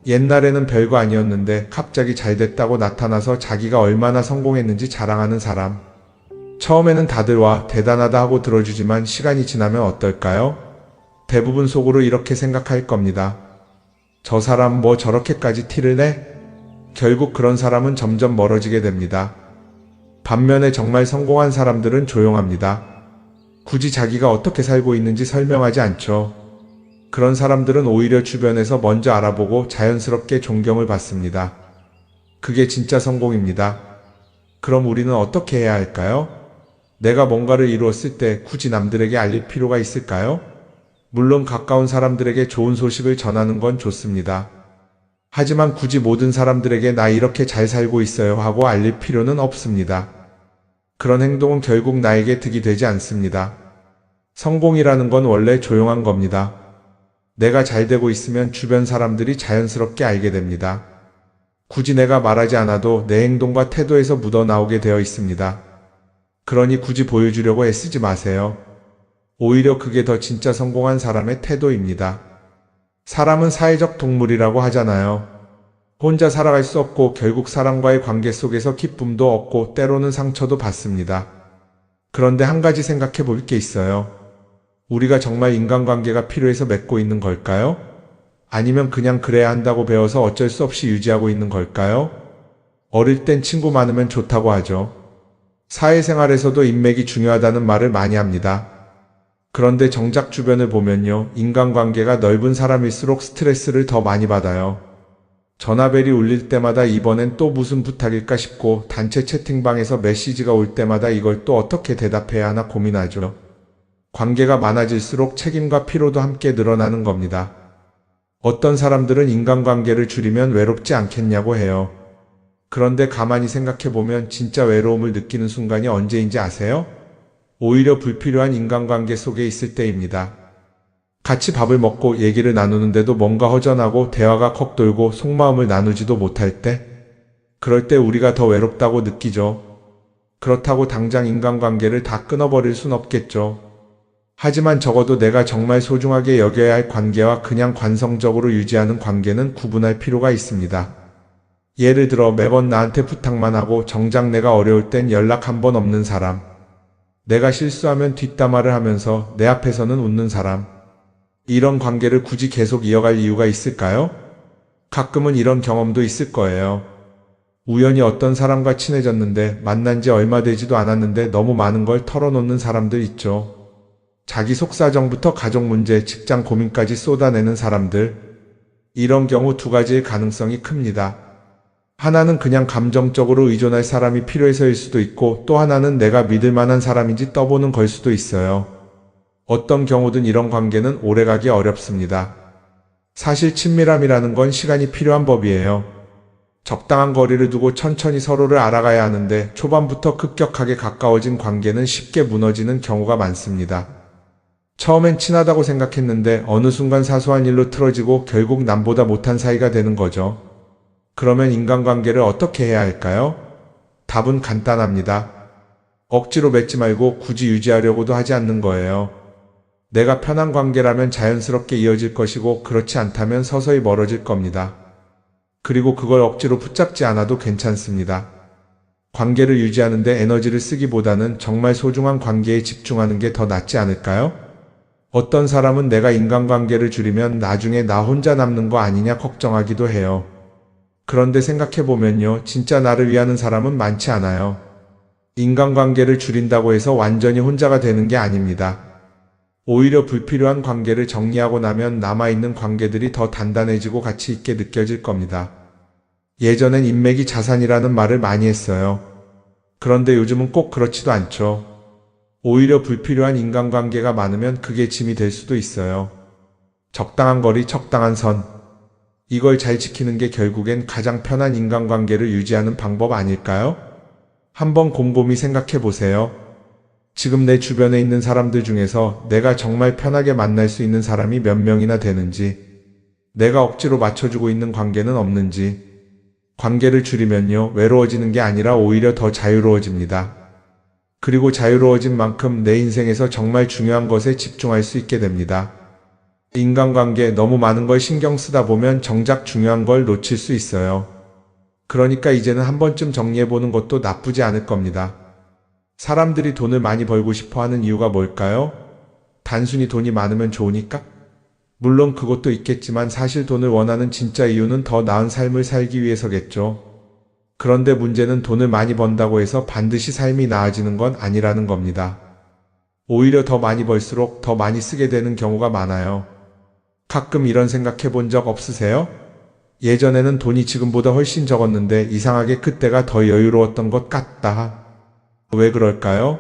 옛날에는 별거 아니었는데 갑자기 잘 됐다고 나타나서 자기가 얼마나 성공했는지 자랑하는 사람. 처음에는 다들 와 대단하다 하고 들어주지만 시간이 지나면 어떨까요? 대부분 속으로 이렇게 생각할 겁니다. 저 사람 뭐 저렇게까지 티를 내? 결국 그런 사람은 점점 멀어지게 됩니다. 반면에 정말 성공한 사람들은 조용합니다. 굳이 자기가 어떻게 살고 있는지 설명하지 않죠. 그런 사람들은 오히려 주변에서 먼저 알아보고 자연스럽게 존경을 받습니다. 그게 진짜 성공입니다. 그럼 우리는 어떻게 해야 할까요? 내가 뭔가를 이루었을 때 굳이 남들에게 알릴 필요가 있을까요? 물론 가까운 사람들에게 좋은 소식을 전하는 건 좋습니다. 하지만 굳이 모든 사람들에게 나 이렇게 잘 살고 있어요 하고 알릴 필요는 없습니다. 그런 행동은 결국 나에게 득이 되지 않습니다. 성공이라는 건 원래 조용한 겁니다. 내가 잘 되고 있으면 주변 사람들이 자연스럽게 알게 됩니다. 굳이 내가 말하지 않아도 내 행동과 태도에서 묻어나오게 되어 있습니다. 그러니 굳이 보여주려고 애쓰지 마세요. 오히려 그게 더 진짜 성공한 사람의 태도입니다. 사람은 사회적 동물이라고 하잖아요. 혼자 살아갈 수 없고 결국 사람과의 관계 속에서 기쁨도 얻고 때로는 상처도 받습니다. 그런데 한 가지 생각해 볼 게 있어요. 우리가 정말 인간관계가 필요해서 맺고 있는 걸까요? 아니면 그냥 그래야 한다고 배워서 어쩔 수 없이 유지하고 있는 걸까요? 어릴 땐 친구 많으면 좋다고 하죠. 사회생활에서도 인맥이 중요하다는 말을 많이 합니다. 그런데 정작 주변을 보면요. 인간관계가 넓은 사람일수록 스트레스를 더 많이 받아요. 전화벨이 울릴 때마다 이번엔 또 무슨 부탁일까 싶고 단체 채팅방에서 메시지가 올 때마다 이걸 또 어떻게 대답해야 하나 고민하죠. 관계가 많아질수록 책임과 피로도 함께 늘어나는 겁니다. 어떤 사람들은 인간관계를 줄이면 외롭지 않겠냐고 해요. 그런데 가만히 생각해보면 진짜 외로움을 느끼는 순간이 언제인지 아세요? 오히려 불필요한 인간관계 속에 있을 때입니다. 같이 밥을 먹고 얘기를 나누는데도 뭔가 허전하고 대화가 컥 돌고 속마음을 나누지도 못할 때? 그럴 때 우리가 더 외롭다고 느끼죠. 그렇다고 당장 인간관계를 다 끊어버릴 순 없겠죠. 하지만 적어도 내가 정말 소중하게 여겨야 할 관계와 그냥 관성적으로 유지하는 관계는 구분할 필요가 있습니다. 예를 들어 매번 나한테 부탁만 하고 정작 내가 어려울 땐 연락 한 번 없는 사람. 내가 실수하면 뒷담화를 하면서 내 앞에서는 웃는 사람. 이런 관계를 굳이 계속 이어갈 이유가 있을까요? 가끔은 이런 경험도 있을 거예요. 우연히 어떤 사람과 친해졌는데 만난 지 얼마 되지도 않았는데 너무 많은 걸 털어놓는 사람들 있죠. 자기 속사정부터 가족 문제, 직장 고민까지 쏟아내는 사람들. 이런 경우 두 가지의 가능성이 큽니다. 하나는 그냥 감정적으로 의존할 사람이 필요해서일 수도 있고 또 하나는 내가 믿을 만한 사람인지 떠보는 걸 수도 있어요. 어떤 경우든 이런 관계는 오래가기 어렵습니다. 사실 친밀함이라는 건 시간이 필요한 법이에요. 적당한 거리를 두고 천천히 서로를 알아가야 하는데 초반부터 급격하게 가까워진 관계는 쉽게 무너지는 경우가 많습니다. 처음엔 친하다고 생각했는데 어느 순간 사소한 일로 틀어지고 결국 남보다 못한 사이가 되는 거죠. 그러면 인간관계를 어떻게 해야 할까요? 답은 간단합니다. 억지로 맺지 말고 굳이 유지하려고도 하지 않는 거예요. 내가 편한 관계라면 자연스럽게 이어질 것이고 그렇지 않다면 서서히 멀어질 겁니다. 그리고 그걸 억지로 붙잡지 않아도 괜찮습니다. 관계를 유지하는데 에너지를 쓰기보다는 정말 소중한 관계에 집중하는 게 더 낫지 않을까요? 어떤 사람은 내가 인간관계를 줄이면 나중에 나 혼자 남는 거 아니냐 걱정하기도 해요. 그런데 생각해보면요, 진짜 나를 위하는 사람은 많지 않아요. 인간관계를 줄인다고 해서 완전히 혼자가 되는 게 아닙니다. 오히려 불필요한 관계를 정리하고 나면 남아있는 관계들이 더 단단해지고 가치 있게 느껴질 겁니다. 예전엔 인맥이 자산이라는 말을 많이 했어요. 그런데 요즘은 꼭 그렇지도 않죠. 오히려 불필요한 인간관계가 많으면 그게 짐이 될 수도 있어요. 적당한 거리, 적당한 선. 이걸 잘 지키는 게 결국엔 가장 편한 인간관계를 유지하는 방법 아닐까요? 한번 곰곰이 생각해 보세요. 지금 내 주변에 있는 사람들 중에서 내가 정말 편하게 만날 수 있는 사람이 몇 명이나 되는지, 내가 억지로 맞춰주고 있는 관계는 없는지. 관계를 줄이면요, 외로워지는 게 아니라 오히려 더 자유로워집니다. 그리고 자유로워진 만큼 내 인생에서 정말 중요한 것에 집중할 수 있게 됩니다. 인간관계에 너무 많은 걸 신경 쓰다 보면 정작 중요한 걸 놓칠 수 있어요. 그러니까 이제는 한 번쯤 정리해보는 것도 나쁘지 않을 겁니다. 사람들이 돈을 많이 벌고 싶어 하는 이유가 뭘까요? 단순히 돈이 많으면 좋으니까? 물론 그것도 있겠지만 사실 돈을 원하는 진짜 이유는 더 나은 삶을 살기 위해서겠죠. 그런데 문제는 돈을 많이 번다고 해서 반드시 삶이 나아지는 건 아니라는 겁니다. 오히려 더 많이 벌수록 더 많이 쓰게 되는 경우가 많아요. 가끔 이런 생각 해본 적 없으세요? 예전에는 돈이 지금보다 훨씬 적었는데 이상하게 그때가 더 여유로웠던 것 같다. 왜 그럴까요?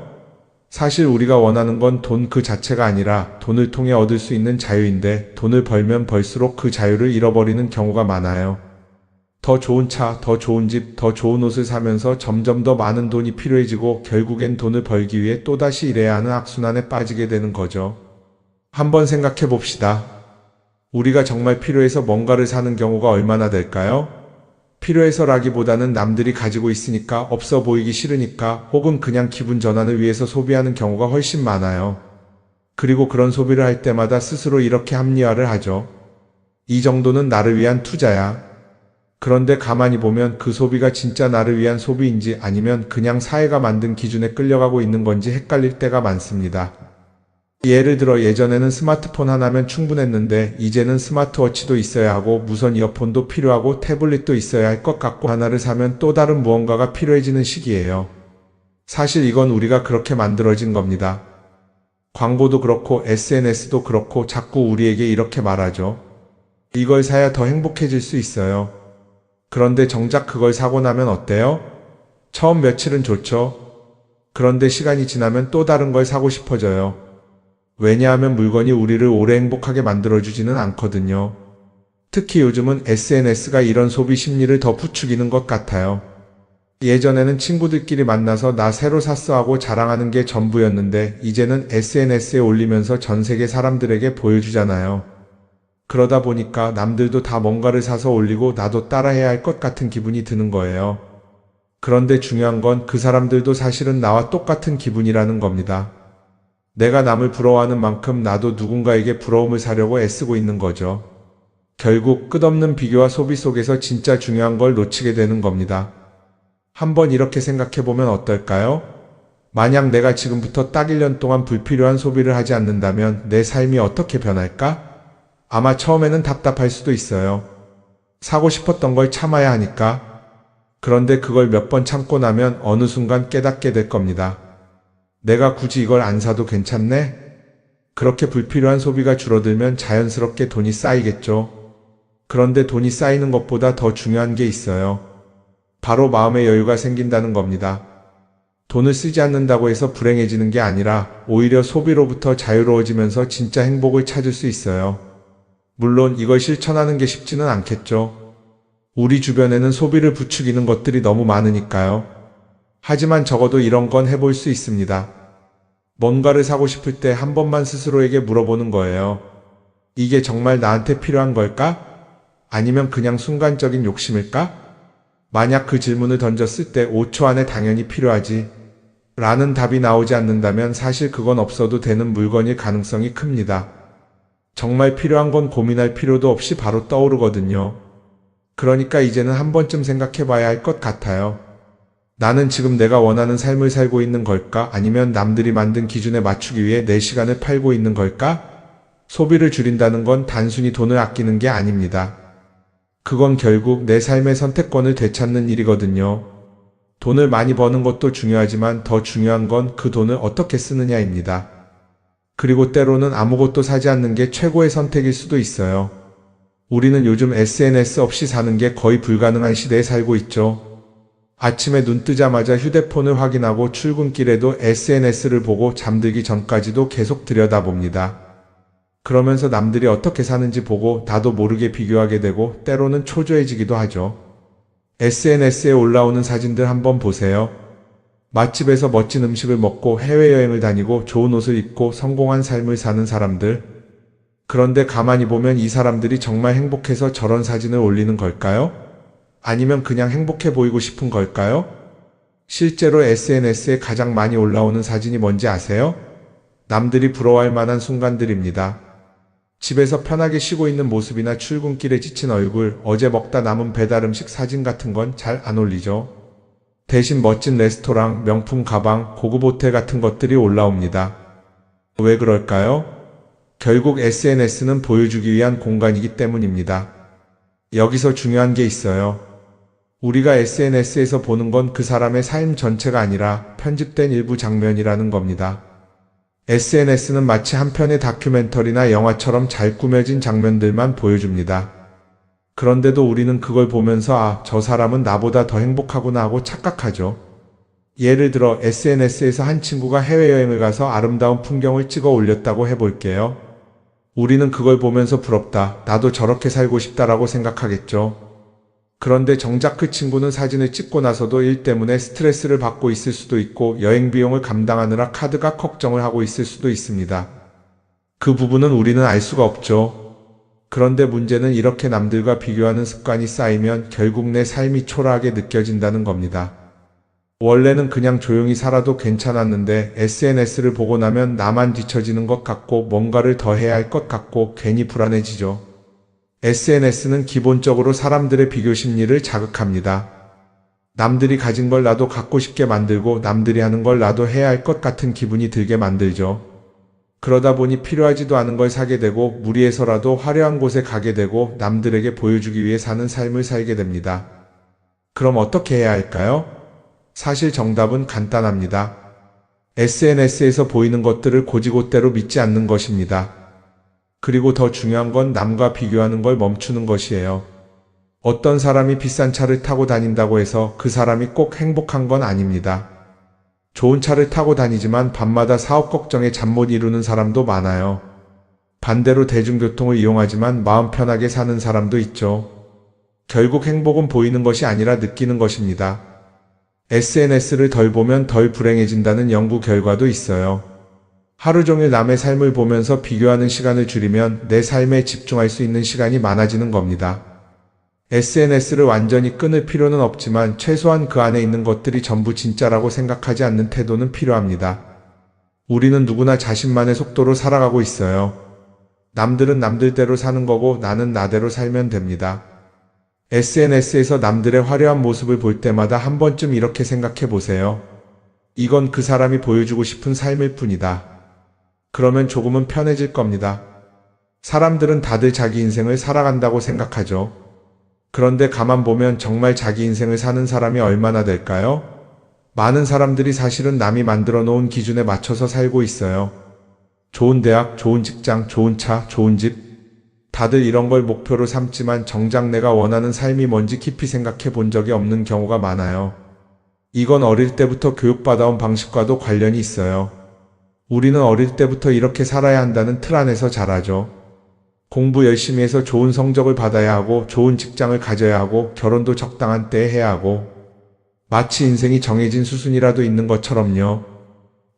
사실 우리가 원하는 건 돈 그 자체가 아니라 돈을 통해 얻을 수 있는 자유인데 돈을 벌면 벌수록 그 자유를 잃어버리는 경우가 많아요. 더 좋은 차, 더 좋은 집, 더 좋은 옷을 사면서 점점 더 많은 돈이 필요해지고 결국엔 돈을 벌기 위해 또다시 일해야 하는 악순환에 빠지게 되는 거죠. 한번 생각해 봅시다. 우리가 정말 필요해서 뭔가를 사는 경우가 얼마나 될까요? 필요해서라기보다는 남들이 가지고 있으니까, 없어 보이기 싫으니까, 혹은 그냥 기분 전환을 위해서 소비하는 경우가 훨씬 많아요. 그리고 그런 소비를 할 때마다 스스로 이렇게 합리화를 하죠. 이 정도는 나를 위한 투자야. 그런데 가만히 보면 그 소비가 진짜 나를 위한 소비인지 아니면 그냥 사회가 만든 기준에 끌려가고 있는 건지 헷갈릴 때가 많습니다. 예를 들어 예전에는 스마트폰 하나면 충분했는데 이제는 스마트워치도 있어야 하고 무선 이어폰도 필요하고 태블릿도 있어야 할 것 같고 하나를 사면 또 다른 무언가가 필요해지는 시기예요. 사실 이건 우리가 그렇게 만들어진 겁니다. 광고도 그렇고 SNS도 그렇고 자꾸 우리에게 이렇게 말하죠. 이걸 사야 더 행복해질 수 있어요. 그런데 정작 그걸 사고 나면 어때요? 처음 며칠은 좋죠. 그런데 시간이 지나면 또 다른 걸 사고 싶어져요. 왜냐하면 물건이 우리를 오래 행복하게 만들어주지는 않거든요. 특히 요즘은 SNS가 이런 소비 심리를 더 부추기는 것 같아요. 예전에는 친구들끼리 만나서 나 새로 샀어 하고 자랑하는 게 전부였는데 이제는 SNS에 올리면서 전 세계 사람들에게 보여주잖아요. 그러다 보니까 남들도 다 뭔가를 사서 올리고 나도 따라해야 할 것 같은 기분이 드는 거예요. 그런데 중요한 건 그 사람들도 사실은 나와 똑같은 기분이라는 겁니다. 내가 남을 부러워하는 만큼 나도 누군가에게 부러움을 사려고 애쓰고 있는 거죠. 결국 끝없는 비교와 소비 속에서 진짜 중요한 걸 놓치게 되는 겁니다. 한번 이렇게 생각해보면 어떨까요? 만약 내가 지금부터 딱 1년 동안 불필요한 소비를 하지 않는다면 내 삶이 어떻게 변할까? 아마 처음에는 답답할 수도 있어요. 사고 싶었던 걸 참아야 하니까. 그런데 그걸 몇 번 참고 나면 어느 순간 깨닫게 될 겁니다. 내가 굳이 이걸 안 사도 괜찮네? 그렇게 불필요한 소비가 줄어들면 자연스럽게 돈이 쌓이겠죠. 그런데 돈이 쌓이는 것보다 더 중요한 게 있어요. 바로 마음의 여유가 생긴다는 겁니다. 돈을 쓰지 않는다고 해서 불행해지는 게 아니라 오히려 소비로부터 자유로워지면서 진짜 행복을 찾을 수 있어요. 물론 이걸 실천하는 게 쉽지는 않겠죠. 우리 주변에는 소비를 부추기는 것들이 너무 많으니까요. 하지만 적어도 이런 건 해볼 수 있습니다. 뭔가를 사고 싶을 때 한 번만 스스로에게 물어보는 거예요. 이게 정말 나한테 필요한 걸까? 아니면 그냥 순간적인 욕심일까? 만약 그 질문을 던졌을 때 5초 안에 당연히 필요하지 라는 답이 나오지 않는다면 사실 그건 없어도 되는 물건일 가능성이 큽니다. 정말 필요한 건 고민할 필요도 없이 바로 떠오르거든요. 그러니까 이제는 한 번쯤 생각해 봐야 할 것 같아요. 나는 지금 내가 원하는 삶을 살고 있는 걸까? 아니면 남들이 만든 기준에 맞추기 위해 내 시간을 팔고 있는 걸까? 소비를 줄인다는 건 단순히 돈을 아끼는 게 아닙니다. 그건 결국 내 삶의 선택권을 되찾는 일이거든요. 돈을 많이 버는 것도 중요하지만 더 중요한 건 그 돈을 어떻게 쓰느냐입니다. 그리고 때로는 아무것도 사지 않는 게 최고의 선택일 수도 있어요. 우리는 요즘 SNS 없이 사는 게 거의 불가능한 시대에 살고 있죠. 아침에 눈 뜨자마자 휴대폰을 확인하고 출근길에도 SNS를 보고 잠들기 전까지도 계속 들여다봅니다. 그러면서 남들이 어떻게 사는지 보고 나도 모르게 비교하게 되고 때로는 초조해지기도 하죠. SNS에 올라오는 사진들 한번 보세요. 맛집에서 멋진 음식을 먹고 해외여행을 다니고 좋은 옷을 입고 성공한 삶을 사는 사람들. 그런데 가만히 보면 이 사람들이 정말 행복해서 저런 사진을 올리는 걸까요? 아니면 그냥 행복해 보이고 싶은 걸까요? 실제로 SNS에 가장 많이 올라오는 사진이 뭔지 아세요? 남들이 부러워할 만한 순간들입니다. 집에서 편하게 쉬고 있는 모습이나 출근길에 지친 얼굴, 어제 먹다 남은 배달 음식 사진 같은 건 잘 안 올리죠. 대신 멋진 레스토랑, 명품 가방, 고급 호텔 같은 것들이 올라옵니다. 왜 그럴까요? 결국 SNS는 보여주기 위한 공간이기 때문입니다. 여기서 중요한 게 있어요. 우리가 SNS에서 보는 건 그 사람의 삶 전체가 아니라 편집된 일부 장면이라는 겁니다. SNS는 마치 한 편의 다큐멘터리나 영화처럼 잘 꾸며진 장면들만 보여줍니다. 그런데도 우리는 그걸 보면서 아, 저 사람은 나보다 더 행복하구나 하고 착각하죠. 예를 들어 SNS에서 한 친구가 해외여행을 가서 아름다운 풍경을 찍어 올렸다고 해볼게요. 우리는 그걸 보면서 부럽다, 나도 저렇게 살고 싶다라고 생각하겠죠. 그런데 정작 그 친구는 사진을 찍고 나서도 일 때문에 스트레스를 받고 있을 수도 있고 여행 비용을 감당하느라 카드가 걱정을 하고 있을 수도 있습니다. 그 부분은 우리는 알 수가 없죠. 그런데 문제는 이렇게 남들과 비교하는 습관이 쌓이면 결국 내 삶이 초라하게 느껴진다는 겁니다. 원래는 그냥 조용히 살아도 괜찮았는데 SNS를 보고 나면 나만 뒤처지는 것 같고 뭔가를 더 해야 할 것 같고 괜히 불안해지죠. SNS는 기본적으로 사람들의 비교 심리를 자극합니다. 남들이 가진 걸 나도 갖고 싶게 만들고 남들이 하는 걸 나도 해야 할 것 같은 기분이 들게 만들죠. 그러다 보니 필요하지도 않은 걸 사게 되고 무리해서라도 화려한 곳에 가게 되고 남들에게 보여주기 위해 사는 삶을 살게 됩니다. 그럼 어떻게 해야 할까요? 사실 정답은 간단합니다. SNS에서 보이는 것들을 곧이곧대로 믿지 않는 것입니다. 그리고 더 중요한 건 남과 비교하는 걸 멈추는 것이에요. 어떤 사람이 비싼 차를 타고 다닌다고 해서 그 사람이 꼭 행복한 건 아닙니다. 좋은 차를 타고 다니지만 밤마다 사업 걱정에 잠 못 이루는 사람도 많아요. 반대로 대중교통을 이용하지만 마음 편하게 사는 사람도 있죠. 결국 행복은 보이는 것이 아니라 느끼는 것입니다. SNS를 덜 보면 덜 불행해진다는 연구 결과도 있어요. 하루 종일 남의 삶을 보면서 비교하는 시간을 줄이면 내 삶에 집중할 수 있는 시간이 많아지는 겁니다. SNS를 완전히 끊을 필요는 없지만 최소한 그 안에 있는 것들이 전부 진짜라고 생각하지 않는 태도는 필요합니다. 우리는 누구나 자신만의 속도로 살아가고 있어요. 남들은 남들대로 사는 거고 나는 나대로 살면 됩니다. SNS에서 남들의 화려한 모습을 볼 때마다 한 번쯤 이렇게 생각해 보세요. 이건 그 사람이 보여주고 싶은 삶일 뿐이다. 그러면 조금은 편해질 겁니다. 사람들은 다들 자기 인생을 살아간다고 생각하죠. 그런데 가만 보면 정말 자기 인생을 사는 사람이 얼마나 될까요? 많은 사람들이 사실은 남이 만들어 놓은 기준에 맞춰서 살고 있어요. 좋은 대학, 좋은 직장, 좋은 차, 좋은 집. 다들 이런 걸 목표로 삼지만 정작 내가 원하는 삶이 뭔지 깊이 생각해 본 적이 없는 경우가 많아요. 이건 어릴 때부터 교육받아온 방식과도 관련이 있어요. 우리는 어릴 때부터 이렇게 살아야 한다는 틀 안에서 자라죠. 공부 열심히 해서 좋은 성적을 받아야 하고, 좋은 직장을 가져야 하고, 결혼도 적당한 때에 해야 하고, 마치 인생이 정해진 수순이라도 있는 것처럼요.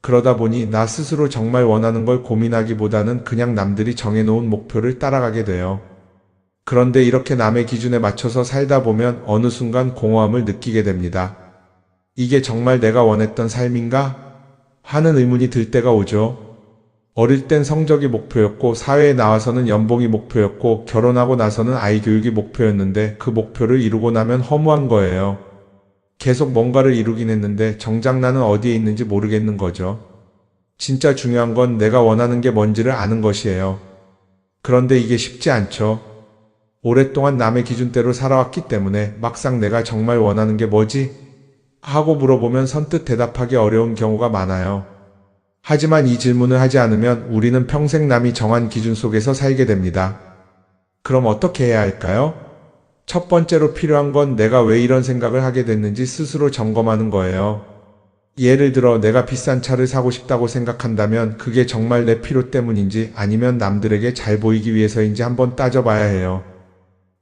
그러다 보니 나 스스로 정말 원하는 걸 고민하기보다는 그냥 남들이 정해놓은 목표를 따라가게 돼요. 그런데 이렇게 남의 기준에 맞춰서 살다 보면 어느 순간 공허함을 느끼게 됩니다. 이게 정말 내가 원했던 삶인가? 하는 의문이 들 때가 오죠. 어릴 땐 성적이 목표였고, 사회에 나와서는 연봉이 목표였고, 결혼하고 나서는 아이 교육이 목표였는데 그 목표를 이루고 나면 허무한 거예요. 계속 뭔가를 이루긴 했는데 정작 나는 어디에 있는지 모르겠는 거죠. 진짜 중요한 건 내가 원하는 게 뭔지를 아는 것이에요. 그런데 이게 쉽지 않죠. 오랫동안 남의 기준대로 살아왔기 때문에 막상 내가 정말 원하는 게 뭐지? 하고 물어보면 선뜻 대답하기 어려운 경우가 많아요. 하지만 이 질문을 하지 않으면 우리는 평생 남이 정한 기준 속에서 살게 됩니다. 그럼 어떻게 해야 할까요? 첫 번째로 필요한 건 내가 왜 이런 생각을 하게 됐는지 스스로 점검하는 거예요. 예를 들어 내가 비싼 차를 사고 싶다고 생각한다면 그게 정말 내 필요 때문인지 아니면 남들에게 잘 보이기 위해서인지 한번 따져봐야 해요.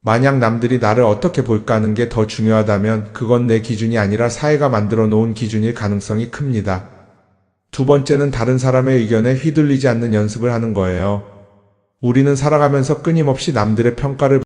만약 남들이 나를 어떻게 볼까 하는 게 더 중요하다면 그건 내 기준이 아니라 사회가 만들어 놓은 기준일 가능성이 큽니다. 두 번째는 다른 사람의 의견에 휘둘리지 않는 연습을 하는 거예요. 우리는 살아가면서 끊임없이 남들의 평가를